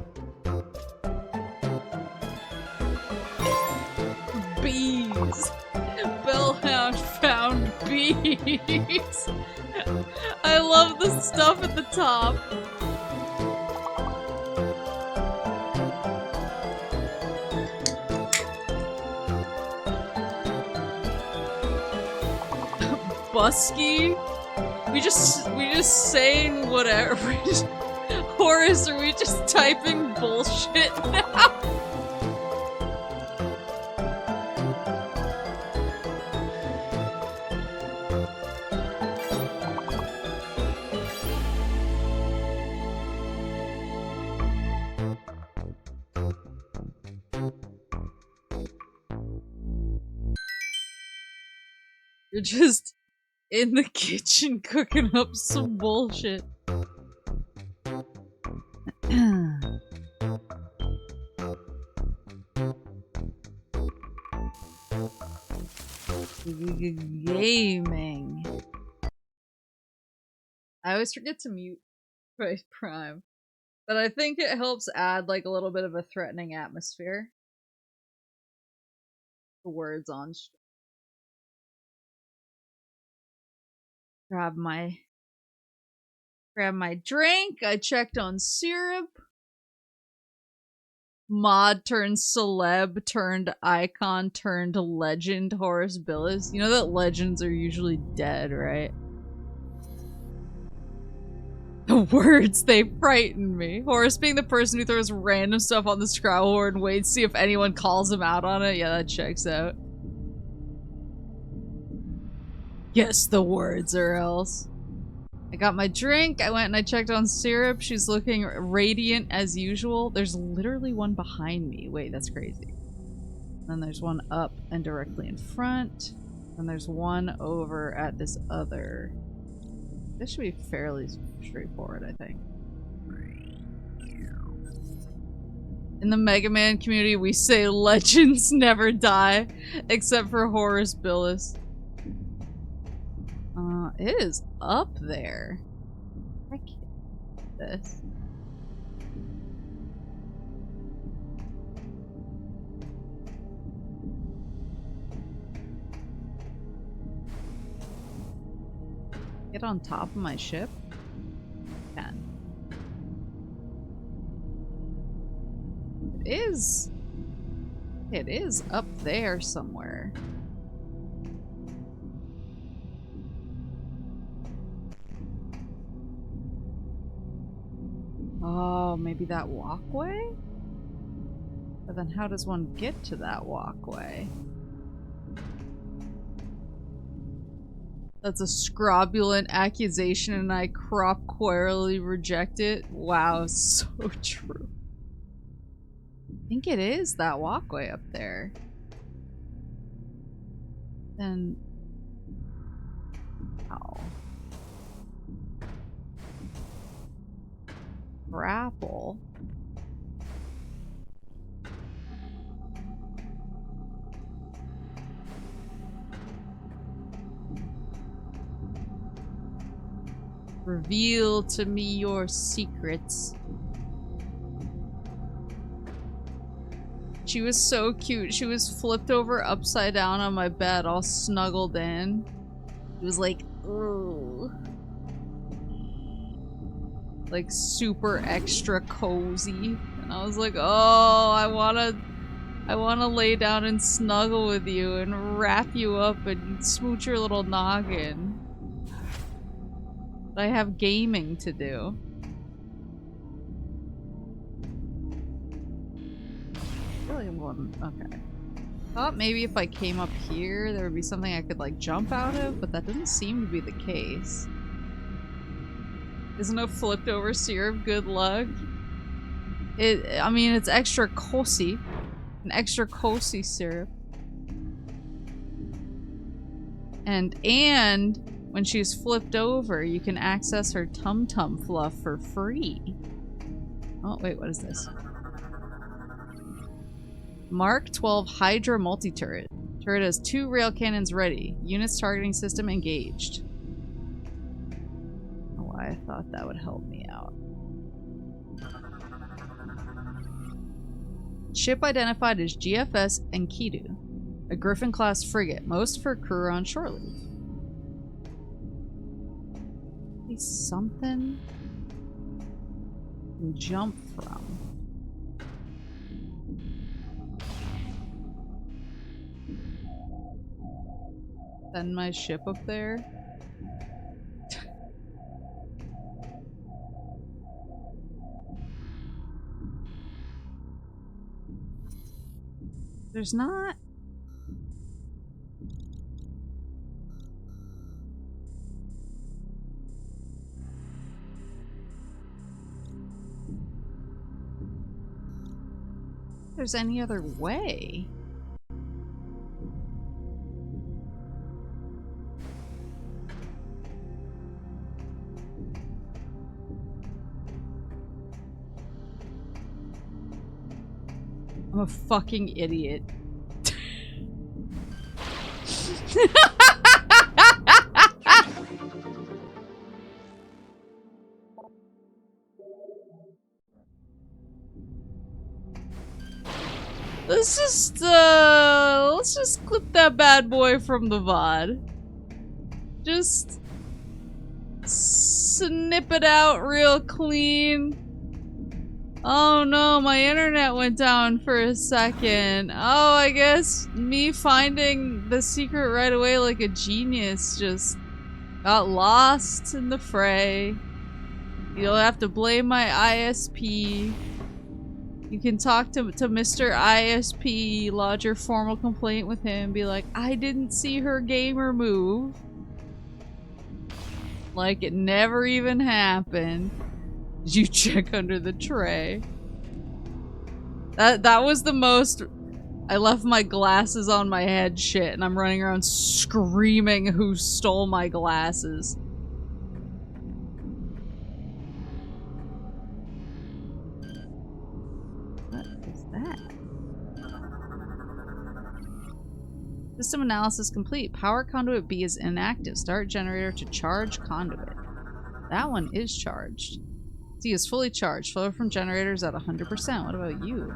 Bees! Bellhound found bees! I love the stuff at the top. Busky? We just saying whatever. Horace, are we just typing bullshit now? You're just in the kitchen cooking up some bullshit. Gaming. I always forget to mute Metroid Prime, but I think it helps add like a little bit of a threatening atmosphere. The words on grab my drink. I checked on syrup. Mod turned celeb turned icon turned legend Horace Billis. You know that legends are usually dead, right? The words, they frighten me. Horace being the person who throws random stuff on the scrowl board and waits to see if anyone calls him out on it. Yeah, that checks out. Guess the words or else. I got my drink, I went and I checked on syrup. She's looking radiant as usual. There's literally one behind me. Wait, that's crazy. Then there's one up and directly in front. And there's one over at this other. This should be fairly straightforward, I think. In the Mega Man community, we say legends never die, except for Horace Billis. It is up there. I can't do this. Get on top of my ship? Can. It is up there somewhere. Oh, maybe that walkway? But then how does one get to that walkway? That's a scrobulent accusation and I crop-quarrily reject it. Wow, so true. I think it is that walkway up there. Then... Ow. Grapple. Reveal to me your secrets. She was so cute. She was flipped over upside down on my bed, all snuggled in. It was like, ooh. Like super extra cozy. And I was like, oh, I wanna lay down and snuggle with you and wrap you up and smooch your little noggin. But I have gaming to do. I feel like I'm going, okay. Thought maybe if I came up here there would be something I could like jump out of, but that doesn't seem to be the case. Isn't a flipped over syrup good luck? I mean, it's extra cozy. An extra cozy syrup. And when she's flipped over, you can access her tum-tum fluff for free. Oh, wait, what is this? Mark 12 Hydra multi-turret. Turret has 2 rail cannons ready. Units targeting system engaged. Oh, I thought that would help me out. Ship identified as GFS Enkidu, a Griffin-class frigate. Most of her crew are on shore leave. Something to jump from. Send my ship up there. There's not... There's any other way. I'm a fucking idiot. Let's just clip that bad boy from the VOD. Just snip it out real clean. Oh no, my internet went down for a second. Oh, I guess me finding the secret right away like a genius just got lost in the fray. You'll have to blame my ISP. You can talk to Mr. ISP, lodge your formal complaint with him, be like, I didn't see her gamer move. Like it never even happened. Did you check under the tray? That was the most I left my glasses on my head shit, and I'm running around screaming who stole my glasses. System analysis complete. Power conduit B is inactive. Start generator to charge conduit. That one is charged. C is fully charged. Flow from generators at 100%. What about you?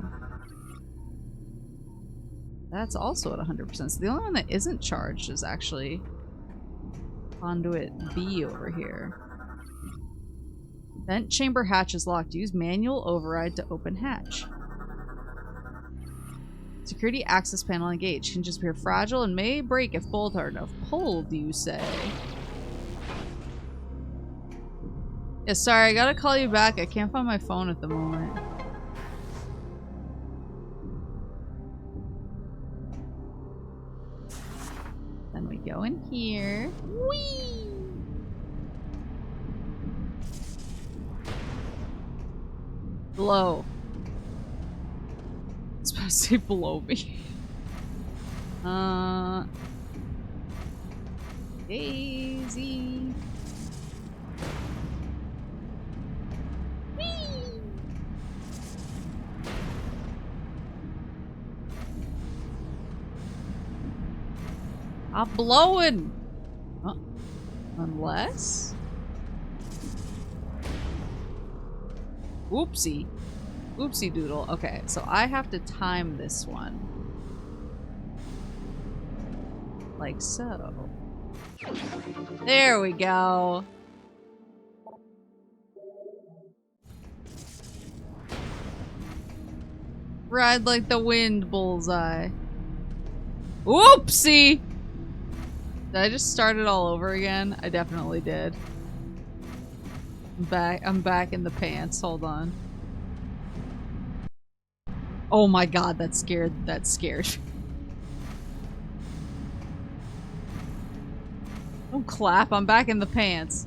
That's also at 100%. So the only one that isn't charged is actually conduit B over here. Vent chamber hatch is locked. Use manual override to open hatch. Security access panel engaged. Hinges appear fragile and may break if pulled hard enough. Pulled, you say? Yeah, sorry, I gotta call you back. I can't find my phone at the moment. Then we go in here. Whee! Blow. I was about to say below me. Daisy. Whee! I'm blowing. Unless. Oopsie. Oopsie doodle. Okay, so I have to time this one. Like so. There we go. Ride like the wind, bullseye. Oopsie! Did I just start it all over again? I definitely did. I'm back in the pants. Hold on. Oh my god, that scared. Don't clap, I'm back in the pants.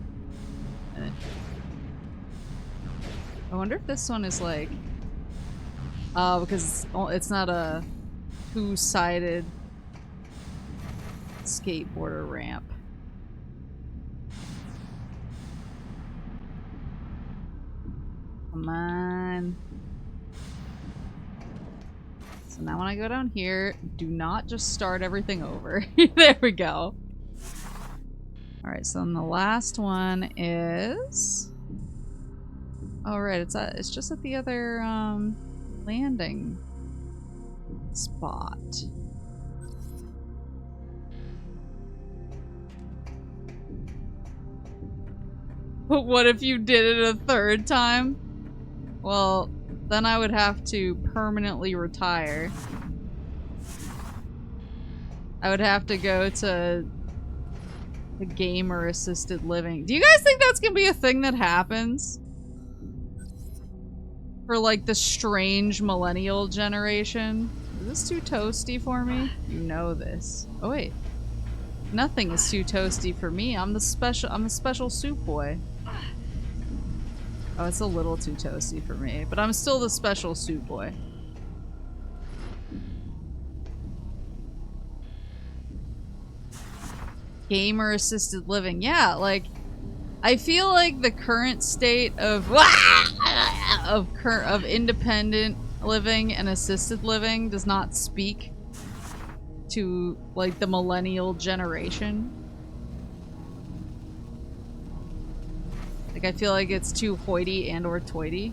I wonder if this one is like... Oh, because it's not a two-sided skateboarder ramp. Come on. So now when I go down here, do not just start everything over. There we go. Alright, so then the last one is... Oh right, it's just at the other landing spot. But what if you did it a third time? Well, then I would have to permanently retire. I would have to go to the gamer assisted living. Do you guys think that's gonna be a thing that happens? For like the strange millennial generation? Is this too toasty for me? You know this. Oh wait. Nothing is too toasty for me. I'm a special soup boy. Oh, it's a little too toasty for me, but I'm still the special soup boy. Gamer assisted living. Yeah, like I feel like the current state of independent living and assisted living does not speak to like the millennial generation. Like I feel like it's too hoity and or toity.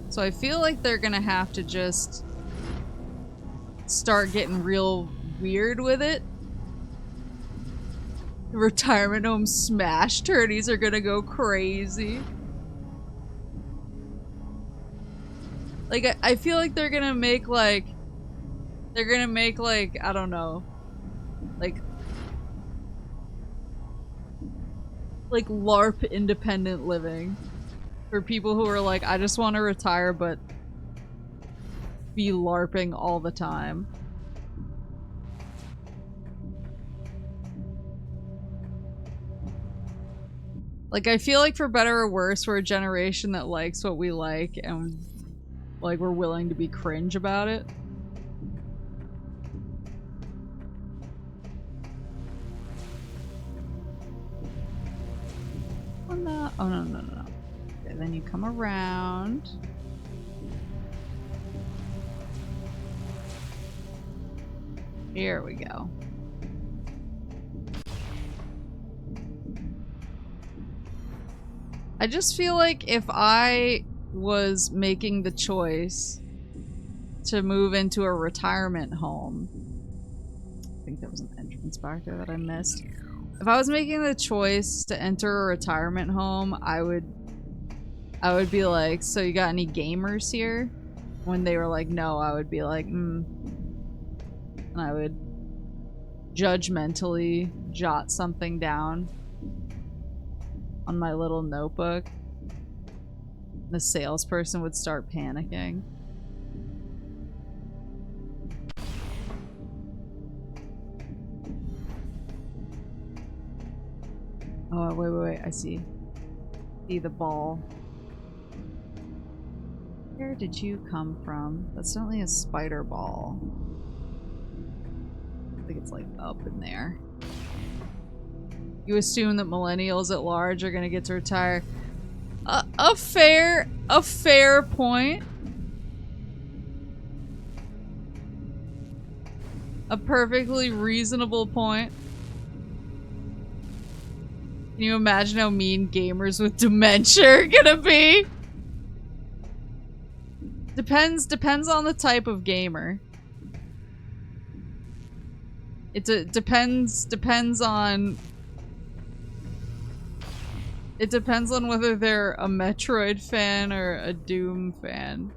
So I feel like they're gonna have to just start getting real weird with it. The retirement home smash turnies are gonna go crazy. Like I feel like they're gonna make like I don't know, like LARP independent living for people who are like, I just want to retire but be LARPing all the time. Like I feel like for better or worse, we're a generation that likes what we like and like we're willing to be cringe about it. Oh no, oh no, no, no. Okay, then you come around. Here we go. I just feel like if I was making the choice to move into a retirement home, I think there was an entrance back there that I missed. If I was making the choice to enter a retirement home, I would be like, so you got any gamers here? When they were like, no, I would be like, And I would judgmentally jot something down on my little notebook. The salesperson would start panicking. Oh, wait, I see. See the ball. Where did you come from? That's certainly a spider ball. I think it's like up in there. You assume that millennials at large are gonna get to retire. A fair point. A perfectly reasonable point. Can you imagine how mean gamers with dementia are gonna be? Depends on the type of gamer. It depends on whether they're a Metroid fan or a Doom fan.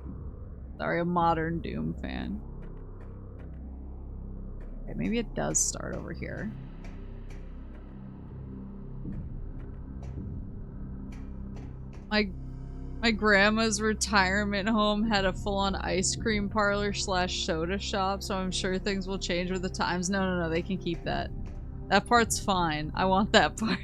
Sorry, a modern Doom fan. Okay, maybe it does start over here. My grandma's retirement home had a full-on ice cream parlor / soda shop, so I'm sure things will change with the times. No, they can keep that. That part's fine. I want that part.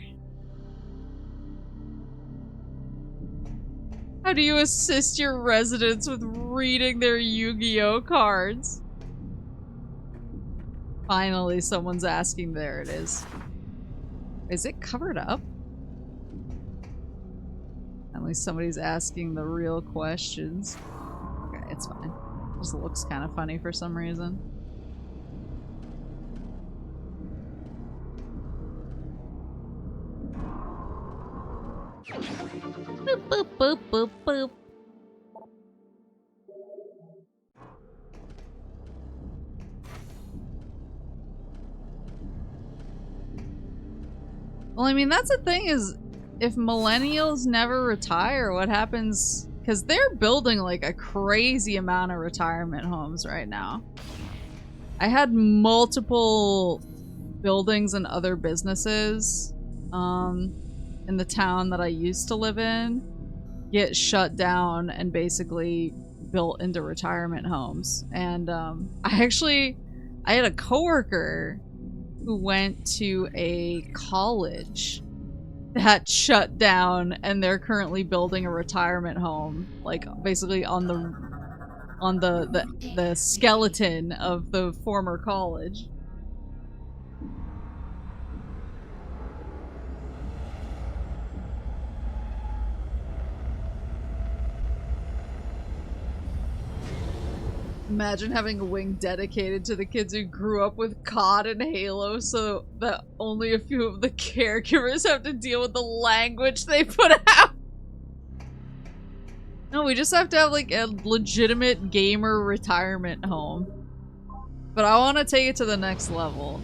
How do you assist your residents with reading their Yu-Gi-Oh cards? Finally, someone's asking. There it is. Is it covered up? At least somebody's asking the real questions. Okay, it's fine. It just looks kind of funny for some reason. Boop, boop, boop, boop, boop. Well, I mean, that's the thing is, if millennials never retire, what happens? Because they're building like a crazy amount of retirement homes right now. I had multiple buildings and other businesses in the town that I used to live in get shut down and basically built into retirement homes. And I had a coworker who went to a college that shut down, and they're currently building a retirement home, like basically on the skeleton of the former college. Imagine having a wing dedicated to the kids who grew up with COD and Halo so that only a few of the caregivers have to deal with the language they put out. No, we just have to have like a legitimate gamer retirement home. But I want to take it to the next level.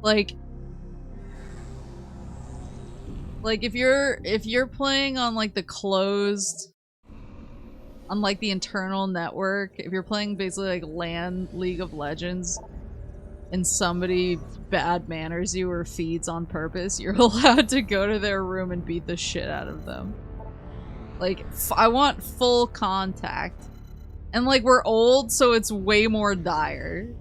Like if you're playing on like the closed, on like the internal network, if you're playing basically like LAN League of Legends and somebody bad manners you or feeds on purpose, you're allowed to go to their room and beat the shit out of them. Like, I want full contact. And like, we're old, so it's way more dire.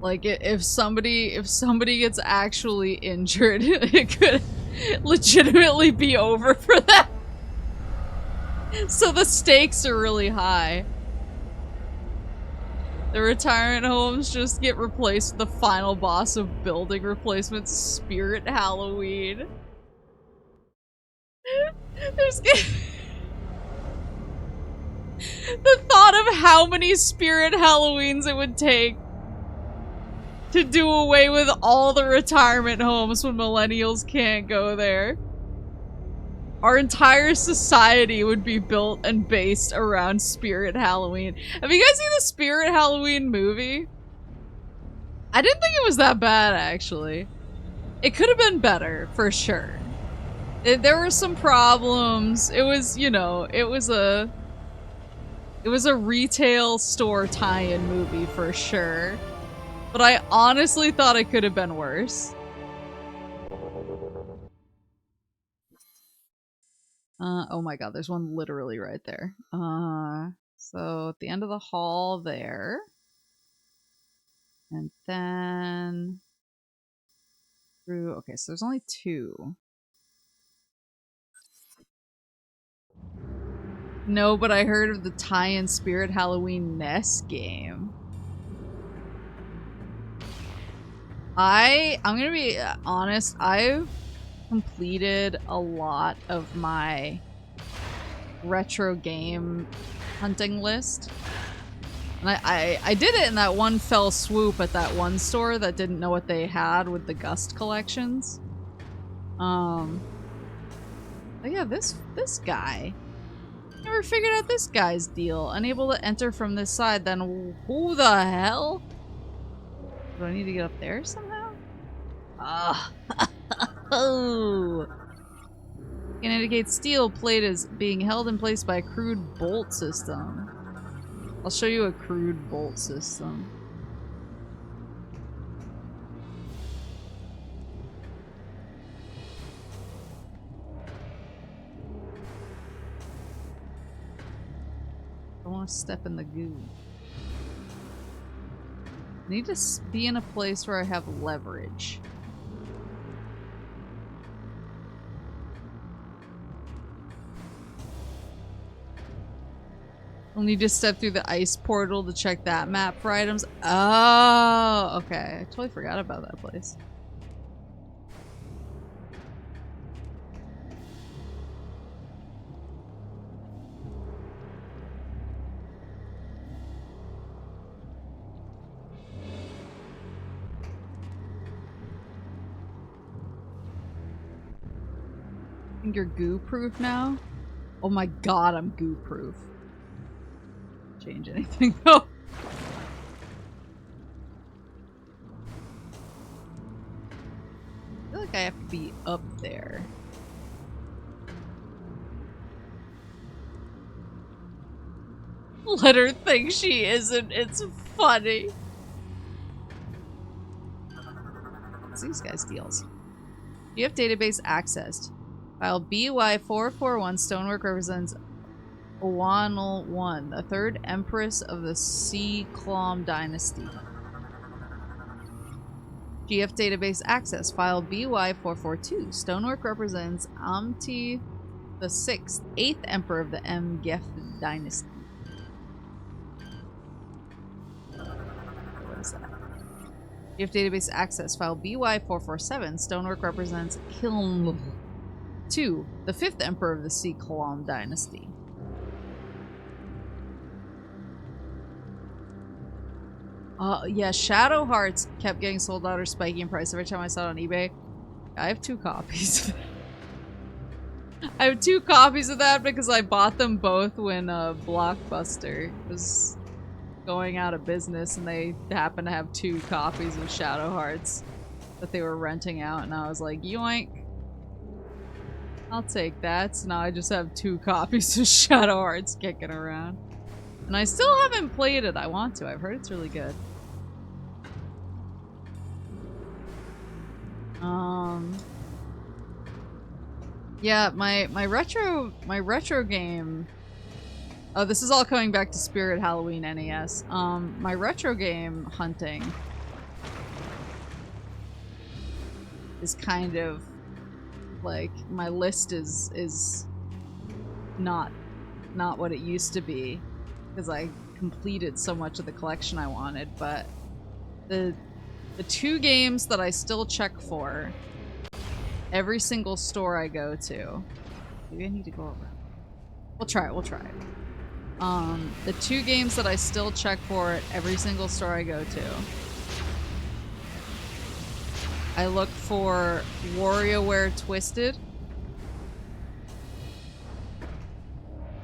Like, if somebody gets actually injured, it could legitimately be over for them. So the stakes are really high. The retirement homes just get replaced with the final boss of building replacements, Spirit Halloween. There's the thought of how many Spirit Halloweens it would take to do away with all the retirement homes when millennials can't go there. Our entire society would be built and based around Spirit Halloween. Have you guys seen the Spirit Halloween movie? I didn't think it was that bad, actually. It could have been better, for sure. There were some problems. It was, you know, it was a retail store tie-in movie, for sure. But I honestly thought it could have been worse. Oh my god, there's one literally right there. So at the end of the hall there. And then through, okay, so there's only two. No, but I heard of the tie-in Spirit Halloween NES game. I'm gonna be honest, I've completed a lot of my retro game hunting list. And I did it in that one fell swoop at that one store that didn't know what they had with the Gust collections. But yeah, this guy. Never figured out this guy's deal. Unable to enter from this side, then who the hell? Do I need to get up there somehow? Ah. Oh. Can indicate steel plate is being held in place by a crude bolt system. I'll show you a crude bolt system. I want to step in the goo. I need to be in a place where I have leverage. I'll need to step through the ice portal to check that map for items. Oh, okay. I totally forgot about that place. I think you're goo-proof now? Oh my god, I'm goo-proof. Change anything though. I feel like I have to be up there. Let her think she isn't. It's funny. What's these guys' deals? You have database accessed. File BY441 stonework represents Owanal 1, the third empress of the Sea Clom dynasty. GF database access. File BY442. Stonework represents Amti the 6th, 8th emperor of the Mgef dynasty. What is that? GF database access. File BY447. Stonework represents Kiln 2. The 5th Emperor of the Sea Kalam Dynasty. Yeah, Shadow Hearts kept getting sold out or spiking in price every time I saw it on eBay. I have 2 copies. I have 2 copies of that because I bought them both when Blockbuster was going out of business, and they happened to have 2 copies of Shadow Hearts that they were renting out, and I was like, yoink. I'll take that. So now I just have 2 copies of Shadow Hearts kicking around. And I still haven't played it. I want to. I've heard it's really good. Yeah, my retro game. Oh, this is all coming back to Spirit Halloween NES. My retro game hunting is kind of like, my list is not what it used to be because I completed so much of the collection I wanted, but the 2 games that I still check for every single store I go to. Maybe I need to go around. We'll try it. The 2 games that I still check for at every single store I go to. I look for WarioWare Twisted.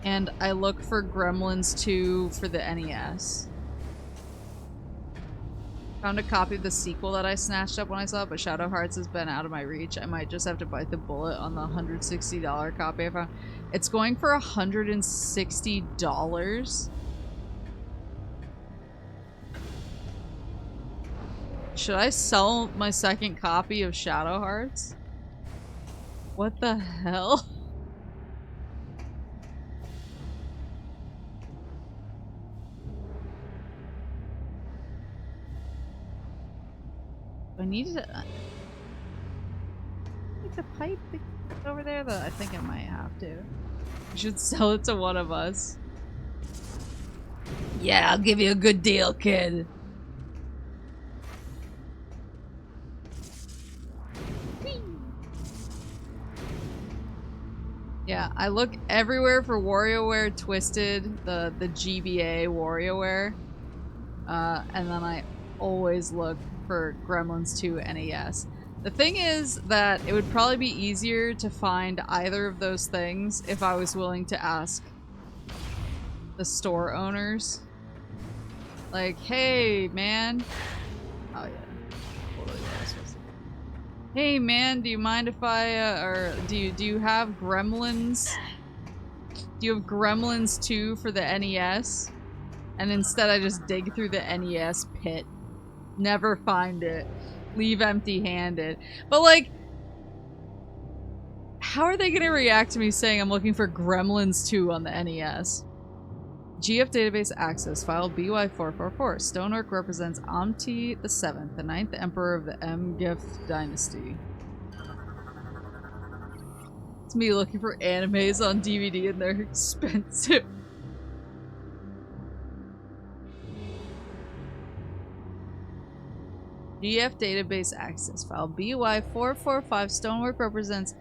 And I look for Gremlins 2 for the NES. Found a copy of the sequel that I snatched up when I saw it, but Shadow Hearts has been out of my reach. I might just have to bite the bullet on the $160 copy I found. It's going for $160. Should I sell my 2nd copy of Shadow Hearts? What the hell? I need to take the pipe over there, though. I think I might have to. I should sell it to one of us. Yeah, I'll give you a good deal, kid. Yeah, I look everywhere for WarioWare Twisted, the GBA WarioWare, and then I always look for Gremlins 2 NES. The thing is that it would probably be easier to find either of those things if I was willing to ask the store owners. Like, hey, man. Oh, yeah. Totally what I was supposed to do. Hey, man, do you mind if I, or do you have Gremlins? Do you have Gremlins 2 for the NES? And instead I just dig through the NES pit. Never find it. Leave empty-handed. But, like, how are they gonna react to me saying I'm looking for Gremlins 2 on the NES? GF database access file BY444. Stonework represents Amti the 7th, the 9th Emperor of the Mgif dynasty. It's me looking for animes on DVD and they're expensive. GF database access file BY445. Stonework represents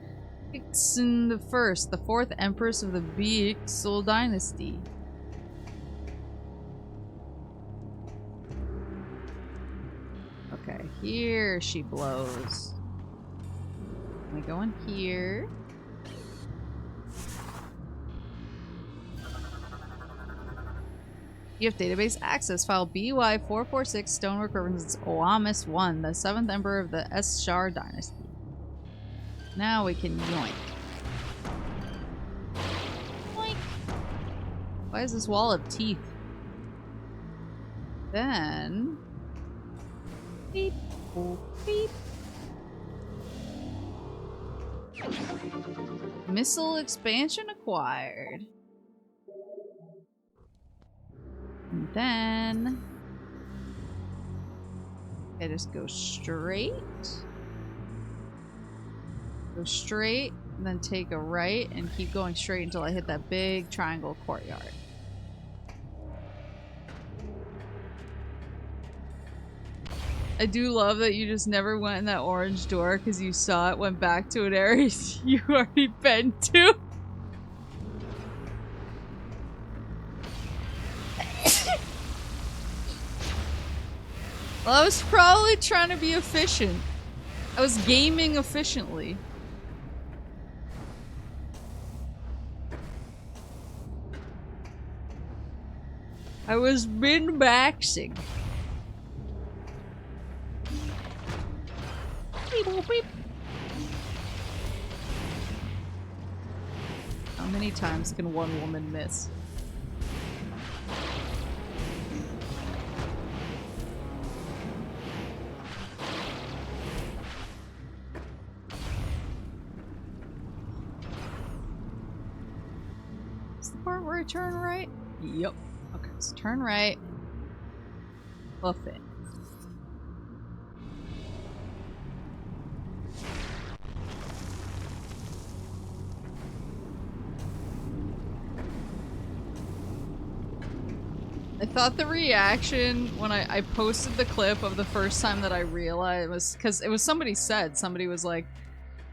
Ixin the 1st, the 4th Empress of the Bixul dynasty. Okay, here she blows. Let me go in here. You have database access file BY446. Stonework represents Oamis 1, the 7th Emperor of the Eschar dynasty. Now we can yoink. Yoink! Why is this wall of teeth? Then... beep, boop, beep. Missile expansion acquired. And then... I just go straight. Go straight, and then take a right, and keep going straight until I hit that big triangle courtyard. I do love that you just never went in that orange door because you saw it went back to an area you already been to. Well, I was probably trying to be efficient. I was gaming efficiently. I was min-maxing. Beep, boop, beep. How many times can one woman miss? Is the part where I turn right? Yep. Okay, so turn right. Buffet. I thought the reaction when I posted the clip of the first time that I realized was because it was somebody was like,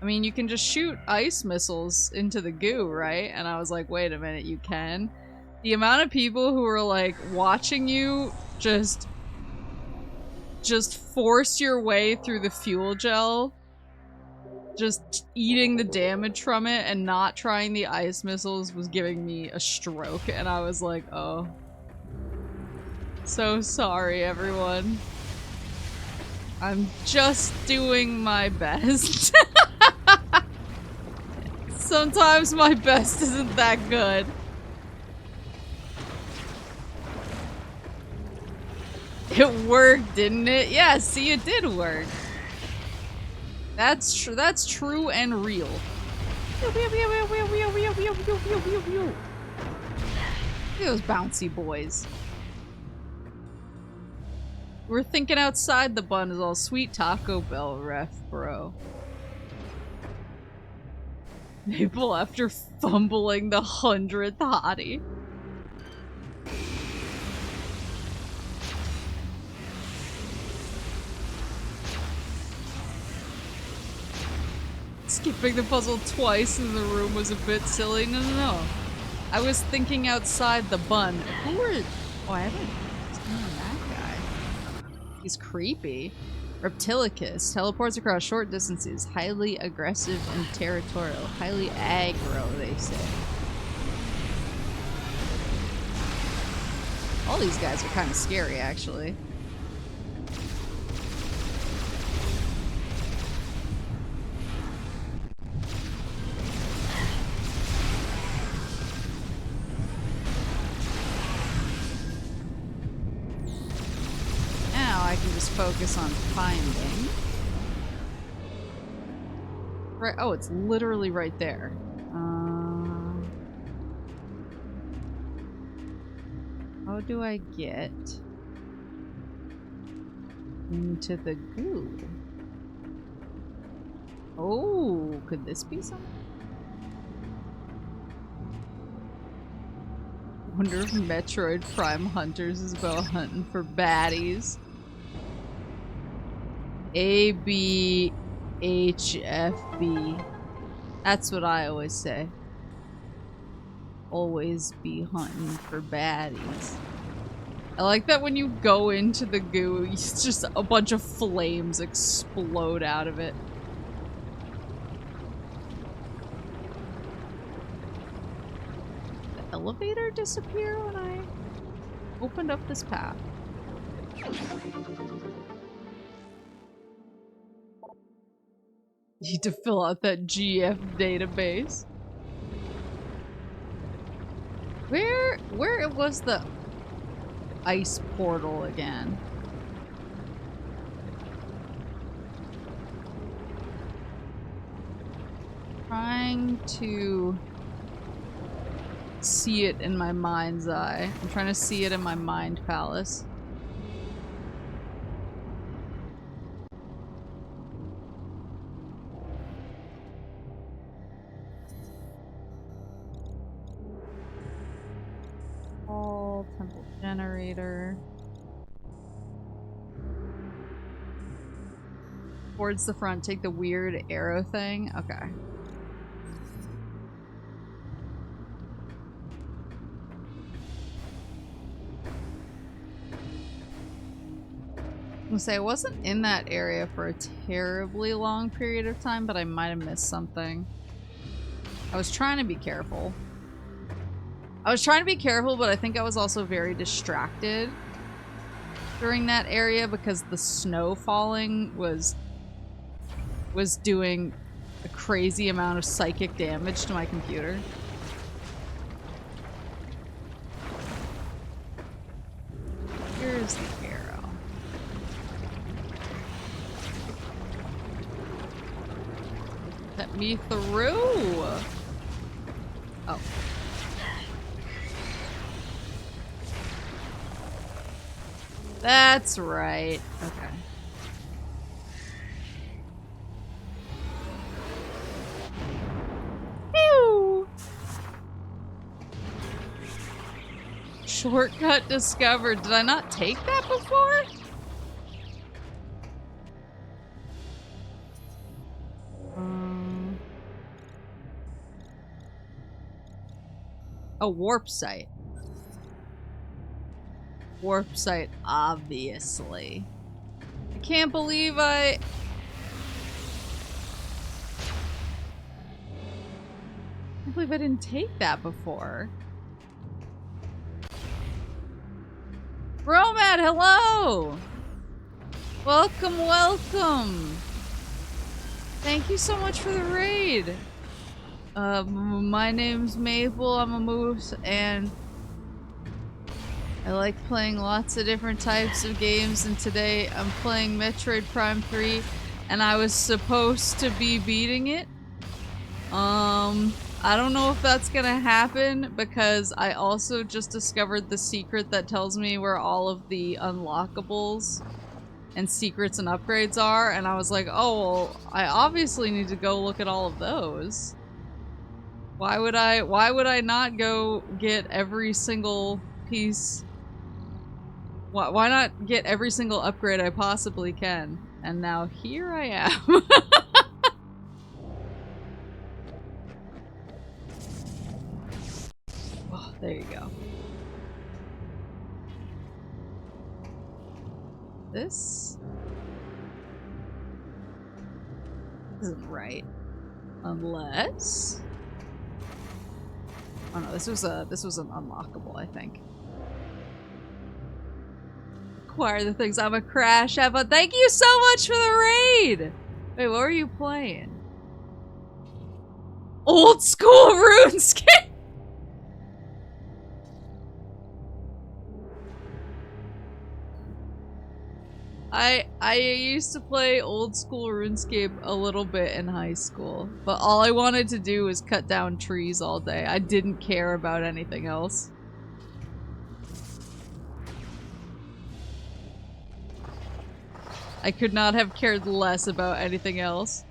I mean, you can just shoot ice missiles into the goo, right? And I was like, wait a minute, you can? The amount of people who were like watching you just force your way through the fuel gel, just eating the damage from it and not trying the ice missiles was giving me a stroke, and I was like, oh. So sorry, everyone. I'm just doing my best. Sometimes my best isn't that good. It worked, didn't it? Yeah, see, it did work. That's true and real. Look at those bouncy boys. We're thinking outside the bun is all sweet Taco Bell ref, bro. Maple after fumbling the 100th hottie. Skipping the puzzle twice in the room was a bit silly. No, no, no. I was thinking outside the bun. Who were... Oh, I haven't seen that guy. He's creepy. Reptilicus. Teleports across short distances. Highly aggressive and territorial. Highly aggro, they say. All these guys are kind of scary, actually. Now I can just focus on finding. Right. Oh, it's literally right there. How do I get into the goo? Oh, could this be something? Wonder if Metroid Prime Hunters is about hunting for baddies. ABHFB. That's what I always say. Always be hunting for baddies. I like that when you go into the goo, it's just a bunch of flames explode out of it. The elevator disappear when I opened up this path. Need to fill out that GF database. Where was the ice portal again? Trying to see it in my mind's eye. I'm trying to see it in my mind palace. Temple generator. Towards the front, take the weird arrow thing. Okay. I'm gonna say I wasn't in that area for a terribly long period of time, but I might have missed something. I was trying to be careful. But I think I was also very distracted during that area because the snow falling was doing a crazy amount of psychic damage to my computer. Here's the arrow. Let me through. Oh. That's right. Okay. Pew! Shortcut discovered. Did I not take that before? A warp site. Warp site, obviously. I can't believe I didn't take that before. Romad, hello! Welcome, welcome! Thank you so much for the raid. My name's Maple, I'm a moose, and I like playing lots of different types of games, and today I'm playing Metroid Prime 3, and I was supposed to be beating it. I don't know if that's gonna happen, because I also just discovered the secret that tells me where all of the unlockables and secrets and upgrades are, and I was like, oh, well, I obviously need to go look at all of those. Why would I not go get every single piece? Why not get every single upgrade I possibly can? And now here I am. Oh, there you go. This isn't right. Unless... Oh no, this was an unlockable, I think. Acquire the things. I'm a crash out, but thank you so much for the raid! Wait, what were you playing? Old school RuneScape! I used to play old school RuneScape a little bit in high school, but all I wanted to do was cut down trees all day. I didn't care about anything else. I could not have cared less about anything else.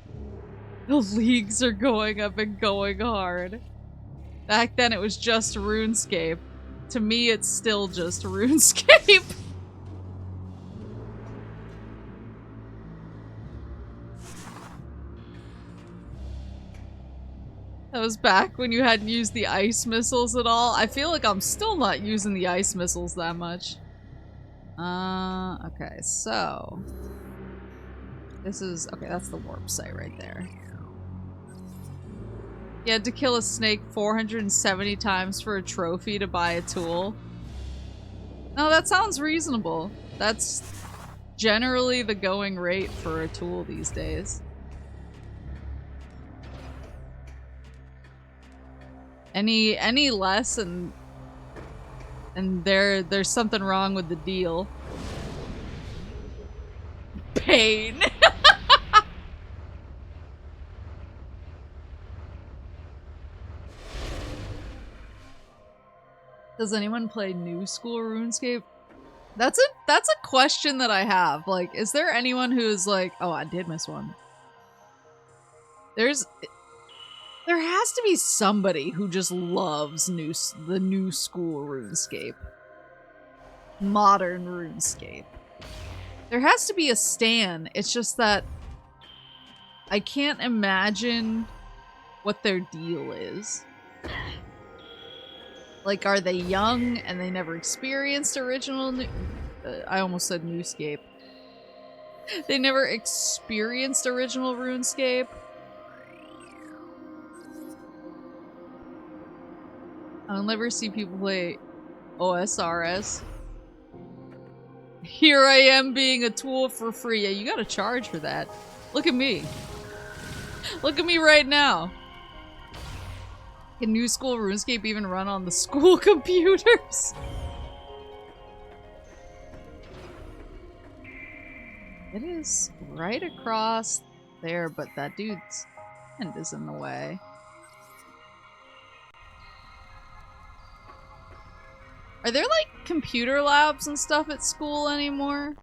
The leagues are going up and going hard. Back then it was just RuneScape. To me it's still just RuneScape. That was back when you hadn't used the ice missiles at all. I feel like I'm still not using the ice missiles that much. Okay, so... This is... Okay, that's the warp site right there. You had to kill a snake 470 times for a trophy to buy a tool. No, that sounds reasonable. That's generally the going rate for a tool these days. Any less and there's something wrong with the deal. Pain. Does anyone play new school RuneScape? That's a question that I have. Like, is there anyone who's like, oh, I did miss one. There has to be somebody who just loves the new school RuneScape. Modern RuneScape. There has to be a stan. It's just that I can't imagine what their deal is. Like, are they young and they never experienced original I almost said Newscape. They never experienced original RuneScape. I'll never see people play OSRS. Here I am being a tool for free. Yeah, you gotta charge for that. Look at me. Look at me right now. Can New School RuneScape even run on the school computers? It is right across there, but that dude's hand is in the way. Are there like computer labs and stuff at school anymore?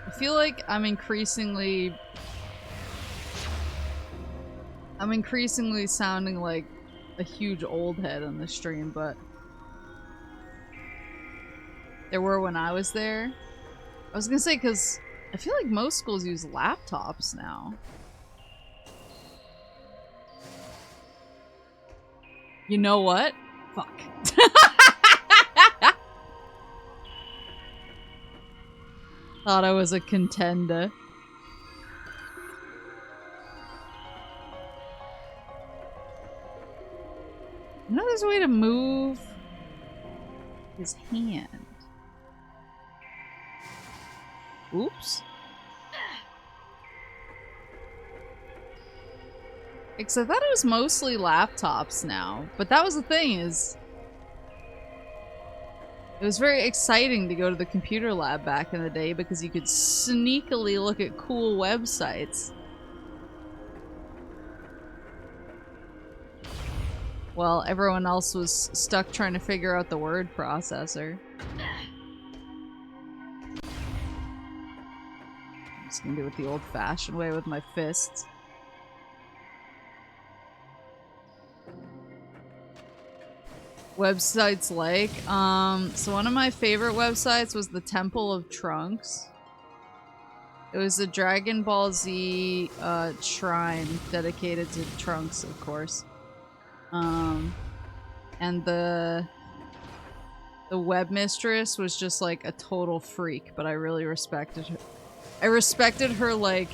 I feel like I'm increasingly sounding like a huge old head on the stream, but there were when I was there. I was gonna say, because I feel like most schools use laptops now. You know what? Fuck. Thought I was a contender. You know there's a way to move his hand. Oops. Because I thought it was mostly laptops now, but that was the thing, is it was very exciting to go to the computer lab back in the day because you could sneakily look at cool websites. While everyone else was stuck trying to figure out the word processor. I'm just gonna do it the old-fashioned way with my fists. Websites like, so one of my favorite websites was the Temple of Trunks. It was a Dragon Ball Z shrine dedicated to Trunks, of course. And the webmistress was just like a total freak, but I really respected her. I respected her like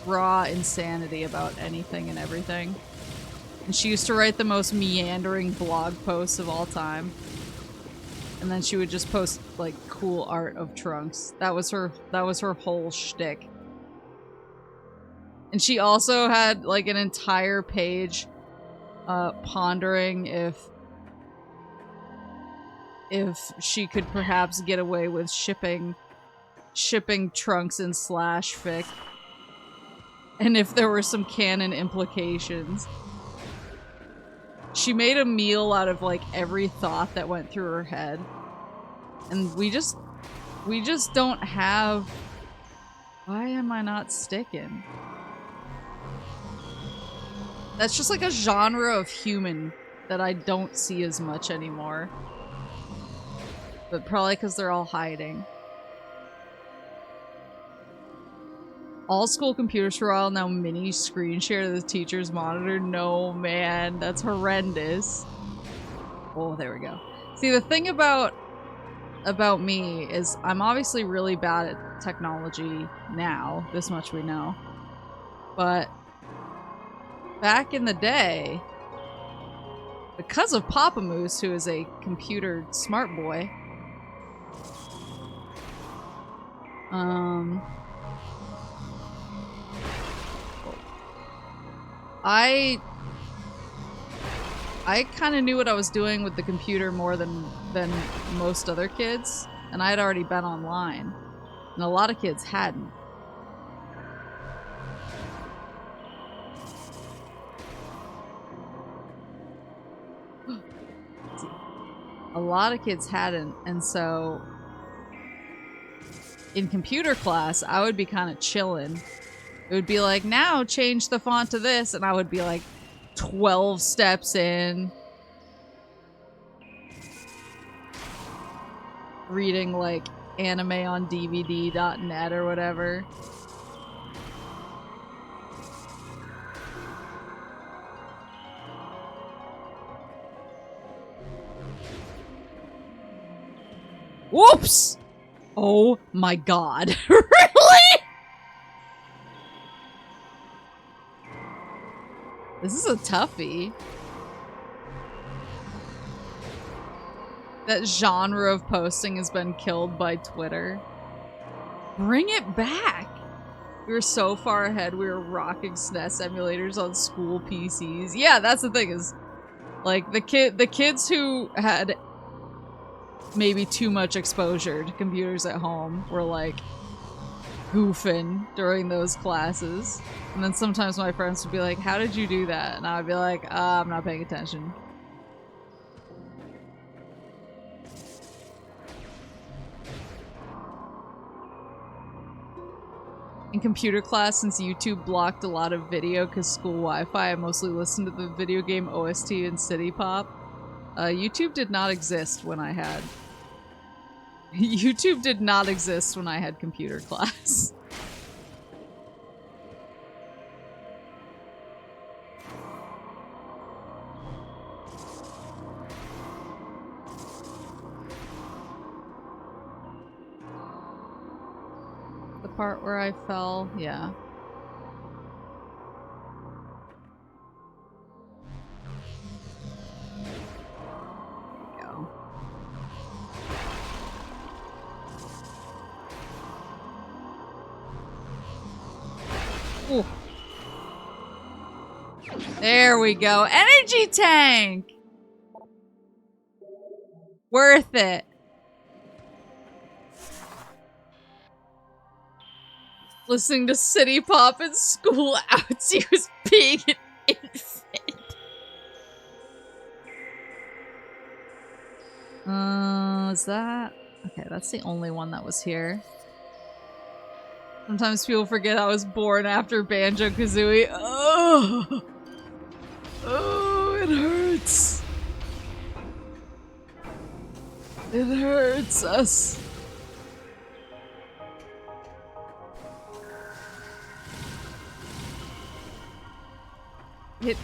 raw insanity about anything and everything. And she used to write the most meandering blog posts of all time. And then she would just post like cool art of Trunks. That was her whole shtick. And she also had like an entire page pondering if she could perhaps get away with shipping Trunks in /fic. And if there were some canon implications. She made a meal out of like every thought that went through her head. And we just don't have... Why am I not sticking? That's just like a genre of human that I don't see as much anymore. But probably because they're all hiding. All school computers for a while now mini screen share to the teacher's monitor. No, man, that's horrendous. Oh, there we go. See, the thing about me is I'm obviously really bad at technology now. This much we know. But back in the day, because of Papa Moose, who is a computer smart boy, I kind of knew what I was doing with the computer more than most other kids, and I had already been online, and a lot of kids hadn't. A lot of kids hadn't, and so in computer class, I would be kind of chilling. It would be like, now change the font to this, and I would be like 12 steps in. reading like anime on DVD.net or whatever. Whoops! Oh my god. Really? This is a toughie. That genre of posting has been killed by Twitter. Bring it back! We were so far ahead, we were rocking SNES emulators on school PCs. Yeah, that's the thing is, like, the kids who had maybe too much exposure to computers at home were, like, goofing during those classes. And then sometimes my friends would be like, how did you do that? And I would be like, I'm not paying attention. In computer class, since YouTube blocked a lot of video because school Wi-Fi, I mostly listened to the video game OST and City Pop. YouTube did not exist when I had... YouTube did not exist when I had computer class. The part where I fell, yeah. There you go. Ooh. There we go. Energy tank! Worth it. Listening to City Pop in school outs, he was being an infant. Is that... Okay, that's the only one that was here. Sometimes people forget I was born after Banjo-Kazooie. Oh! Oh, it hurts. It hurts us. It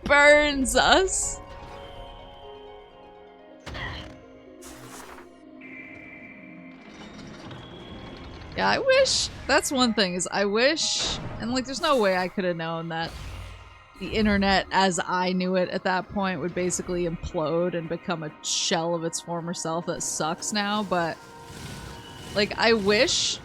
burns us. Yeah, I wish, that's one thing, is I wish, and like there's no way I could have known that the internet as I knew it at that point would basically implode and become a shell of its former self that sucks now, but like I wish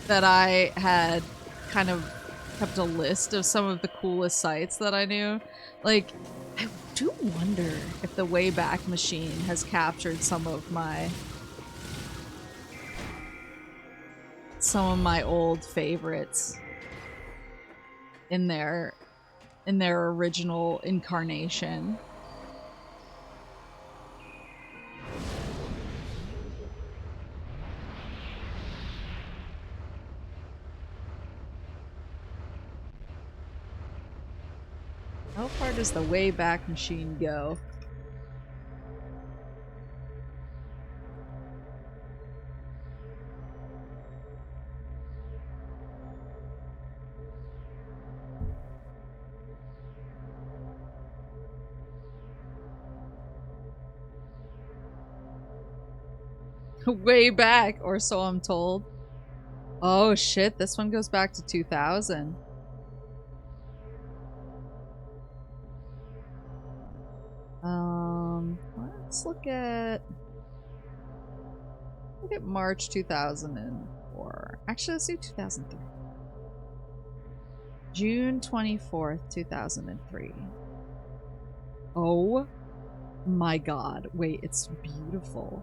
that I had kind of kept a list of some of the coolest sites that I knew. Like, I do wonder if the Wayback Machine has captured some of my old favorites in their original incarnation. How far does the Wayback Machine go? Way back, or so I'm told. Oh shit, this one goes back to 2000. Let's look at March 2004. Actually, let's do 2003. June 24th, 2003. Oh my god. Wait, it's beautiful.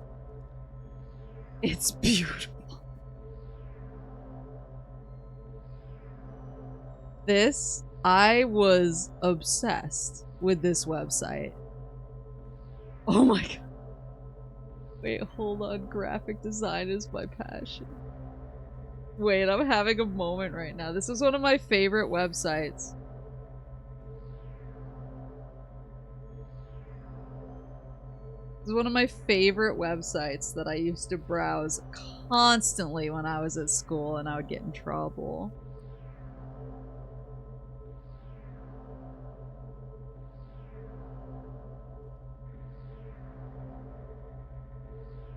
It's beautiful. I was obsessed with this website. Oh my god. Wait, hold on. Graphic design is my passion. Wait, I'm having a moment right now. This is one of my favorite websites. It's one of my favorite websites that I used to browse constantly when I was at school and I would get in trouble.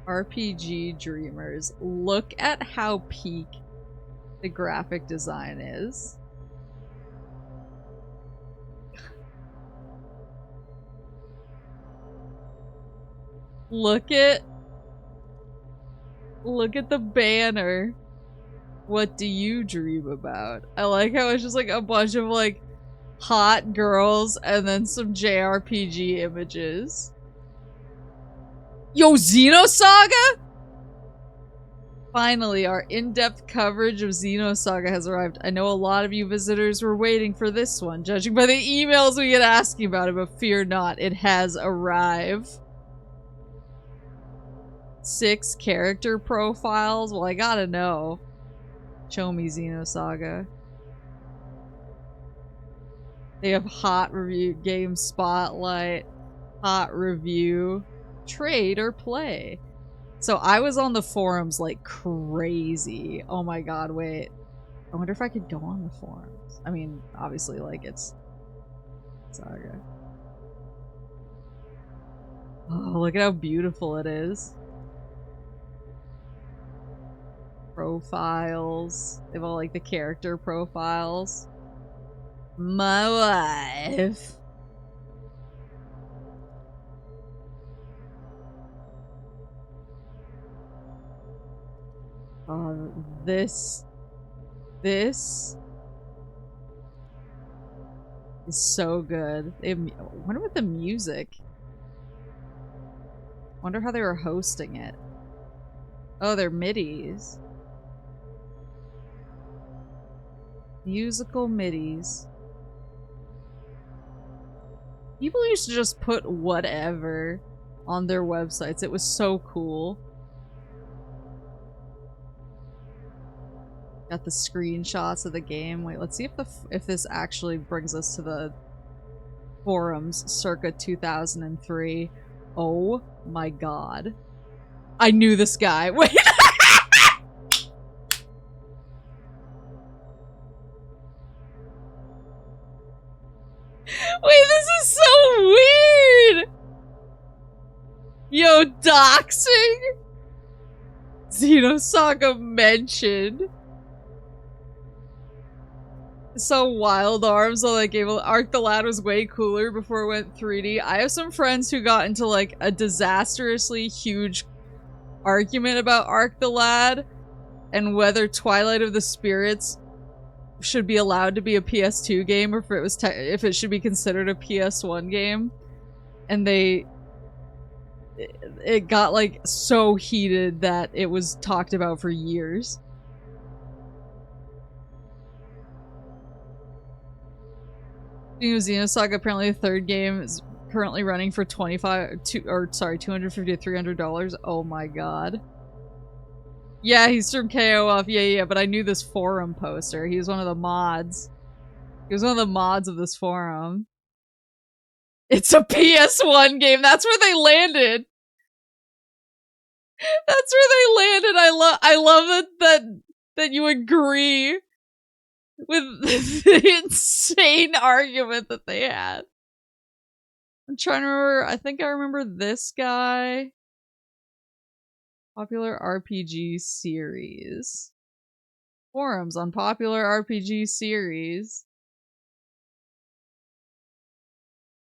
RPG Dreamers. Look at how peak the graphic design is. Look at the banner. What do you dream about? I like how it's just like a bunch of like hot girls and then some JRPG images. Yo, Xenosaga? Finally, our in-depth coverage of Xenosaga has arrived. I know a lot of you visitors were waiting for this one, judging by the emails we get asking about it, but fear not, it has arrived. 6 character profiles? Well, I gotta know. Show me Xenosaga. They have hot review, game spotlight, hot review, trade or play. So I was on the forums like crazy. Oh my god, wait. I wonder if I could go on the forums. I mean, obviously, like, it's Saga. Oh, look at how beautiful it is. Profiles. They have all, like, the character profiles. My wife. Oh, this is so good. I wonder what the music. Wonder how they were hosting it. Oh, they're midis. Musical midis. People used to just put whatever on their websites. It was so cool. Got the screenshots of the game. Wait, let's see if this actually brings us to the forums circa 2003. Oh my god. I knew this guy. Wait. Wait, this is so weird! Yo, doxing? Xenosaga mentioned. So Wild Arms on that game. Arc the Lad was way cooler before it went 3D. I have some friends who got into like a disastrously huge argument about Arc the Lad and whether Twilight of the Spirits should be allowed to be a PS2 game or if it should be considered a PS1 game. And it got like so heated that it was talked about for years. Xenosaga, apparently the 3rd game is currently running for $250 to $300. Oh my god. Yeah, he's from KO off. Yeah, but I knew this forum poster. He was one of the mods. He was one of the mods of this forum. It's a PS1 game. That's where they landed. That's where they landed. I love that you agree with the insane argument that they had. I'm trying to remember. I think I remember this guy. Popular RPG series. Forums on popular RPG series.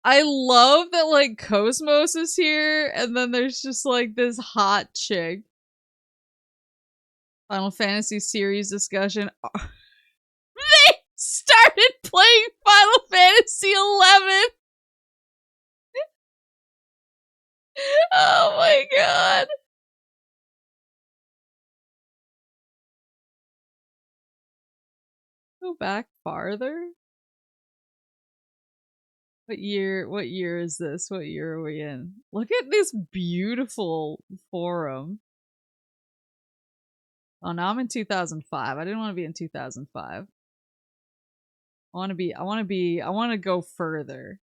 I love that, like, Cosmos is here, and then there's just, like, this hot chick. Final Fantasy series discussion. They started playing Final Fantasy 11! Oh my god. Go back farther? What year is this? What year are we in? Look at this beautiful forum. Oh, now I'm in 2005. I didn't want to be in 2005. I want to go further.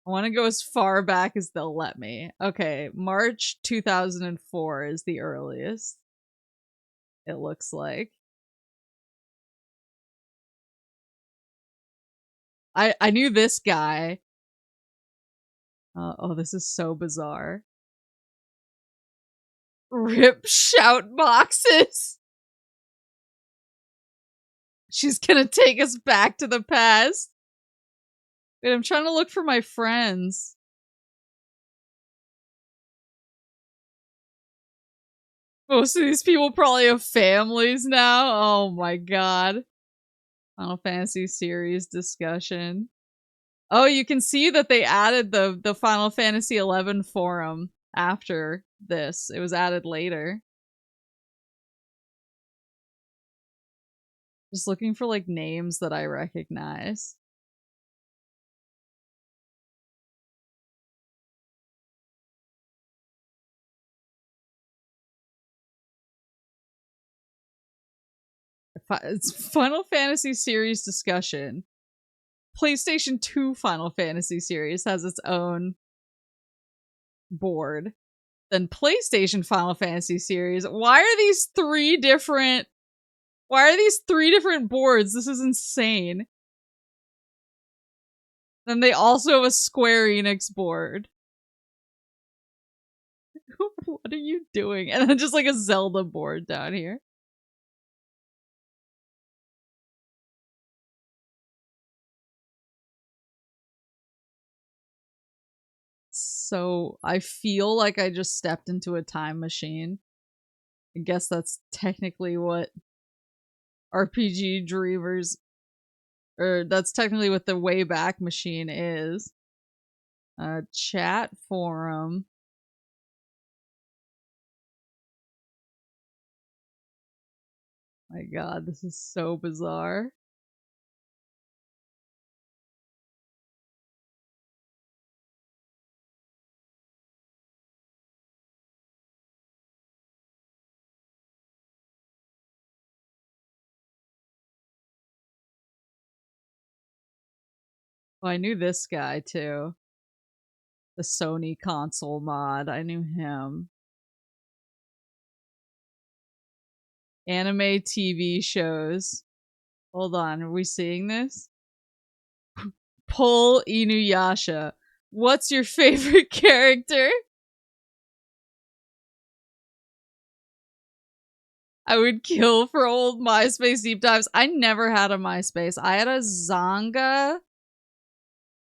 I want to go as far back as they'll let me. Okay, March 2004 is the earliest. It looks like. I knew this guy. Oh, this is so bizarre. Rip shout boxes. She's gonna take us back to the past. Wait, I'm trying to look for my friends. Most of these people probably have families now. Oh my god. Final Fantasy series discussion. Oh, you can see that they added the Final Fantasy 11 forum after this. It was added later. Just looking for like names that I recognize. It's Final Fantasy series discussion. PlayStation 2 Final Fantasy series has its own board. Then PlayStation Final Fantasy series. Why are these three different boards? This is insane. Then they also have a Square Enix board. What are you doing? And then just like a Zelda board down here. So I feel like I just stepped into a time machine. I guess that's technically what RPG Dreamers, or that's technically what the Wayback Machine is. Chat forum. My god, this is so bizarre. Oh, I knew this guy too. The Sony console mod. I knew him. Anime TV shows. Hold on, are we seeing this? Pull Inuyasha. What's your favorite character? I would kill for old MySpace deep dives. I never had a MySpace. I had a Zanga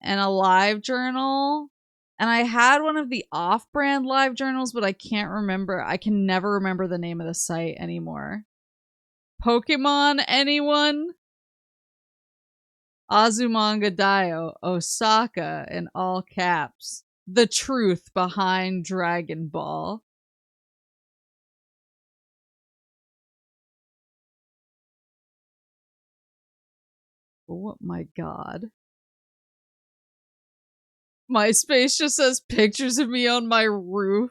and a live journal. And I had one of the off-brand live journals, but I can't remember. I can never remember the name of the site anymore. Pokemon, anyone? Azumanga Daioh, Osaka, in all caps. The truth behind Dragon Ball. Oh my god. MySpace just says pictures of me on my roof.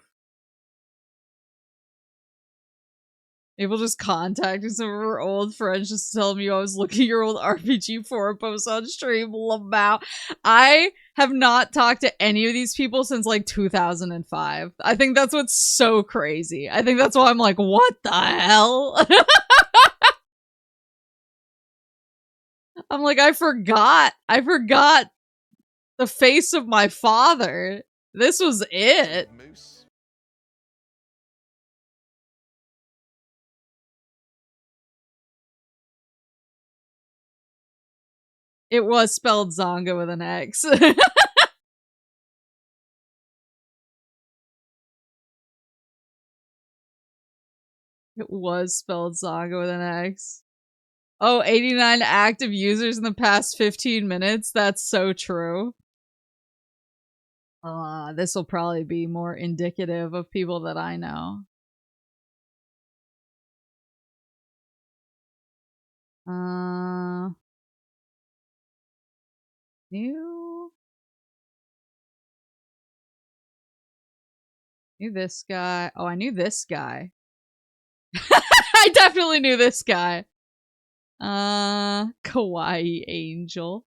People just contacting some of her old friends just telling me I was looking at your old RPG forum posts on stream. Lamau. I have not talked to any of these people since like 2005. I think that's what's so crazy. I think that's why I'm like, what the hell? I'm like, I forgot the face of my father. This was it. Moose. It was spelled Zonga with an X. It was spelled Zonga with an X. Oh, 89 active users in the past 15 minutes? That's so true. This will probably be more indicative of people that I know. Knew this guy. Oh, I knew this guy. I definitely knew this guy. Kawaii Angel.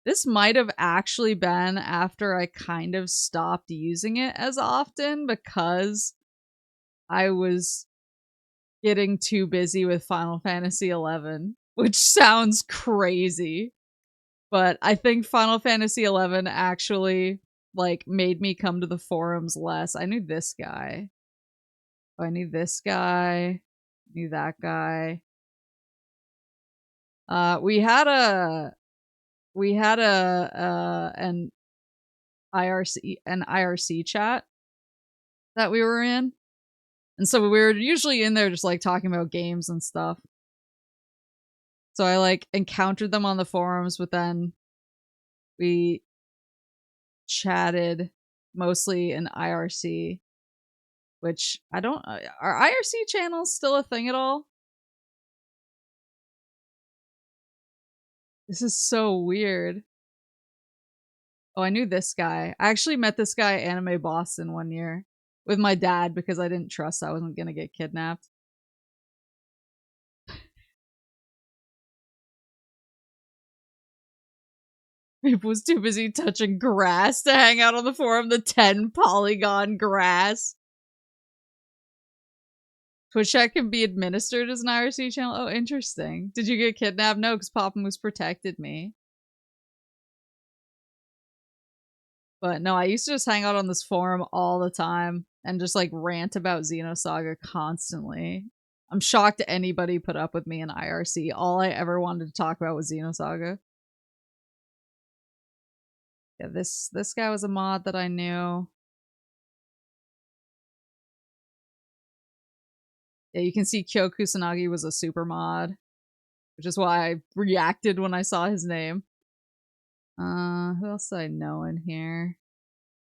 This might have actually been after I kind of stopped using it as often because I was getting too busy with Final Fantasy XI, which sounds crazy. But I think Final Fantasy XI actually, like, made me come to the forums less. I knew this guy. Oh, I knew this guy. Knew that guy. We had an IRC chat that we were in. And so we were usually in there just like talking about games and stuff. So I like encountered them on the forums, but then we chatted mostly in IRC, which I don't. Are IRC channels still a thing at all? This is so weird. Oh, I knew this guy. I actually met this guy at Anime Boston one year with my dad because I didn't trust I wasn't gonna get kidnapped. Maple was too busy touching grass to hang out on the forum. The 10 polygon grass. Twitch chat can be administered as an IRC channel. Oh, interesting. Did you get kidnapped? No, because Papa Moose protected me. But no, I used to just hang out on this forum all the time and just like rant about Xenosaga constantly. I'm shocked anybody put up with me in IRC. All I ever wanted to talk about was Xenosaga. Yeah, this guy was a mod that I knew. Yeah, you can see Kyo Kusanagi was a super mod, which is why I reacted when I saw his name. Who else did I know in here?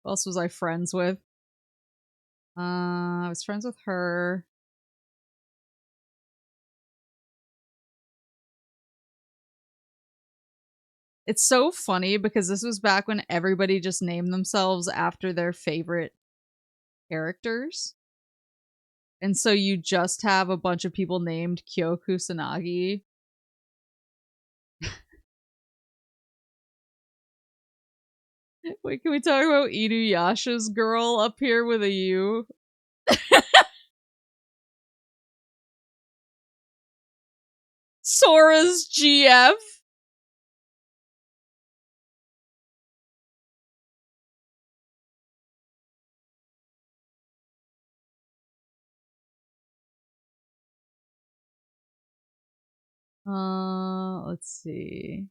Who else was I friends with? I was friends with her. It's so funny because this was back when everybody just named themselves after their favorite characters. And so you just have a bunch of people named Kyo Kusanagi. Wait, can we talk about Inuyasha's girl up here with a U? Sora's GF. Let's see.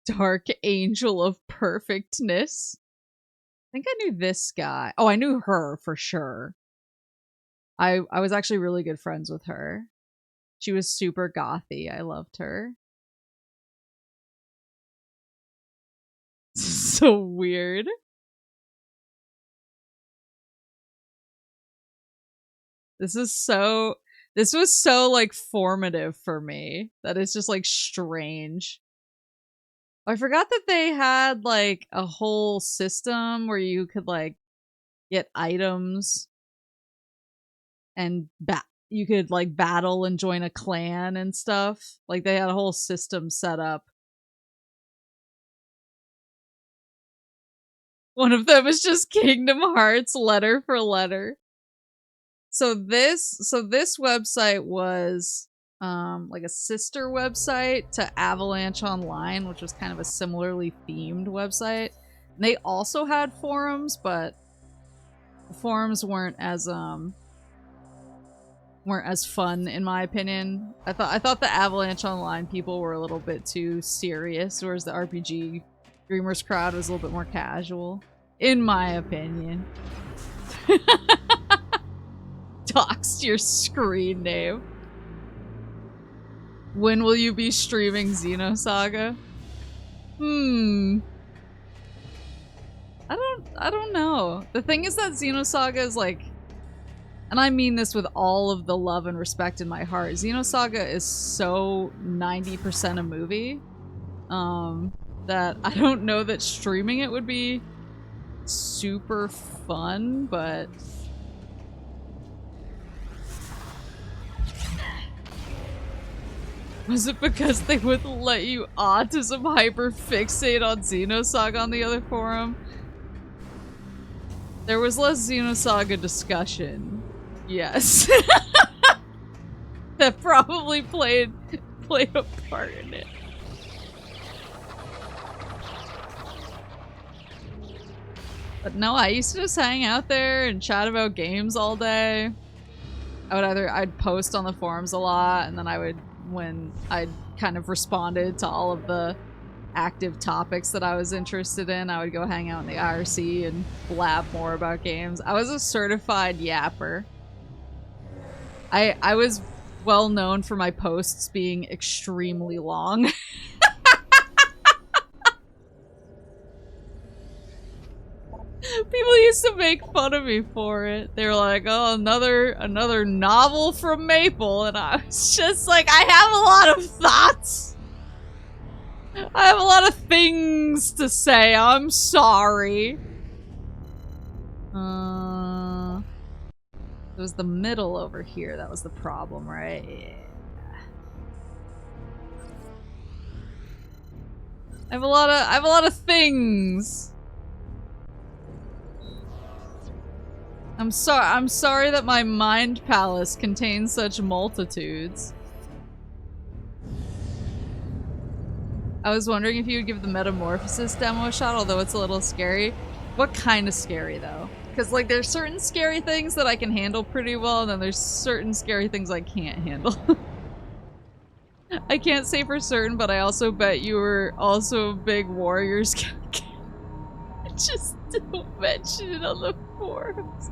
Dark Angel of Perfectness. I think I knew this guy. Oh, I knew her for sure. I was actually really good friends with her. She was super gothy. I loved her. So weird. This was so like formative for me that it's just like strange. I forgot that they had like a whole system where you could like get items and you could like battle and join a clan and stuff. Like they had a whole system set up. One of them is just Kingdom Hearts letter for letter. So this website was like a sister website to Avalanche Online, which was kind of a similarly themed website. And they also had forums, but the forums weren't as fun in my opinion. I thought the Avalanche Online people were a little bit too serious, whereas the RPG Dreamers crowd was a little bit more casual, in my opinion. Doxed your screen name. When will you be streaming Xenosaga? I don't know. The thing is that Xenosaga is like, and I mean this with all of the love and respect in my heart, Xenosaga is so 90% a movie that I don't know that streaming it would be super fun, but Was it because they wouldn't let you autism hyperfixate on Xenosaga on the other forum? There was less Xenosaga discussion. Yes. That probably played a part in it. But no, I used to just hang out there and chat about games all day. I'd post on the forums a lot, and then when I'd kind of responded to all of the active topics that I was interested in, I would go hang out in the IRC and blab more about games. I was a certified yapper. I was well known for my posts being extremely long. People used to make fun of me for it. They were like, oh, another novel from Maple, and I was just like, I have a lot of thoughts. I have a lot of things to say. I'm sorry. It was the middle over here that was the problem, right? Yeah. I have a lot of things. I'm sorry that my mind palace contains such multitudes. I was wondering if you would give the Metamorphosis demo a shot, although it's a little scary. What kind of scary, though? Because, like, there's certain scary things that I can handle pretty well, and then there's certain scary things I can't handle. I can't say for certain, but I also bet you were also a big Warriors guy. Just don't mention it on the forums.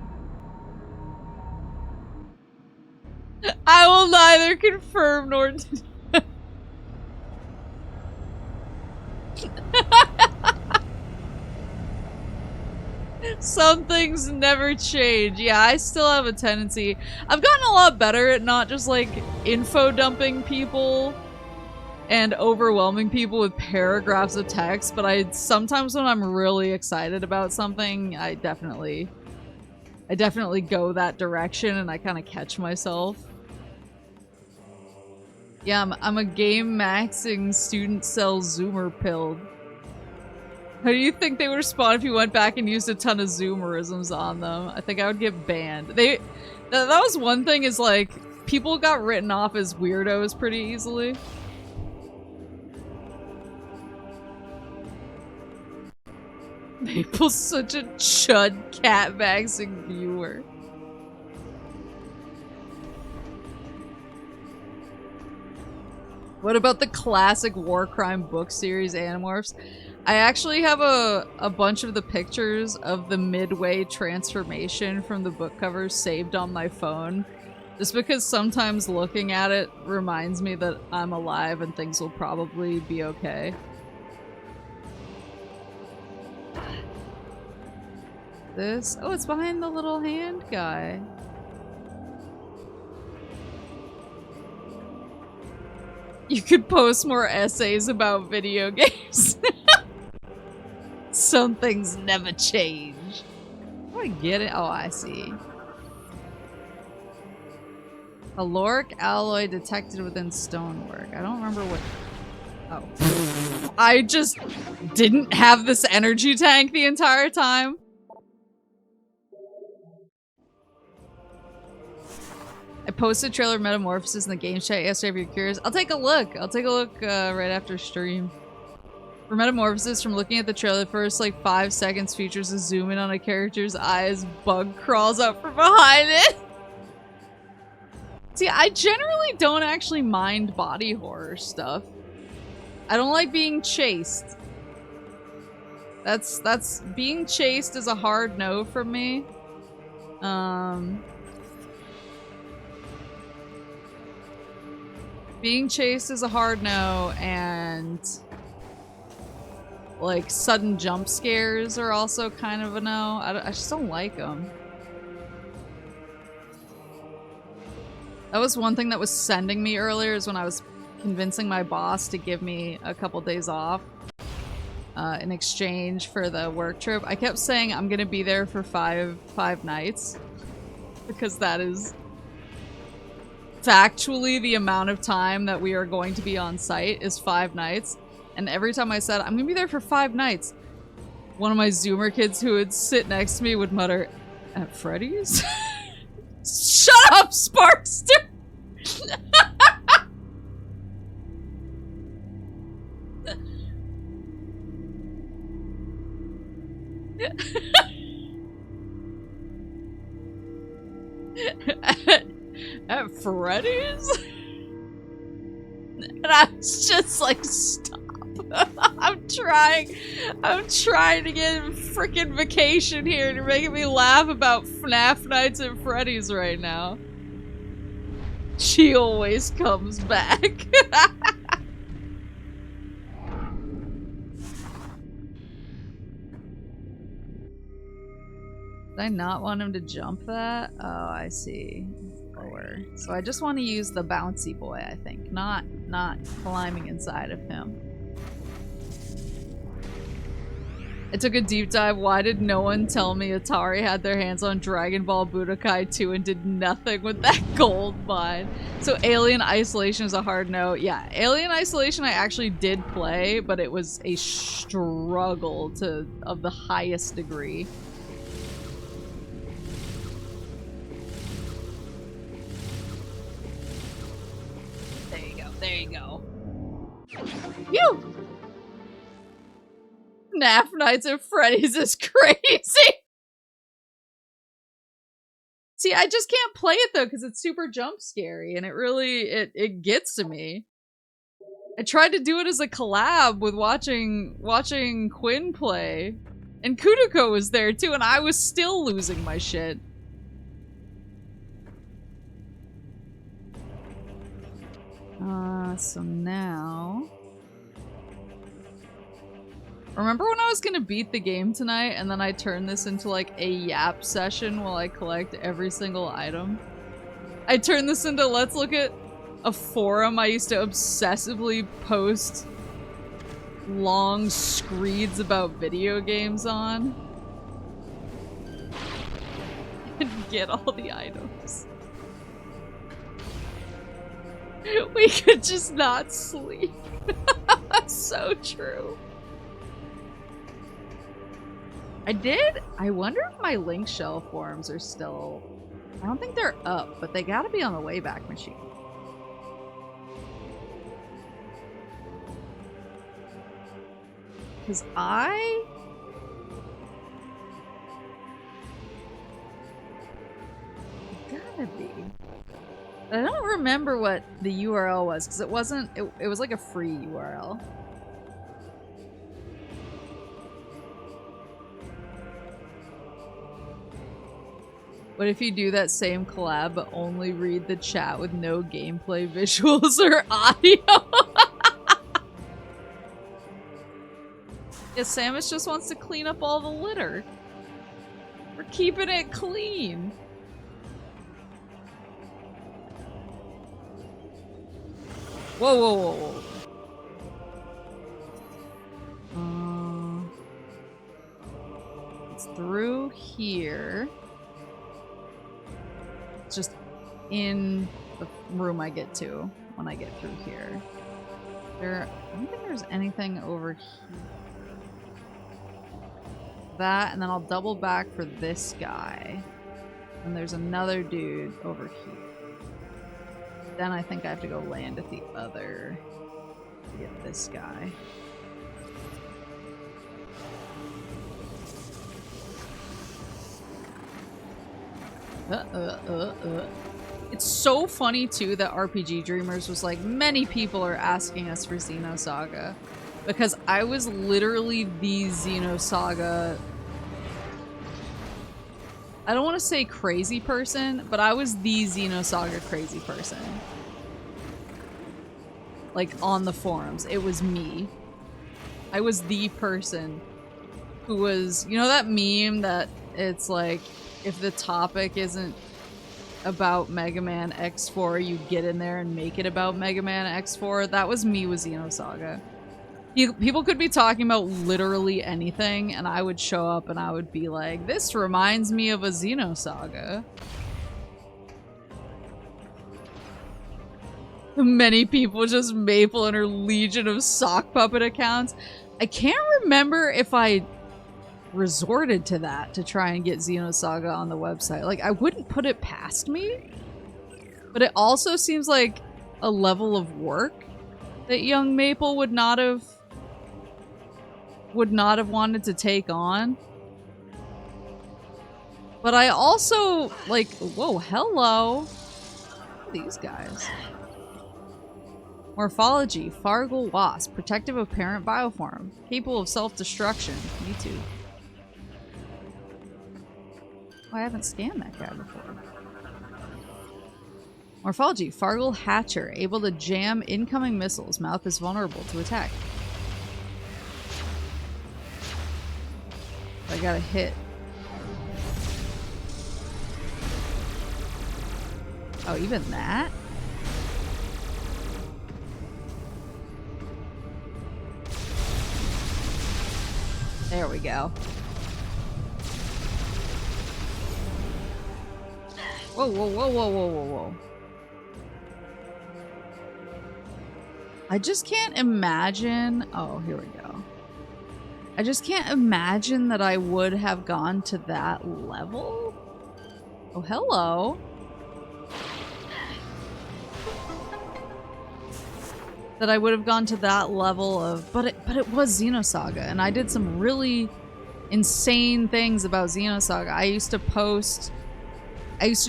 I will neither confirm nor deny. Some things never change. Yeah, I still have a tendency. I've gotten a lot better at not just like info dumping people and overwhelming people with paragraphs of text, but sometimes when I'm really excited about something, I definitely go that direction and I kind of catch myself. Yeah, I'm a game maxing student cell zoomer pilled. How do you think they would respond if you went back and used a ton of zoomerisms on them? I think I would get banned. That was one thing, is like, people got written off as weirdos pretty easily. Maple's such a chud cat maxing viewer. What about the classic war crime book series Animorphs? I actually have a bunch of the pictures of the midway transformation from the book covers saved on my phone. Just because sometimes looking at it reminds me that I'm alive and things will probably be okay. This? Oh, it's behind the little hand guy. You could post more essays about video games. Some things never change. I get it. Oh, I see. Caloric alloy detected within stonework. I don't remember what... Oh. I just didn't have this energy tank the entire time. I posted trailer Metamorphosis in the game chat yesterday if you're curious. I'll take a look. I'll take a look right after stream. For Metamorphosis, from looking at the trailer, the first like 5 seconds features a zoom in on a character's eye as bug crawls up from behind it. See, I generally don't actually mind body horror stuff. I don't like being chased. That's being chased is a hard no from me. Being chased is a hard no, and like sudden jump scares are also kind of a no. I just don't like them. That was one thing that was sending me earlier, is when I was convincing my boss to give me a couple days off in exchange for the work trip. I kept saying I'm gonna be there for five nights because that is factually the amount of time that we are going to be on site is 5 nights. And every time I said, I'm gonna be there for 5 nights, one of my Zoomer kids who would sit next to me would mutter, "At Freddy's?" Shut up, Sparkster! At Freddy's? And I was just like, stop. I'm trying to get a freaking vacation here and you're making me laugh about FNAF nights at Freddy's right now. She always comes back. Did I not want him to jump that? Oh, I see. Lower. So I just want to use the bouncy boy, I think. Not climbing inside of him. I took a deep dive. Why did no one tell me Atari had their hands on Dragon Ball Budokai 2 and did nothing with that gold mine? So Alien Isolation is a hard no. Yeah, Alien Isolation I actually did play, but it was a struggle of the highest degree. There you go. Phew! FNAF Nights at Freddy's is crazy! See, I just can't play it though, because it's super jump scary, and it really, it gets to me. I tried to do it as a collab with watching Quinn play, and Kudako was there too, and I was still losing my shit. So now... Remember when I was gonna beat the game tonight and then I turned this into like a yap session while I collect every single item? I turned this into let's look at a forum I used to obsessively post long screeds about video games on. And get all the items. We could just not sleep. That's so true. I wonder if my link shell forums are still... I don't think they're up, but they gotta be on the Wayback Machine. Because I... Gotta be. I don't remember what the URL was, because it wasn't... It was like a free URL. What if you do that same collab but only read the chat with no gameplay visuals or audio? Yeah, Samus just wants to clean up all the litter. We're keeping it clean. Whoa, whoa, whoa, whoa. It's through here. It's just in the room I get to when I get through here. I don't think there's anything over here. That, and then I'll double back for this guy. And there's another dude over here. Then I think I have to go land at the other to get this guy. It's so funny too that RPG Dreamers was like, many people are asking us for Xenosaga. Because I was literally the Xenosaga... I don't want to say crazy person, but I was the Xenosaga crazy person. Like, on the forums. It was me. I was the person who was... You know that meme that it's like, if the topic isn't about Mega Man X4, you get in there and make it about Mega Man X4? That was me with Xenosaga. People could be talking about literally anything, and I would show up and I would be like, this reminds me of a Xenosaga. Many people just Maple and her legion of sock puppet accounts. I can't remember if I resorted to that to try and get Xenosaga on the website. Like, I wouldn't put it past me, but it also seems like a level of work that young Maple would not have wanted to take on. But I also, like, whoa, hello. Look at these guys. Morphology, Fargal Wasp, protective of parent bioform, capable of self-destruction. Me too. Oh, I haven't scanned that guy before. Morphology, Fargal Hatcher, able to jam incoming missiles. Mouth is vulnerable to attack. I got a hit. Oh, even that? There we go. Whoa, whoa, whoa, whoa, whoa, whoa, whoa. I just can't imagine... Oh, here we go. I just can't imagine that I would have gone to that level. Oh, hello. That I would have gone to that level of... But it was Xenosaga, and I did some really insane things about Xenosaga. I used to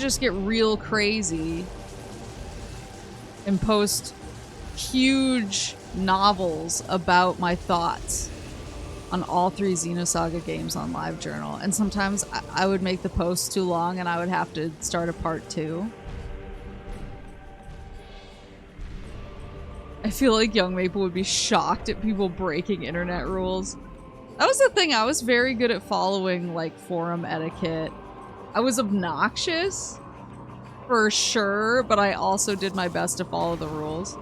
just get real crazy and post huge novels about my thoughts on all 3 Xenosaga games on LiveJournal. And sometimes I would make the post too long and I would have to start a part 2. I feel like young Maple would be shocked at people breaking internet rules. That was the thing, I was very good at following, like, forum etiquette. I was obnoxious, for sure, but I also did my best to follow the rules.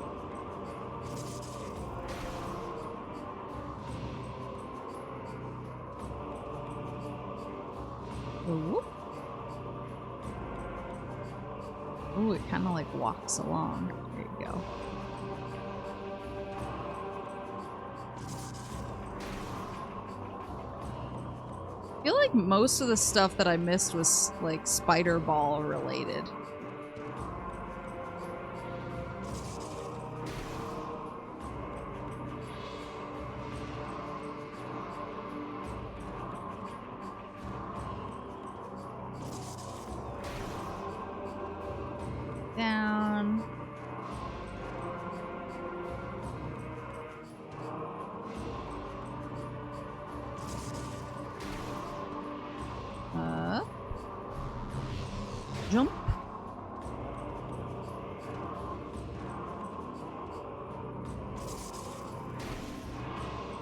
Ooh. Ooh, it kind of like walks along. There you go. I feel like most of the stuff that I missed was like Spider Ball related. Down. Up. Jump.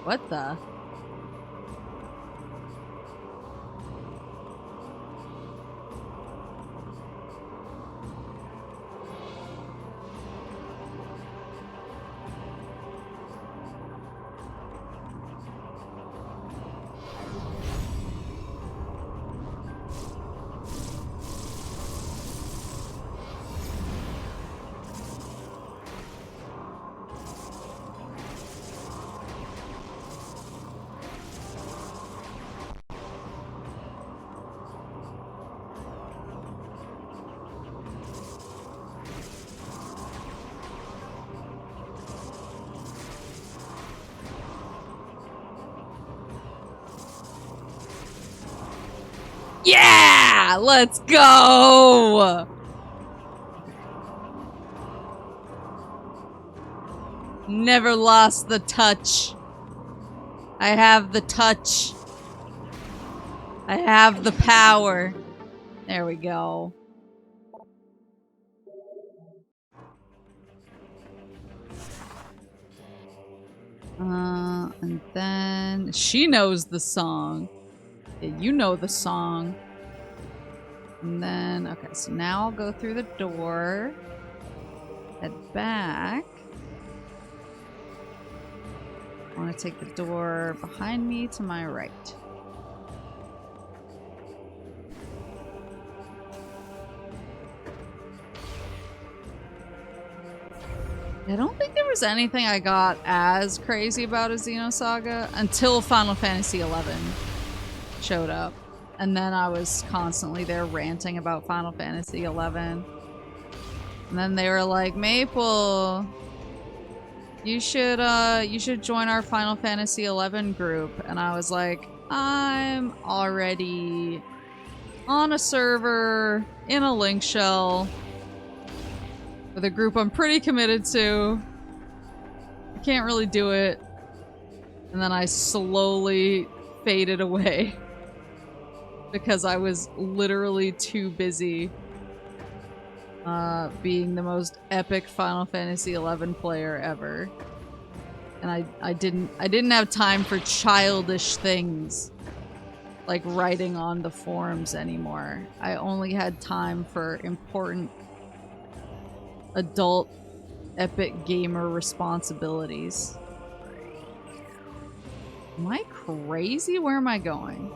What the? Yeah! Let's go! Never lost the touch. I have the touch. I have the power. There we go. And then she knows the song. Yeah, you know the song. And then, okay, so now I'll go through the door. Head back. I want to take the door behind me to my right. I don't think there was anything I got as crazy about a Xenosaga until Final Fantasy XI showed up. And then I was constantly there ranting about Final Fantasy XI. And then they were like, Maple, you should join our Final Fantasy XI group. And I was like, I'm already on a server in a link shell with a group I'm pretty committed to. I can't really do it. And then I slowly faded away because I was literally too busy being the most epic Final Fantasy XI player ever. And I didn't have time for childish things like writing on the forums anymore. I only had time for important adult epic gamer responsibilities. Am I crazy? Where am I going?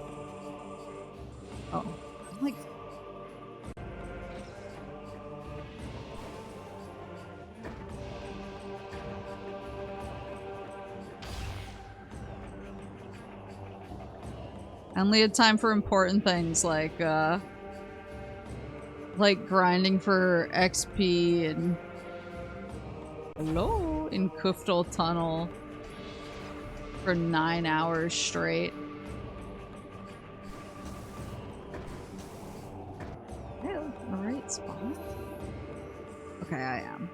Oh, I'm like... I only had time for important things like grinding for XP and hello in Kuftal Tunnel for 9 hours straight. Ew, the right spot? Okay, I am.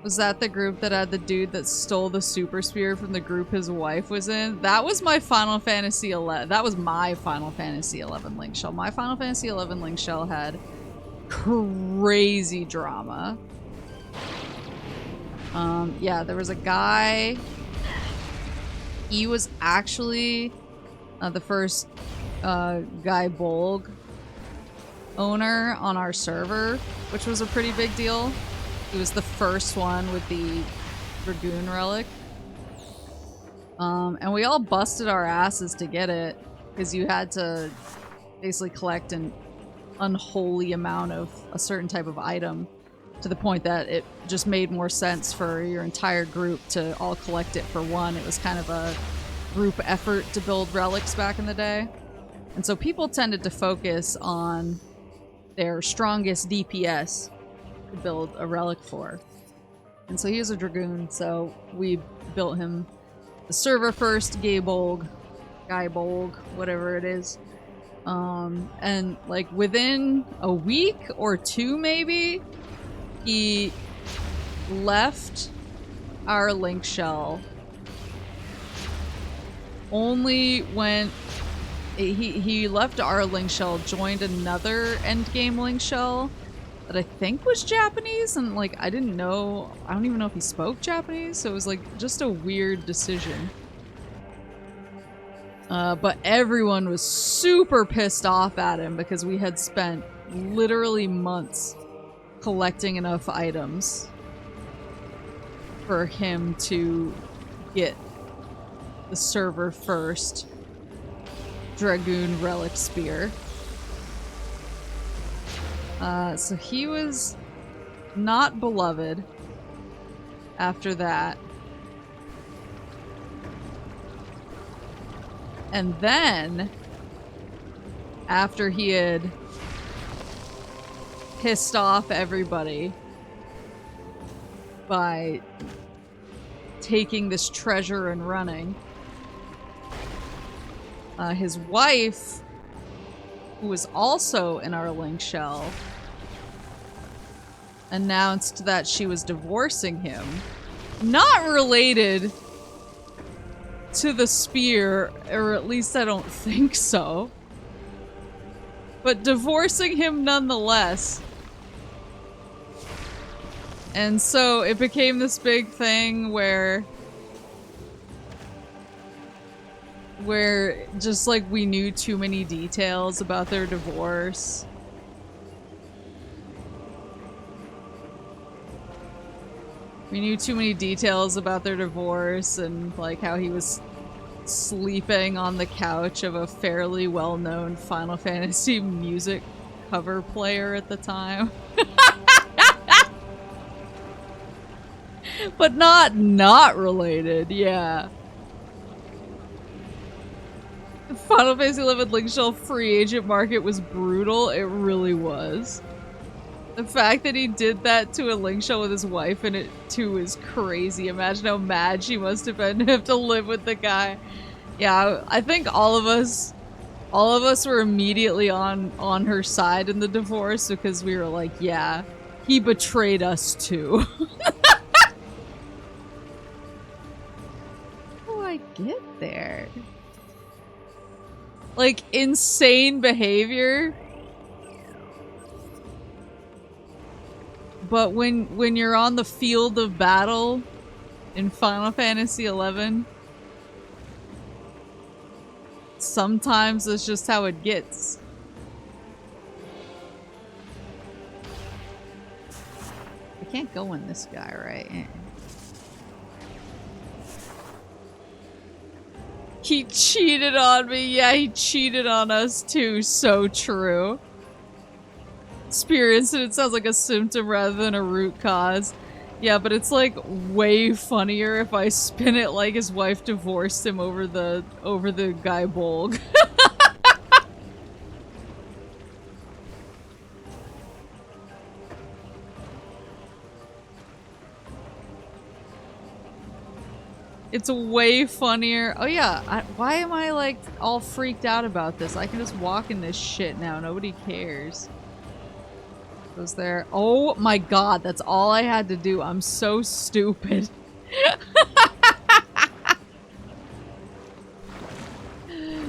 Was that the group that had the dude that stole the super spear from the group his wife was in? That was my Final Fantasy 11. That was my Final Fantasy 11 link shell. My Final Fantasy 11 link shell had crazy drama. Yeah, there was a guy. He was actually the first Guy Bolg owner on our server, which was a pretty big deal. He was the first one with the Dragoon relic. And we all busted our asses to get it, because you had to basically collect an unholy amount of a certain type of item, to the point that it just made more sense for your entire group to all collect it for one. It was kind of a group effort to build relics back in the day. And so people tended to focus on their strongest DPS to build a relic for. And so he was a Dragoon, so we built him the server first Guy Bolg, whatever it is. And like within a week or two maybe, he left our link shell. Only when he left our link shell, joined another endgame link shell that I think was Japanese, and like I don't even know if he spoke Japanese, so it was like just a weird decision. But everyone was super pissed off at him because we had spent literally months collecting enough items for him to get the server first Dragoon relic spear. So he was not beloved after that. And then, after he had pissed off everybody by taking this treasure and running, his wife, who was also in our link shell, announced that she was divorcing him. Not related to the spear, or at least I don't think so. But divorcing him nonetheless. And so it became this big thing where just like we knew too many details about their divorce. We knew too many details about their divorce, and like how he was sleeping on the couch of a fairly well-known Final Fantasy music cover player at the time. But not related, yeah. The Final Fantasy XI Link Shell free agent market was brutal. It really was. The fact that he did that to a Link Shell with his wife in it too is crazy. Imagine how mad she must have been to have to live with the guy. Yeah, I think all of us were immediately on her side in the divorce because we were like, yeah, he betrayed us too. How do I get there? Like, insane behavior. But when you're on the field of battle in Final Fantasy XI, sometimes that's just how it gets. I can't go in this guy, right? He cheated on me. Yeah, he cheated on us too. So true. Spear incident sounds like a symptom rather than a root cause. Yeah, but it's like way funnier if I spin it like his wife divorced him over the guy Bolg. It's way funnier. Oh yeah, why am I like all freaked out about this? I can just walk in this shit now. Nobody cares. Was there? Oh my god, that's all I had to do. I'm so stupid.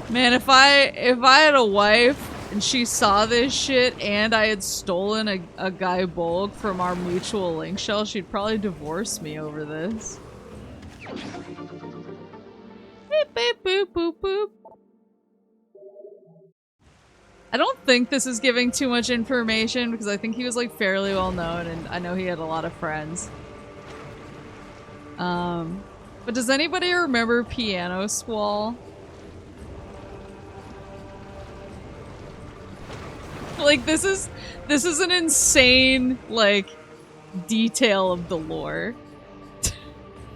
Man, if I had a wife and she saw this shit and I had stolen a guy Bolg from our mutual Link Shell, she'd probably divorce me over this. Beep, beep, boop, boop, boop. I don't think this is giving too much information because I think he was like fairly well known and I know he had a lot of friends. But does anybody remember Piano Squall? Like this is an insane like detail of the lore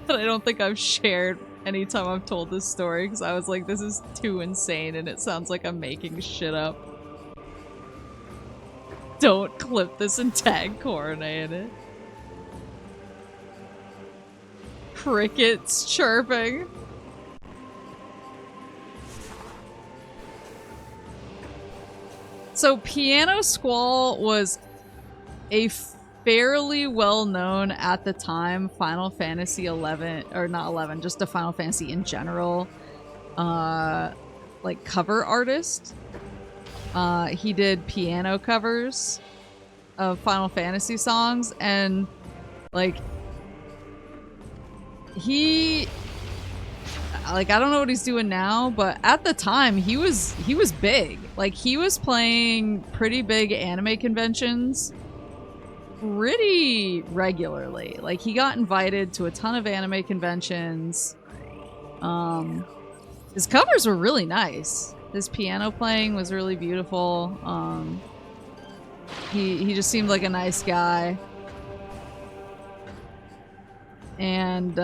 that I don't think I've shared anytime I've told this story because I was like, this is too insane and it sounds like I'm making shit up. Don't clip this and tag Corona in it. Crickets chirping. So Piano Squall was a fairly well-known at the time Final Fantasy XI, or not 11, just a Final Fantasy in general, like cover artist. He did piano covers of Final Fantasy songs, and like I don't know what he's doing now, but at the time he was big. Like he was playing pretty big anime conventions pretty regularly. Like he got invited to a ton of anime conventions. His covers were really nice. His piano playing was really beautiful. He just seemed like a nice guy. And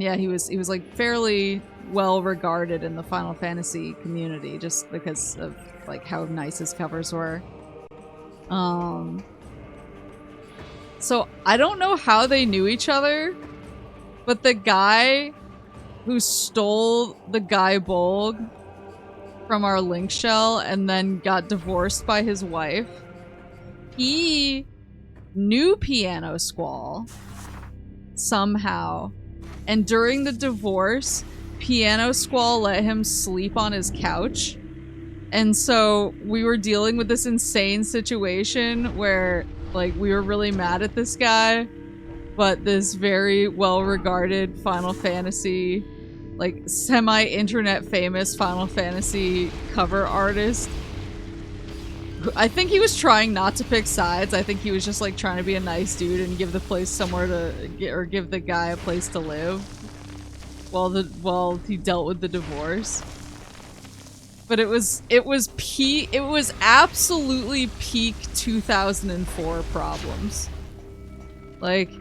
yeah, he was like fairly well regarded in the Final Fantasy community just because of like how nice his covers were. So I don't know how they knew each other, but the guy who stole the guy Bolg from our Link Shell and then got divorced by his wife, he knew Piano Squall somehow. And during the divorce, Piano Squall let him sleep on his couch. And so we were dealing with this insane situation where like we were really mad at this guy, but this very well-regarded Final Fantasy, like semi-internet famous Final Fantasy cover artist, I think he was trying not to pick sides. I think he was just like trying to be a nice dude and give the place somewhere to get, or give the guy a place to live while he dealt with the divorce. But it was absolutely peak 2004 problems. Like,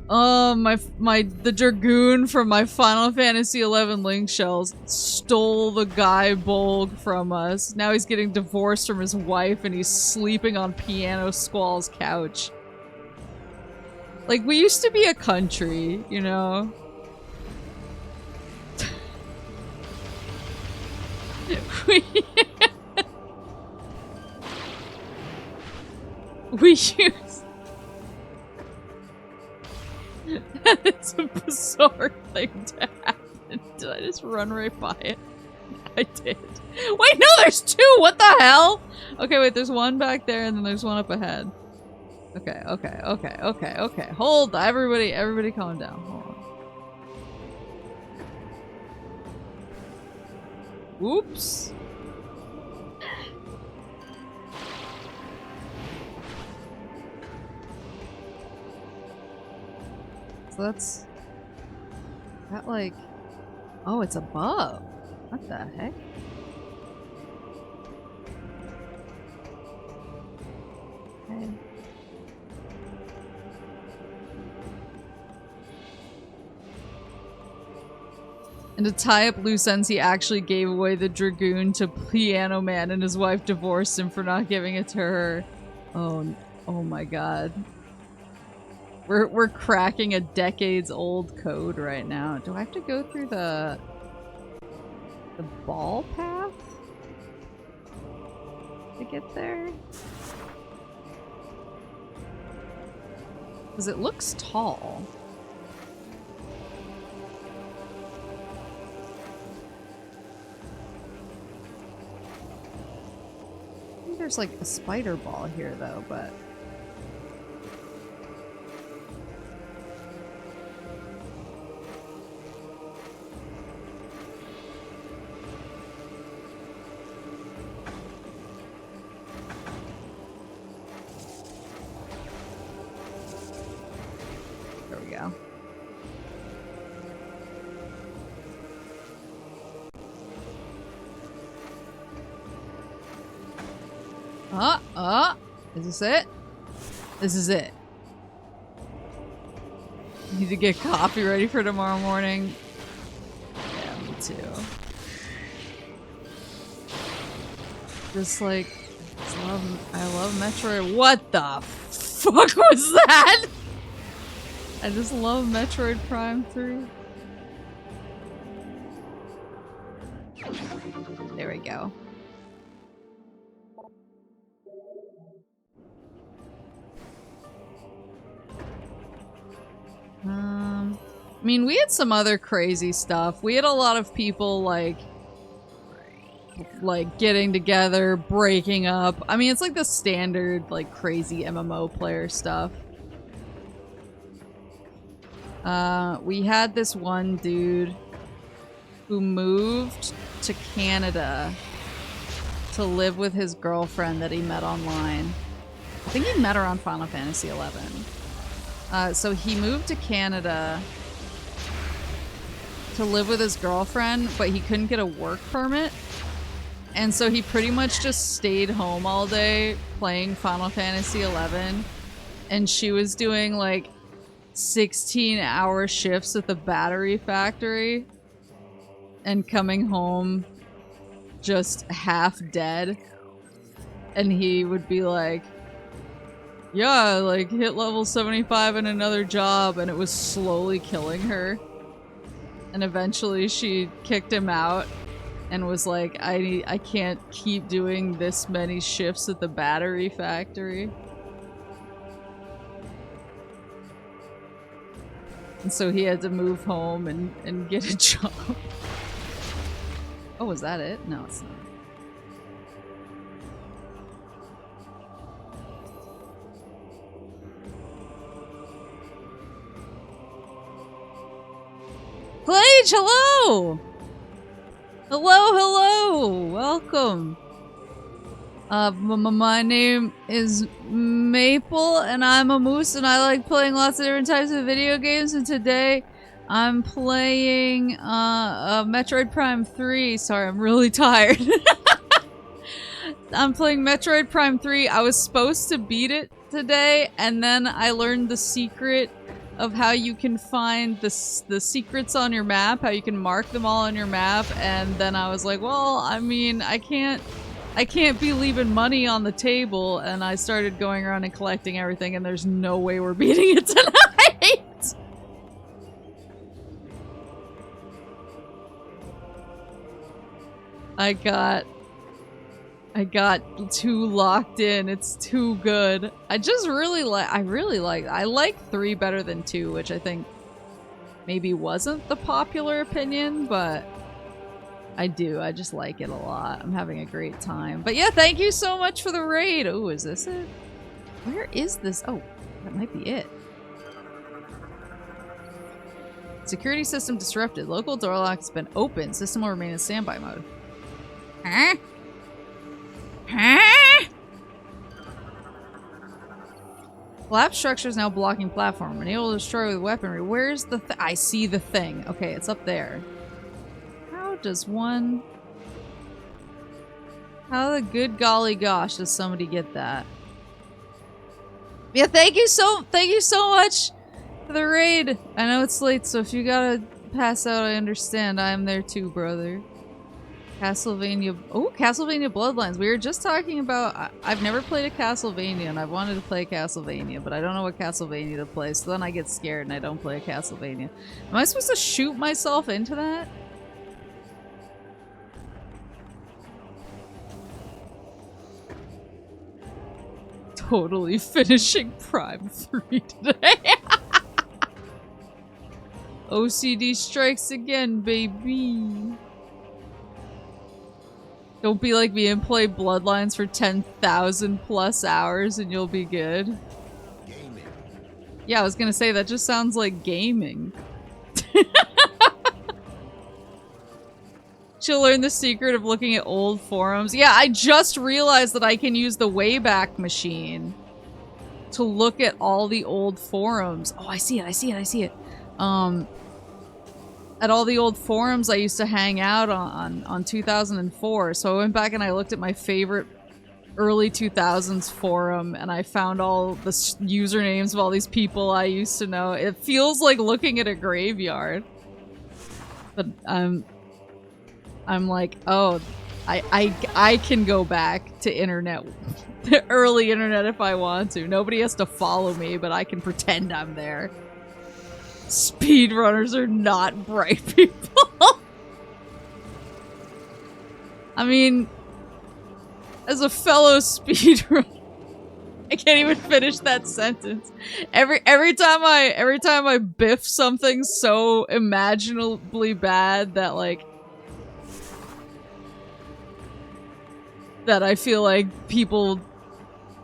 the Dragoon from my Final Fantasy XI Link shells stole the Guy Bolg from us. Now he's getting divorced from his wife and he's sleeping on Piano Squall's couch. Like, we used to be a country, you know? We use... It's a bizarre thing to happen. Did I just run right by it? I did. Wait, no, there's two! What the hell? Okay, wait, there's one back there and then there's one up ahead. Okay. Hold, everybody calm down. Hold on. Oops. So that's... That like... Oh, it's above. What the heck? Okay. And to tie up loose ends, he actually gave away the Dragoon to Piano Man and his wife divorced him for not giving it to her. Oh my god. We're cracking a decades-old code right now. Do I have to go through the ball path to get there? Because it looks tall. I think there's like a spider ball here though, but... There we go. Is this it? This is it. Need to get coffee ready for tomorrow morning. Yeah, me too. Just like, I love Metroid. What the fuck was that? I just love Metroid Prime 3. There we go. I mean, we had some other crazy stuff. We had a lot of people, like getting together, breaking up. I mean, it's like the standard, like, crazy MMO player stuff. We had this one dude who moved to Canada to live with his girlfriend that he met online. I think he met her on Final Fantasy XI. So he moved to Canada to live with his girlfriend, but he couldn't get a work permit. And so he pretty much just stayed home all day playing Final Fantasy XI. And she was doing like 16-hour shifts at the battery factory and coming home just half dead. And he would be like, yeah, like hit level 75 in another job, and it was slowly killing her. And eventually she kicked him out and was like, I can't keep doing this many shifts at the battery factory. And so he had to move home and get a job. Oh, was that it? No, it's not. Plage, hello! Hello! Welcome! My name is Maple, and I'm a moose, and I like playing lots of different types of video games, and today I'm playing Metroid Prime 3. Sorry, I'm really tired. I'm playing Metroid Prime 3. I was supposed to beat it today, and then I learned the secret of how you can find the secrets on your map, how you can mark them all on your map, and then I was like, well, I mean, I can't be leaving money on the table, and I started going around and collecting everything, and there's no way we're beating it tonight! I got too locked in. It's too good. I like 3 better than 2, which I think maybe wasn't the popular opinion, but I do. I just like it a lot. I'm having a great time. But yeah, thank you so much for the raid. Oh, is this it? Where is this? Oh, that might be it. Security system disrupted. Local door lock has been opened. System will remain in standby mode. Huh? Huh? Collapsed structure is now blocking platform. Unable to destroy with weaponry. Where's the I see the thing. Okay, it's up there. How does one... How the good golly gosh does somebody get that? Yeah, thank you so much for the raid. I know it's late, so if you gotta pass out, I understand. I am there too, brother. Castlevania. Oh, Castlevania Bloodlines. We were just talking about. I've never played a Castlevania, and I've wanted to play Castlevania, but I don't know what Castlevania to play, so then I get scared and I don't play a Castlevania. Am I supposed to shoot myself into that? Totally finishing Prime 3 today. OCD strikes again, baby. Don't be like me and play Bloodlines for 10,000 plus hours and you'll be good. Gaming. Yeah, I was gonna say, that just sounds like gaming. She'll learn the secret of looking at old forums. Yeah, I just realized that I can use the Wayback Machine to look at all the old forums. Oh, I see it. At all the old forums I used to hang out on 2004. So I went back and I looked at my favorite early 2000s forum and I found all the usernames of all these people I used to know. It feels like looking at a graveyard. But I'm like, oh, I can go back to internet, the early internet if I want to. Nobody has to follow me, but I can pretend I'm there. Speedrunners are not bright people. I mean, as a fellow speedrunner, I can't even finish that sentence. Every time I biff something so imaginably bad that like that I feel like people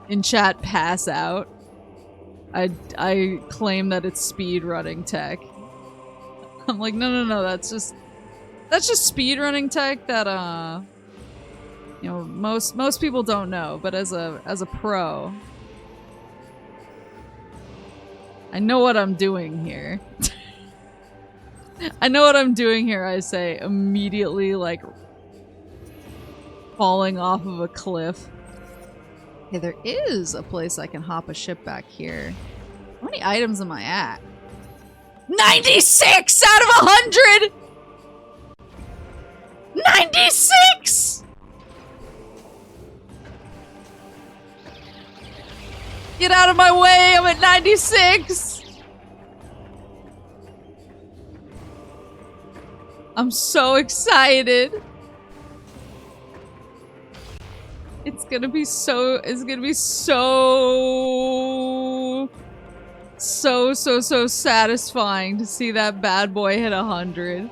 in chat pass out, I claim that it's speedrunning tech. I'm like, no, that's just speedrunning tech that you know, most people don't know, but as a pro, I know what I'm doing here. I know what I'm doing here, I say, immediately like falling off of a cliff. Okay, there is a place I can hop a ship back here. How many items am I at? 96 out of 100! 96! Get out of my way, I'm at 96! I'm so excited. It's gonna be so satisfying to see that bad boy hit 100.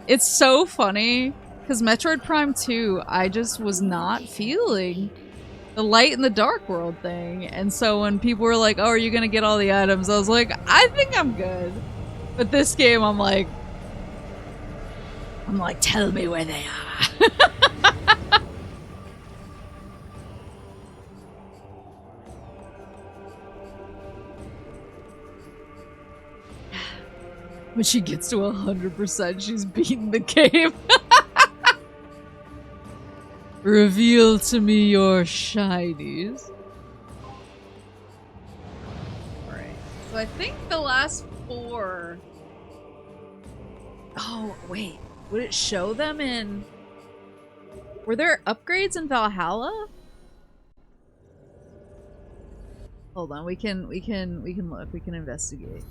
It's so funny, because Metroid Prime 2, I just was not feeling the light in the dark world thing, and so when people were like, oh, are you gonna get all the items? I was like, I think I'm good. But this game, I'm like, tell me where they are. When she gets to 100%, she's beaten the game. Reveal to me your shinies. Alright. So I think the last 4... Oh, wait. Would it show them in... Were there upgrades in Valhalla? Hold on, we can look, we can investigate.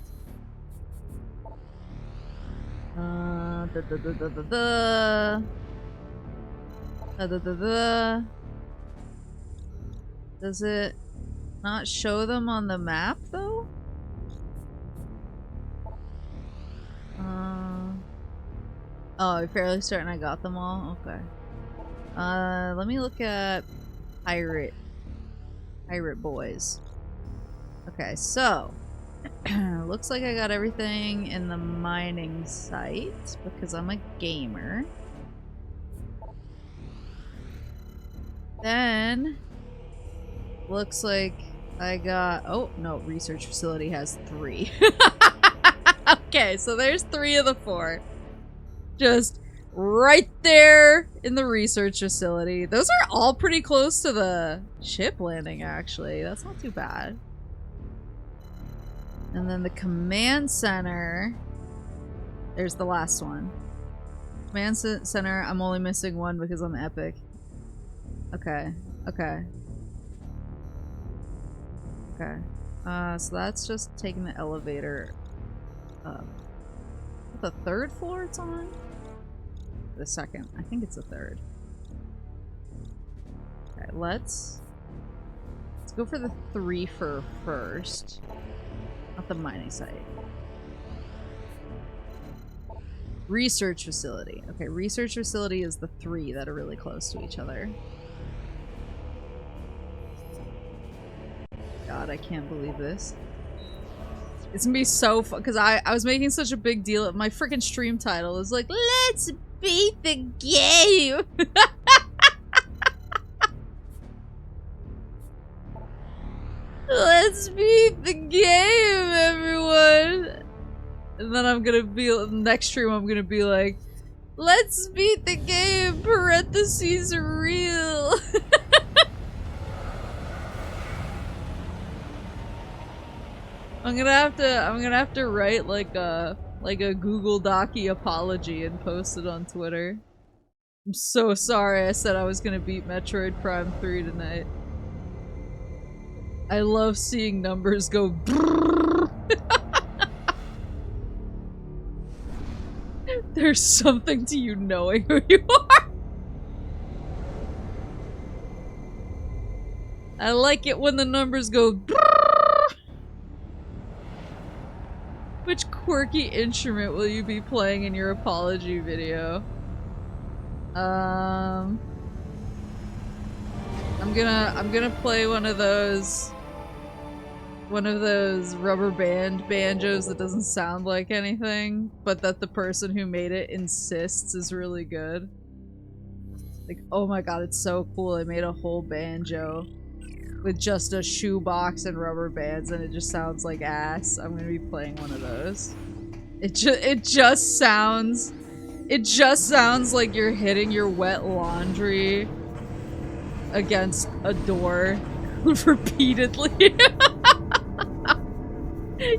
Does it not show them on the map though? Oh, fairly certain I got them all? Okay. Let me look at pirate boys. Okay, so looks like I got everything in the mining site because I'm a gamer. Then looks like I got, oh no, research facility has 3. Okay, so there's 3 of the 4. Just right there in the research facility. Those are all pretty close to the ship landing, actually. That's not too bad. And then the command center. There's the last one. Command center, I'm only missing 1 because I'm epic. Okay. Okay. Okay. So that's just taking the elevator up. The 3rd floor it's on? The 2nd. I think it's the 3rd. Okay, let's go for the 3 for first. Not the mining site. Research facility. Okay, research facility is the 3 that are really close to each other. God, I can't believe this. It's gonna be so fun because I was making such a big deal. My freaking stream title is like, let's beat the game. Let's beat the game, everyone. And then I'm gonna be, next stream I'm gonna be like, let's beat the game, parentheses real. I'm gonna have to write like a Google Docy apology and post it on Twitter. I'm so sorry I said I was gonna beat Metroid Prime 3 tonight. I love seeing numbers go brrrr. There's something to you knowing who you are. I like it when the numbers go brrrr. Which quirky instrument will you be playing in your apology video? I'm gonna play one of those rubber band banjos that doesn't sound like anything, but that the person who made it insists is really good. Like, oh my god, it's so cool. I made a whole banjo with just a shoebox and rubber bands and it just sounds like ass. I'm gonna be playing one of those. It just sounds like you're hitting your wet laundry against a door repeatedly.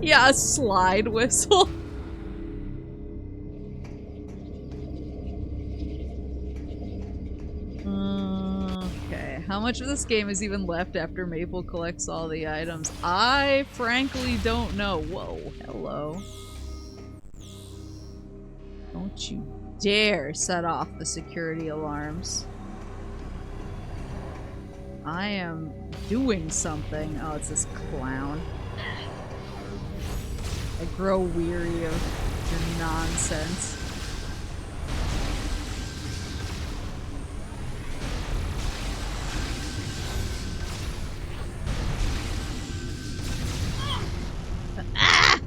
Yeah, a slide whistle. Okay, how much of this game is even left after Maple collects all the items? I frankly don't know. Whoa, hello. Don't you dare set off the security alarms. I am doing something. Oh, it's this clown. I grow weary of your nonsense. Ah!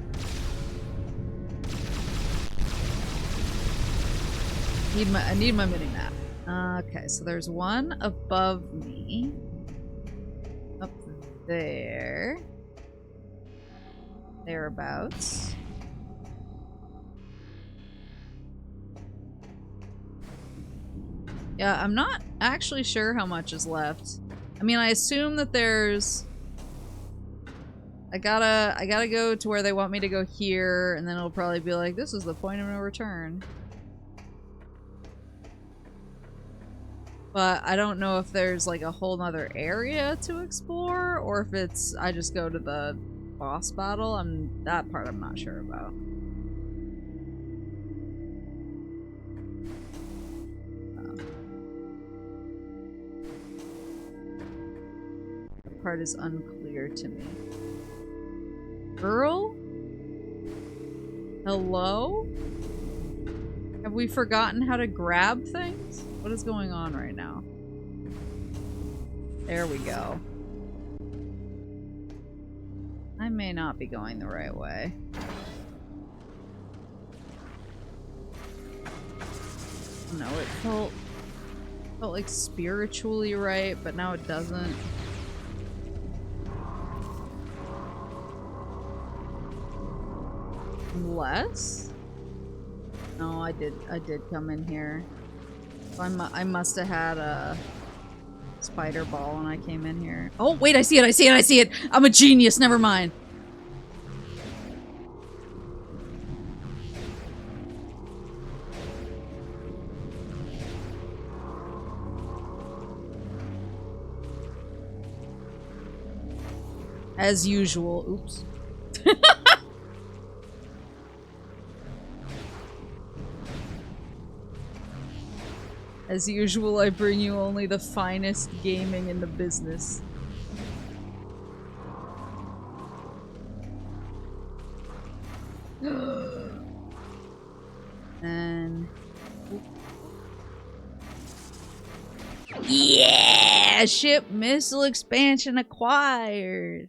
I need my mini-map. Okay, so there's one above me. Up there. Thereabouts. Yeah, I'm not actually sure how much is left. I mean, I assume that there's... I gotta go to where they want me to go here, and then it'll probably be like, this is the point of no return. But I don't know if there's like a whole nother area to explore, or if it's I just go to the boss battle. That part I'm not sure about. That part is unclear to me. Girl? Hello? Have we forgotten how to grab things? What is going on right now? There we go. I may not be going the right way. No, it felt like spiritually right, but now it doesn't. Unless? No, I did come in here. So I must have had a spider ball when I came in here. Oh, wait, I see it! I'm a genius, never mind. As usual, oops. As usual, I bring you only the finest gaming in the business. And... yeah! Ship missile expansion acquired!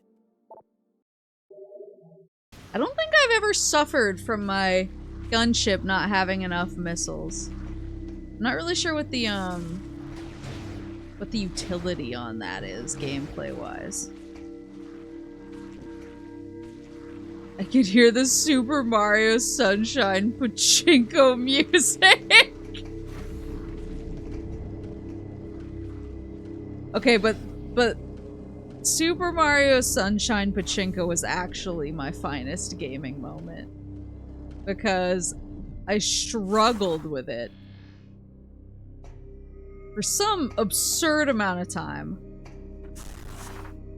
I don't think I've ever suffered from my gunship not having enough missiles. I'm not really sure what the utility on that is, gameplay-wise. I could hear the Super Mario Sunshine pachinko music! Okay, but Super Mario Sunshine pachinko was actually my finest gaming moment. Because I struggled with it for some absurd amount of time.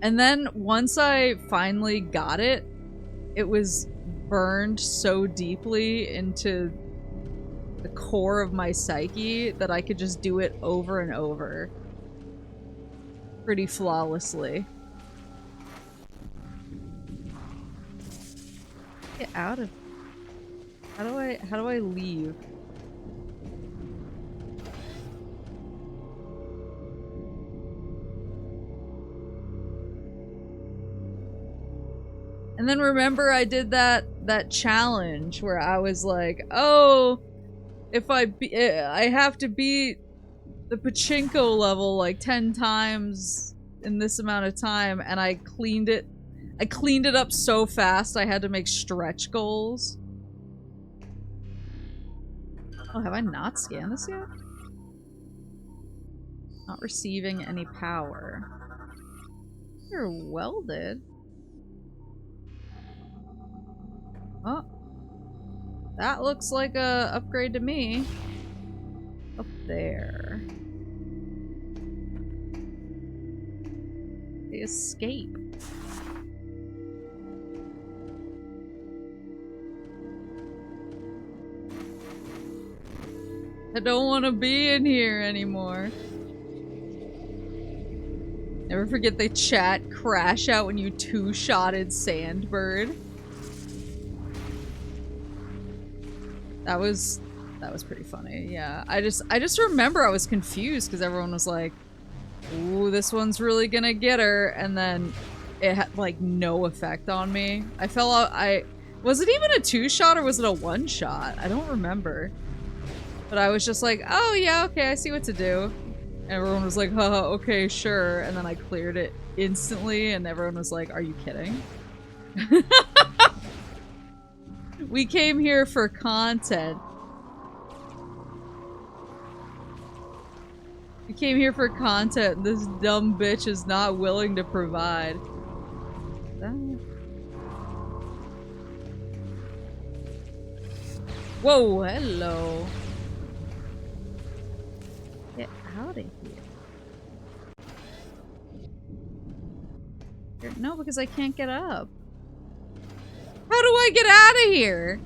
And then once I finally got it, it was burned so deeply into the core of my psyche that I could just do it over and over. Pretty flawlessly. Get out of... How do I leave? And then remember I did that challenge where I was like, oh, if I have to beat the pachinko level like 10 times in this amount of time, and I cleaned it up so fast I had to make stretch goals. Oh, have I not scanned this yet? Not receiving any power. You're welded. Oh. That looks like a upgrade to me. Up there. The escape. I don't want to be in here anymore. Never forget the chat crash out when you two-shotted Sandbird. That was pretty funny, yeah. I just remember I was confused because everyone was like, ooh, this one's really gonna get her, and then it had like no effect on me. I fell out. Was it even a two-shot or was it a one-shot? I don't remember. But I was just like, oh yeah, okay, I see what to do. And everyone was like, haha, okay, sure. And then I cleared it instantly and everyone was like, are you kidding? We came here for content. We came here for content and this dumb bitch is not willing to provide. Whoa, hello. Get out of here. No, because I can't get up. How do I get out of here?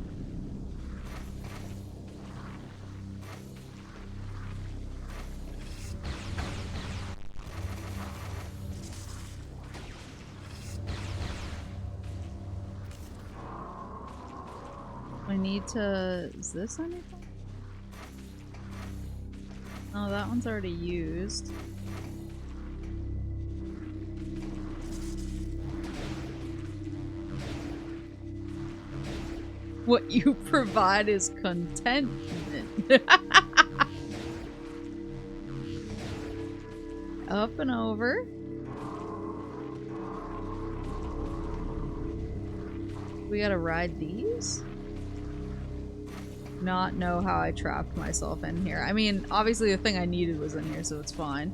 I need to... Is this anything? Oh, that one's already used. What you provide is contentment. Up and over. We gotta ride these? Not know how I trapped myself in here. I mean, obviously the thing I needed was in here, so it's fine.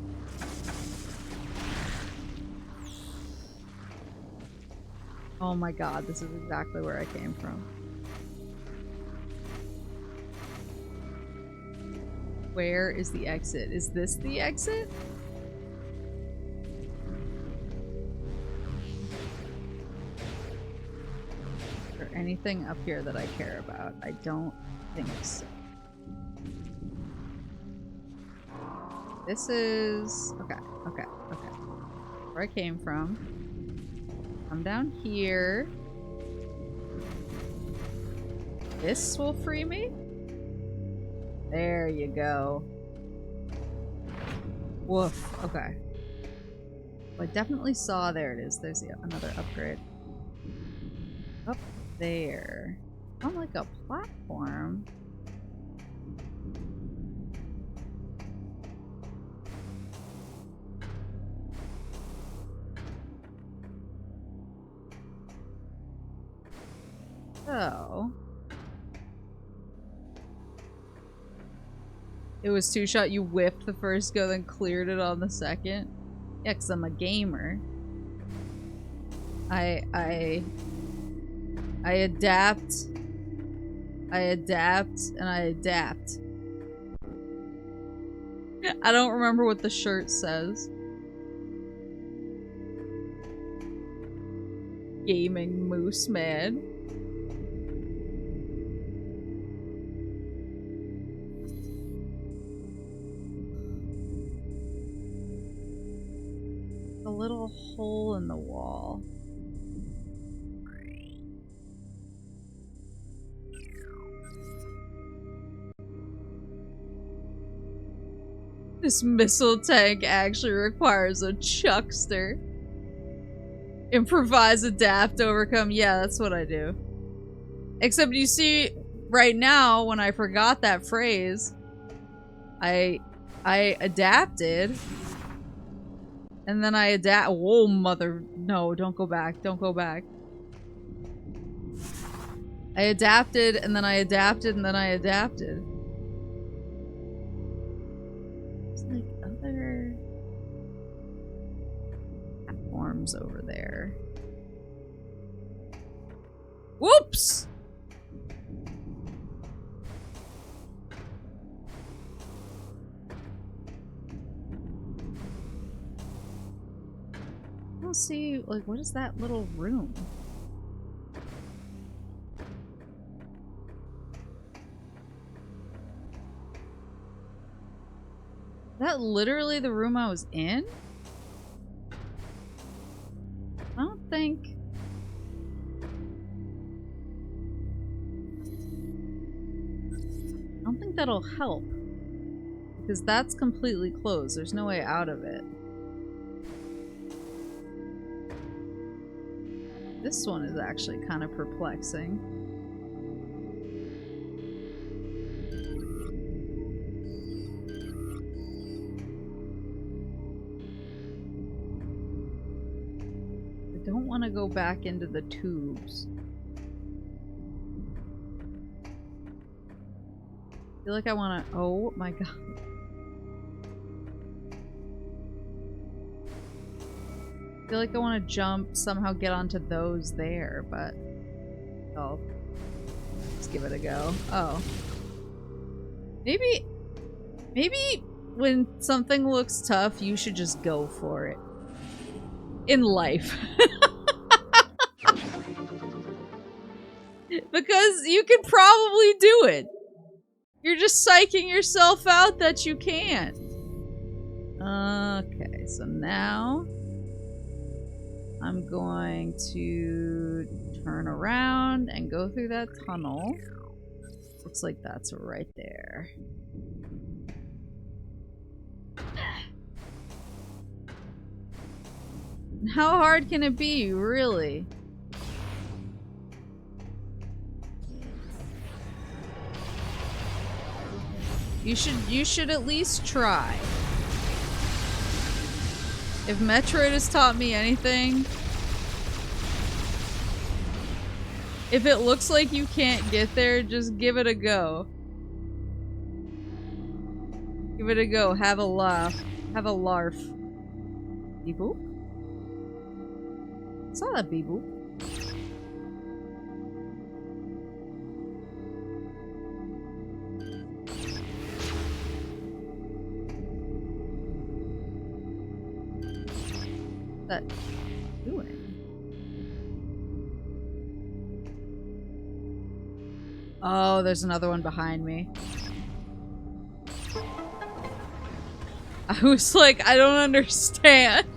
Oh my god, this is exactly where I came from. Where is the exit? Is this the exit? Is there anything up here that I care about? I don't think so. This is... Okay. Where I came from. Come down here. This will free me? There you go. Woof. Okay. Well, I definitely saw... There it is. There's another upgrade. Up there. On like a platform. So... It was two-shot, you whiffed the first go, then cleared it on the second? Yeah, 'cause I'm a gamer. I adapt. I adapt, and I adapt. I don't remember what the shirt says. Gaming moose man. A little hole in the wall. This missile tank actually requires a chuckster. Improvise, adapt, overcome. Yeah, that's what I do. Except you see, right now, when I forgot that phrase, I adapted. And then I adapt. Whoa, mother. No, don't go back. Don't go back. I adapted, and then I adapted, and then I adapted. There's like other platforms over there. Whoops! I don't see, like, what is that little room? Is that literally the room I was in? I don't think... I don't think that'll help. Because that's completely closed. There's no way out of it. This one is actually kind of perplexing. I don't want to go back into the tubes. I feel like I want to... Oh my god. feel like I want to jump, somehow get onto those there, but... Oh. Let's give it a go. Oh. Maybe when something looks tough, you should just go for it. In life. Because you can probably do it. You're just psyching yourself out that you can't. Okay, so now I'm going to turn around and go through that tunnel. Looks like that's right there. How hard can it be, really? You should at least try. If Metroid has taught me anything, if it looks like you can't get there, just give it a go. Give it a go. Have a laugh. Have a larf. Beep boop? Saw that beep boop. That doing? Oh, there's another one behind me. I was like, I don't understand.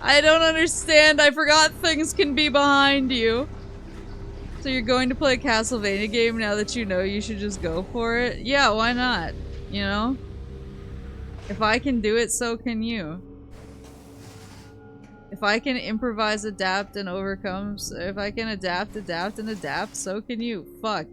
I don't understand. I forgot things can be behind you. So you're going to play a Castlevania game now that you know you should just go for it? Yeah, why not? You know? If I can do it, so can you. If I can improvise, adapt, and overcome, if I can adapt, and adapt, so can you. Fuck.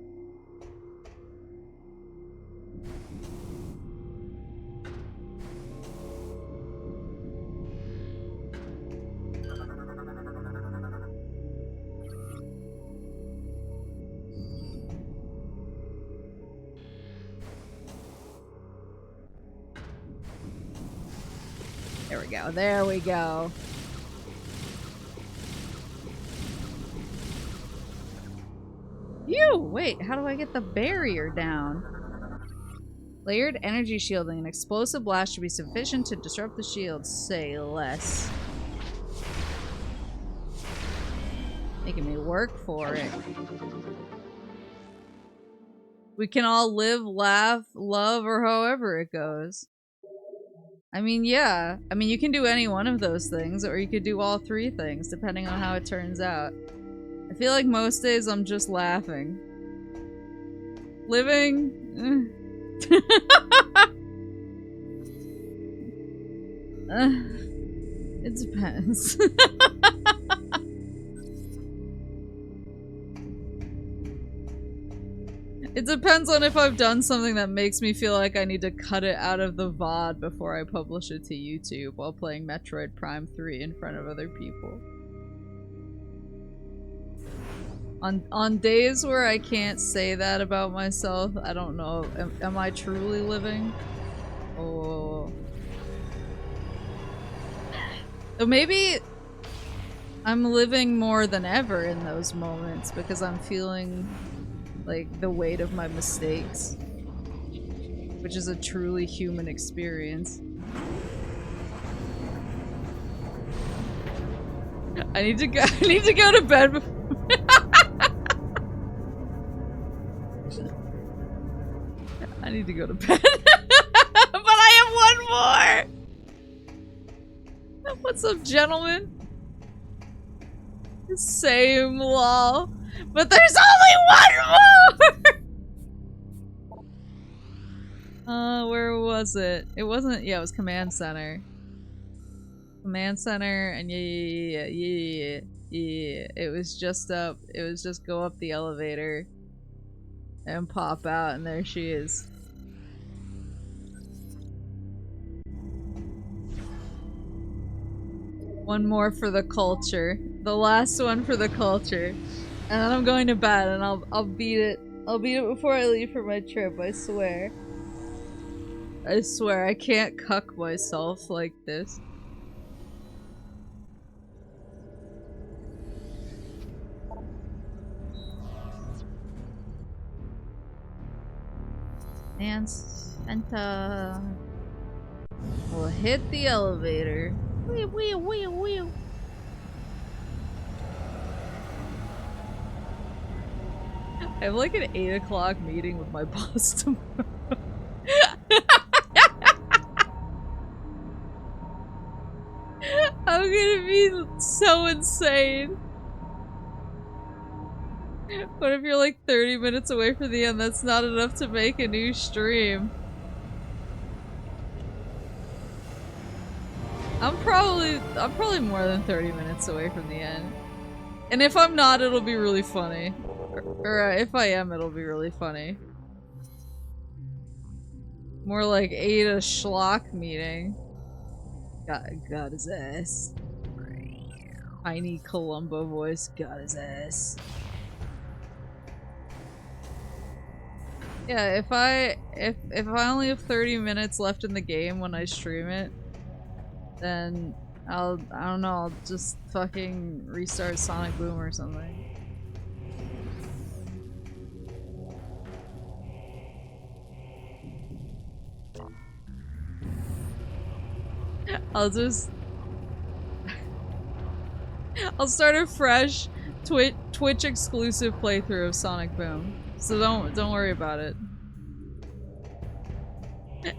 There we go. There we go. Phew! Wait, how do I get the barrier down? Layered energy shielding. An explosive blast should be sufficient to disrupt the shield. Say less. Making me work for it. We can all live, laugh, love, or however it goes. I mean, yeah. I mean, you can do any one of those things, or you could do all three things, depending on how it turns out. I feel like most days I'm just laughing. Living? It depends. It depends on if I've done something that makes me feel like I need to cut it out of the VOD before I publish it to YouTube while playing Metroid Prime 3 in front of other people. On days where I can't say that about myself, I don't know. Am I truly living? Oh. So maybe I'm living more than ever in those moments because I'm feeling like the weight of my mistakes, which is a truly human experience. I need to go to bed before I need to go to bed. But I have one more! What's up, gentlemen? Same, lol. But there's only one more! Where was it? It wasn't- yeah, it was Command Center. Command Center, and yeah. It was just up- it was just go up the elevator and pop out, and there she is. One more for the culture. The last one for the culture. And then I'm going to bed, and I'll beat it. I'll beat it before I leave for my trip, I swear. I swear, I can't cuck myself like this. Dance Fenta. We'll hit the elevator. Wheel, wheel, wheel, wheel. I have like an 8 o'clock meeting with my boss tomorrow. I'm gonna be so insane. What if you're like 30 minutes away from the end? That's not enough to make a new stream. I'm probably more than 30 minutes away from the end. And if I'm not, it'll be really funny. Or if I am, it'll be really funny. More like 8 a schlock meeting. Got his ass. Tiny Columbo voice, got his ass. Yeah, if I only have 30 minutes left in the game when I stream it, then I don't know, I'll just fucking restart Sonic Boom or something. I'll start a fresh Twitch exclusive playthrough of Sonic Boom. So don't worry about it.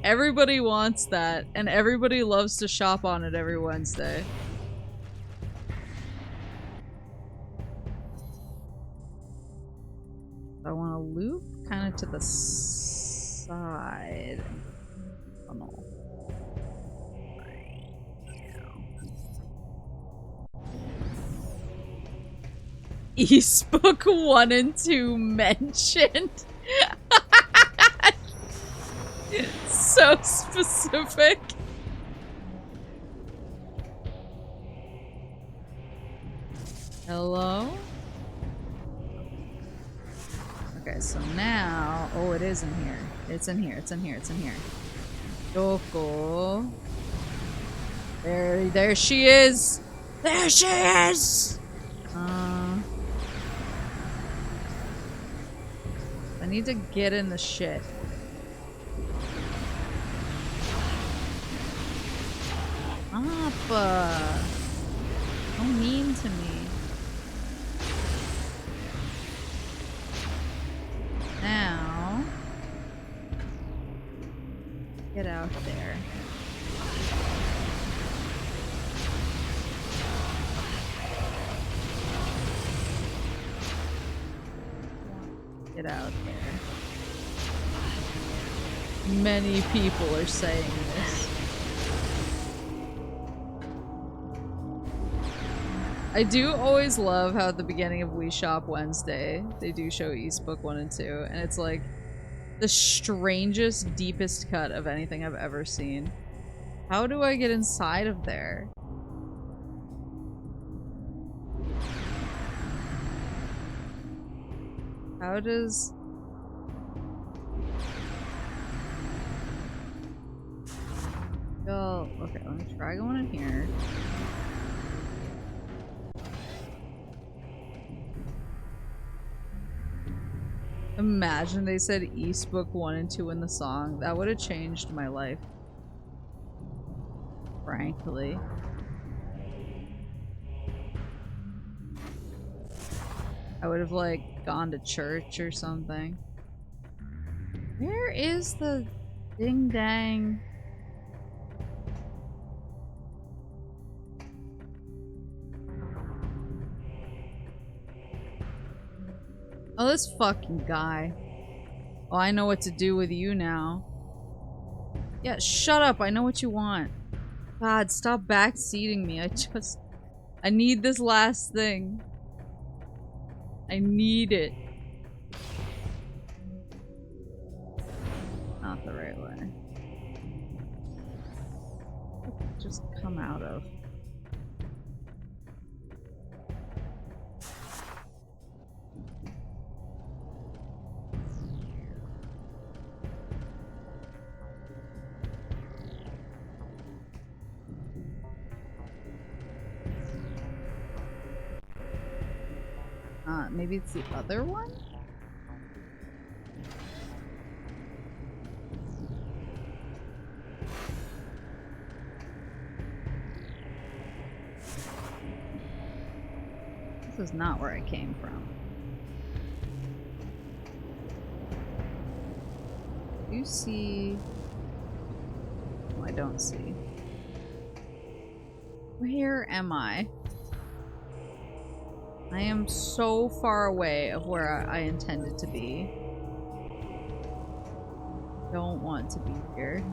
Everybody wants that, and everybody loves to shop on it every Wednesday. I want to loop kind of to the side. Funnel. Eastbook 1 and 2 mentioned. So specific. Hello? Okay, so now... Oh, it is in here. It's in here, it's in here, it's in here. Doko. There she is! There she is! I need to get in the shit. Appa! Don't mean to me. Now... Get out there. Get out there. Many people are saying this. I do always love how at the beginning of Wii Shop Wednesday, they do show Eastbook 1 and 2, and it's like the strangest, deepest cut of anything I've ever seen. How do I get inside of there? How does... Go... Okay, let me try going in here. Imagine they said Eastbook 1 and 2 in the song. That would have changed my life. Frankly. I would have, like, gone to church or something. Where is the ding-dang... Oh, this fucking guy. Oh, I know what to do with you now. Yeah, shut up. I know what you want. God, stop backseating me. I need this last thing. I need it. Not the right way. Just come out of. Maybe it's the other one? is not where I came from. Do you see... Oh, I don't see. Where am I? I am so far away of where I intended to be. Don't want to be here.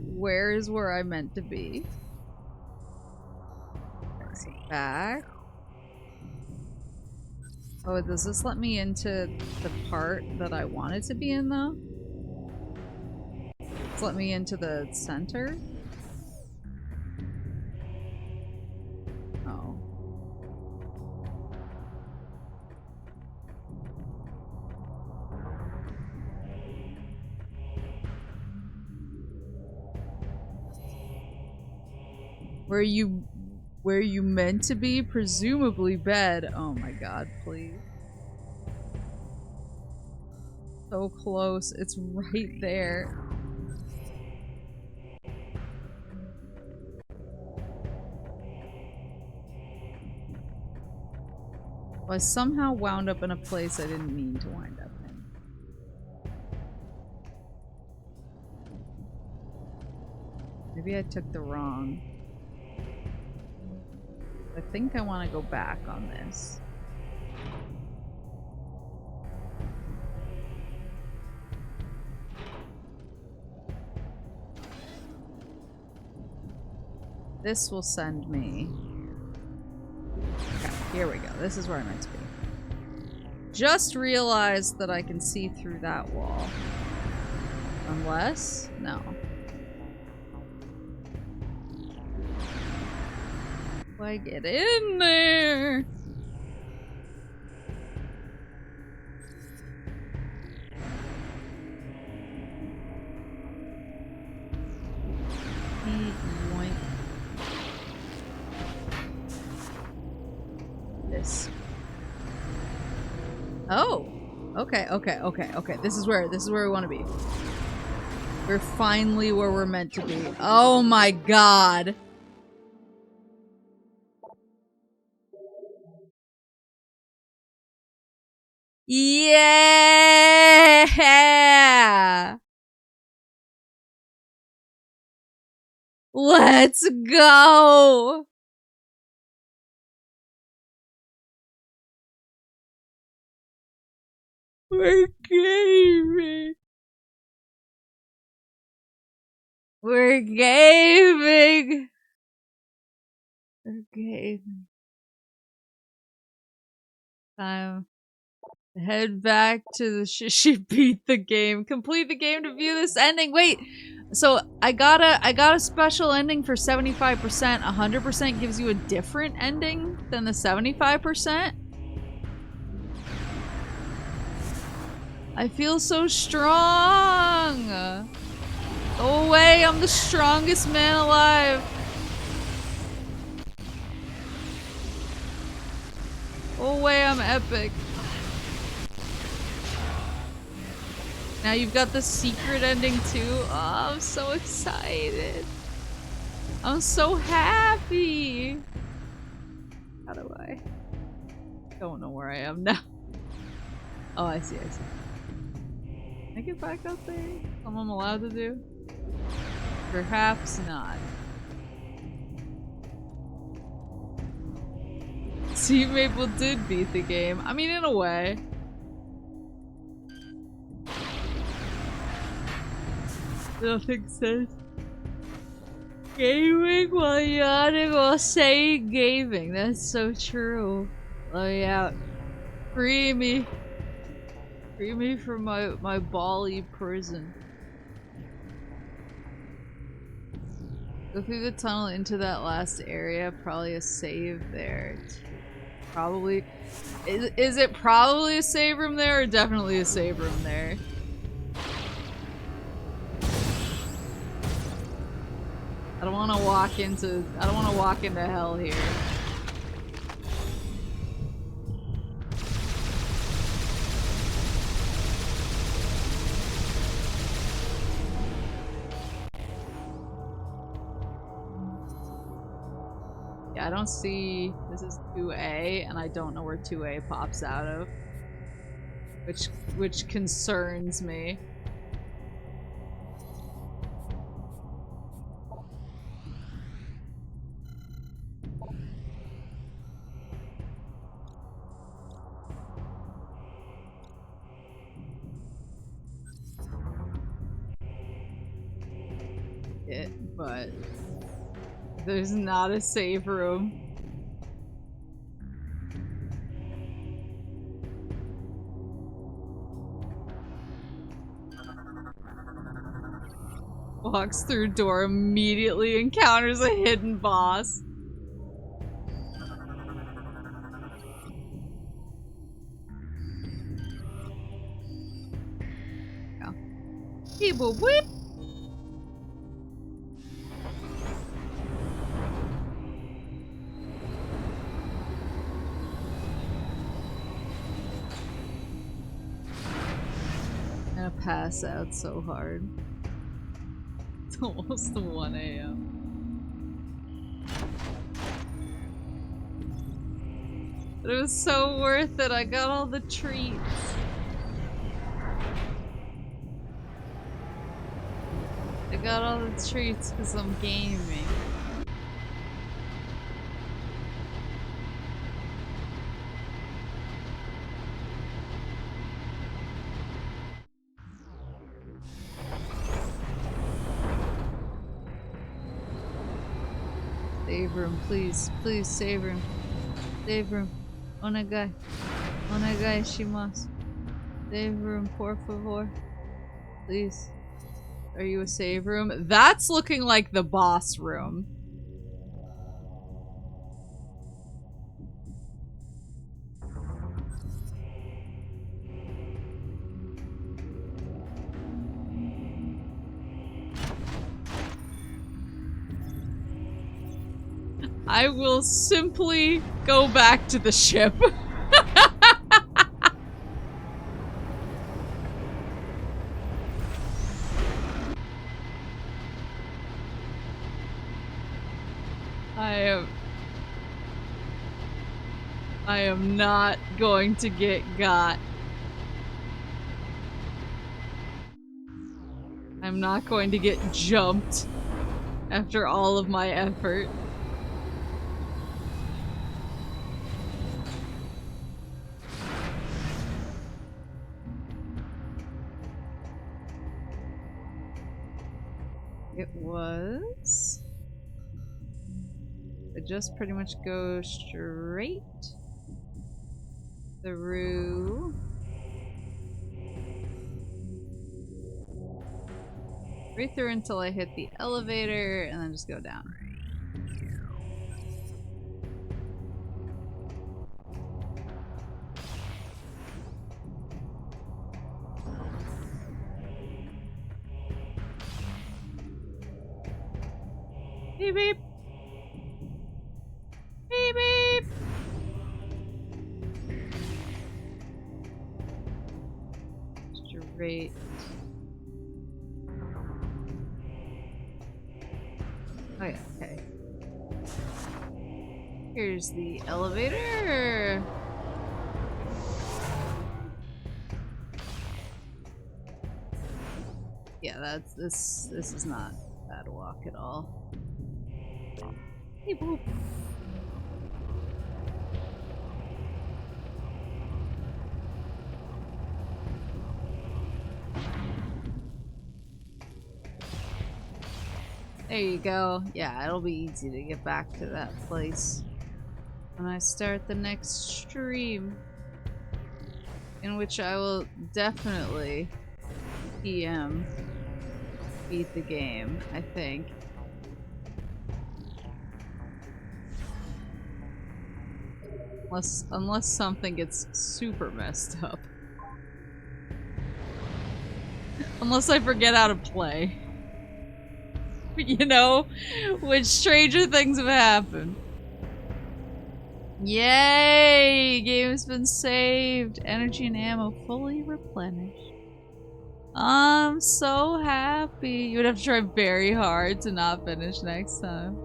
Where is where I meant to be? Back. Oh, does this let me into the part that I wanted to be in, though? Let's let me into the center? Oh. Where you meant to be? Presumably bed. Oh my god, please. So close. It's right there. Well, I somehow wound up in a place I didn't mean to wind up in. Maybe I took the wrong. I think I want to go back on this. This will send me. Okay, here we go. This is where I meant to be. Just realized that I can see through that wall. Unless? No. Do I get in there? Yoink. This. Oh! Okay. This is where we want to be. We're finally where we're meant to be. Oh my god! Yeah! Let's go! We're gaming! We're gaming! We're gaming. Time to head back to the she beat the game. Complete the game to view this ending. Wait, so I got a special ending for 75%. 100% gives you a different ending than the 75%. I feel so strong. Go away, I'm the strongest man alive. Go away, I'm epic. Now you've got the secret ending too. Oh, I'm so excited. I'm so happy. How do I? Don't know where I am now. Oh, I see. Can I get back up there? Something I'm allowed to do? Perhaps not. See, Maple did beat the game. I mean, in a way. Nothing says gaming while yawning while saying gaming. That's so true. Let me out. Free me. Free me from my bally prison. Go through the tunnel into that last area. Probably a save there. Probably. Is it probably a save room there or definitely a save room there? I don't want to walk into hell here. Yeah, I don't see... This is 2A, and I don't know where 2A pops out of. Which concerns me. But there's not a save room. Walks through door, immediately encounters a hidden boss. Yeah. Hey, boop, boop. I'm gonna pass out so hard. It's almost 1 a.m. But it was so worth it. I got all the treats. I got all the treats because I'm gaming. Save room, please. Please, save room. Save room. Onegai. Onegai shimasu. Save room, por favor. Please. Are you a save room? That's looking like the boss room. I will simply go back to the ship. I am not going to get got. I'm not going to get jumped after all of my effort. It was... I just pretty much go straight through... Right through until I hit the elevator, and then just go down. Beep beep! Beep beep! Straight. Oh yeah, okay. Here's the elevator. Yeah, that's this is not a bad walk at all. Hey boop. There you go. Yeah, it'll be easy to get back to that place when I start the next stream, in which I will definitely PM beat the game, I think. Unless something gets super messed up. Unless I forget how to play. You know, which stranger things have happened. Yay! Game's been saved. Energy and ammo fully replenished. I'm so happy. You would have to try very hard to not finish next time.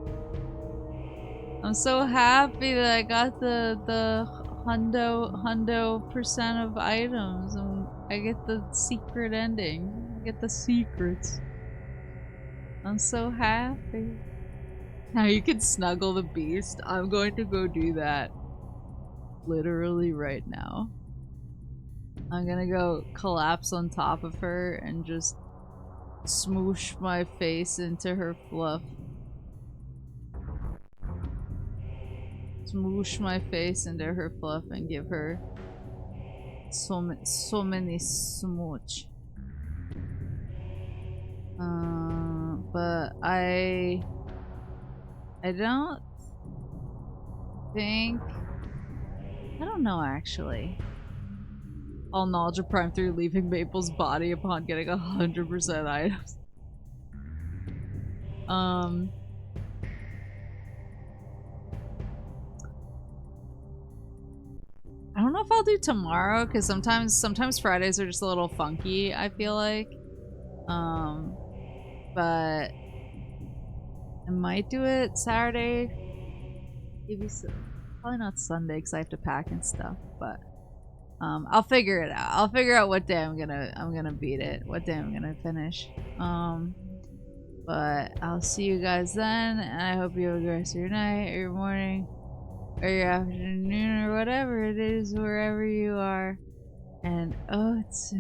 I'm so happy that I got the hundo percent of items and I get the secret ending. I get the secrets. I'm so happy. Now you can snuggle the beast. I'm going to go do that. Literally right now. I'm gonna go collapse on top of her and just smoosh my face into her fluff. Smoosh my face into her fluff and give her so many smooch. But I don't think, I don't know actually. All knowledge of Prime 3 leaving Maple's body upon getting 100% items. I don't know if I'll do tomorrow because sometimes Fridays are just a little funky, I feel like. But I might do it Saturday. Maybe so. Probably not Sunday because I have to pack and stuff, but I'll figure it out. I'll figure out what day I'm gonna beat it, what day I'm gonna finish. But I'll see you guys then, and I hope you have a good rest of your night, or your morning, or your afternoon, or whatever it is, wherever you are. And oh, it's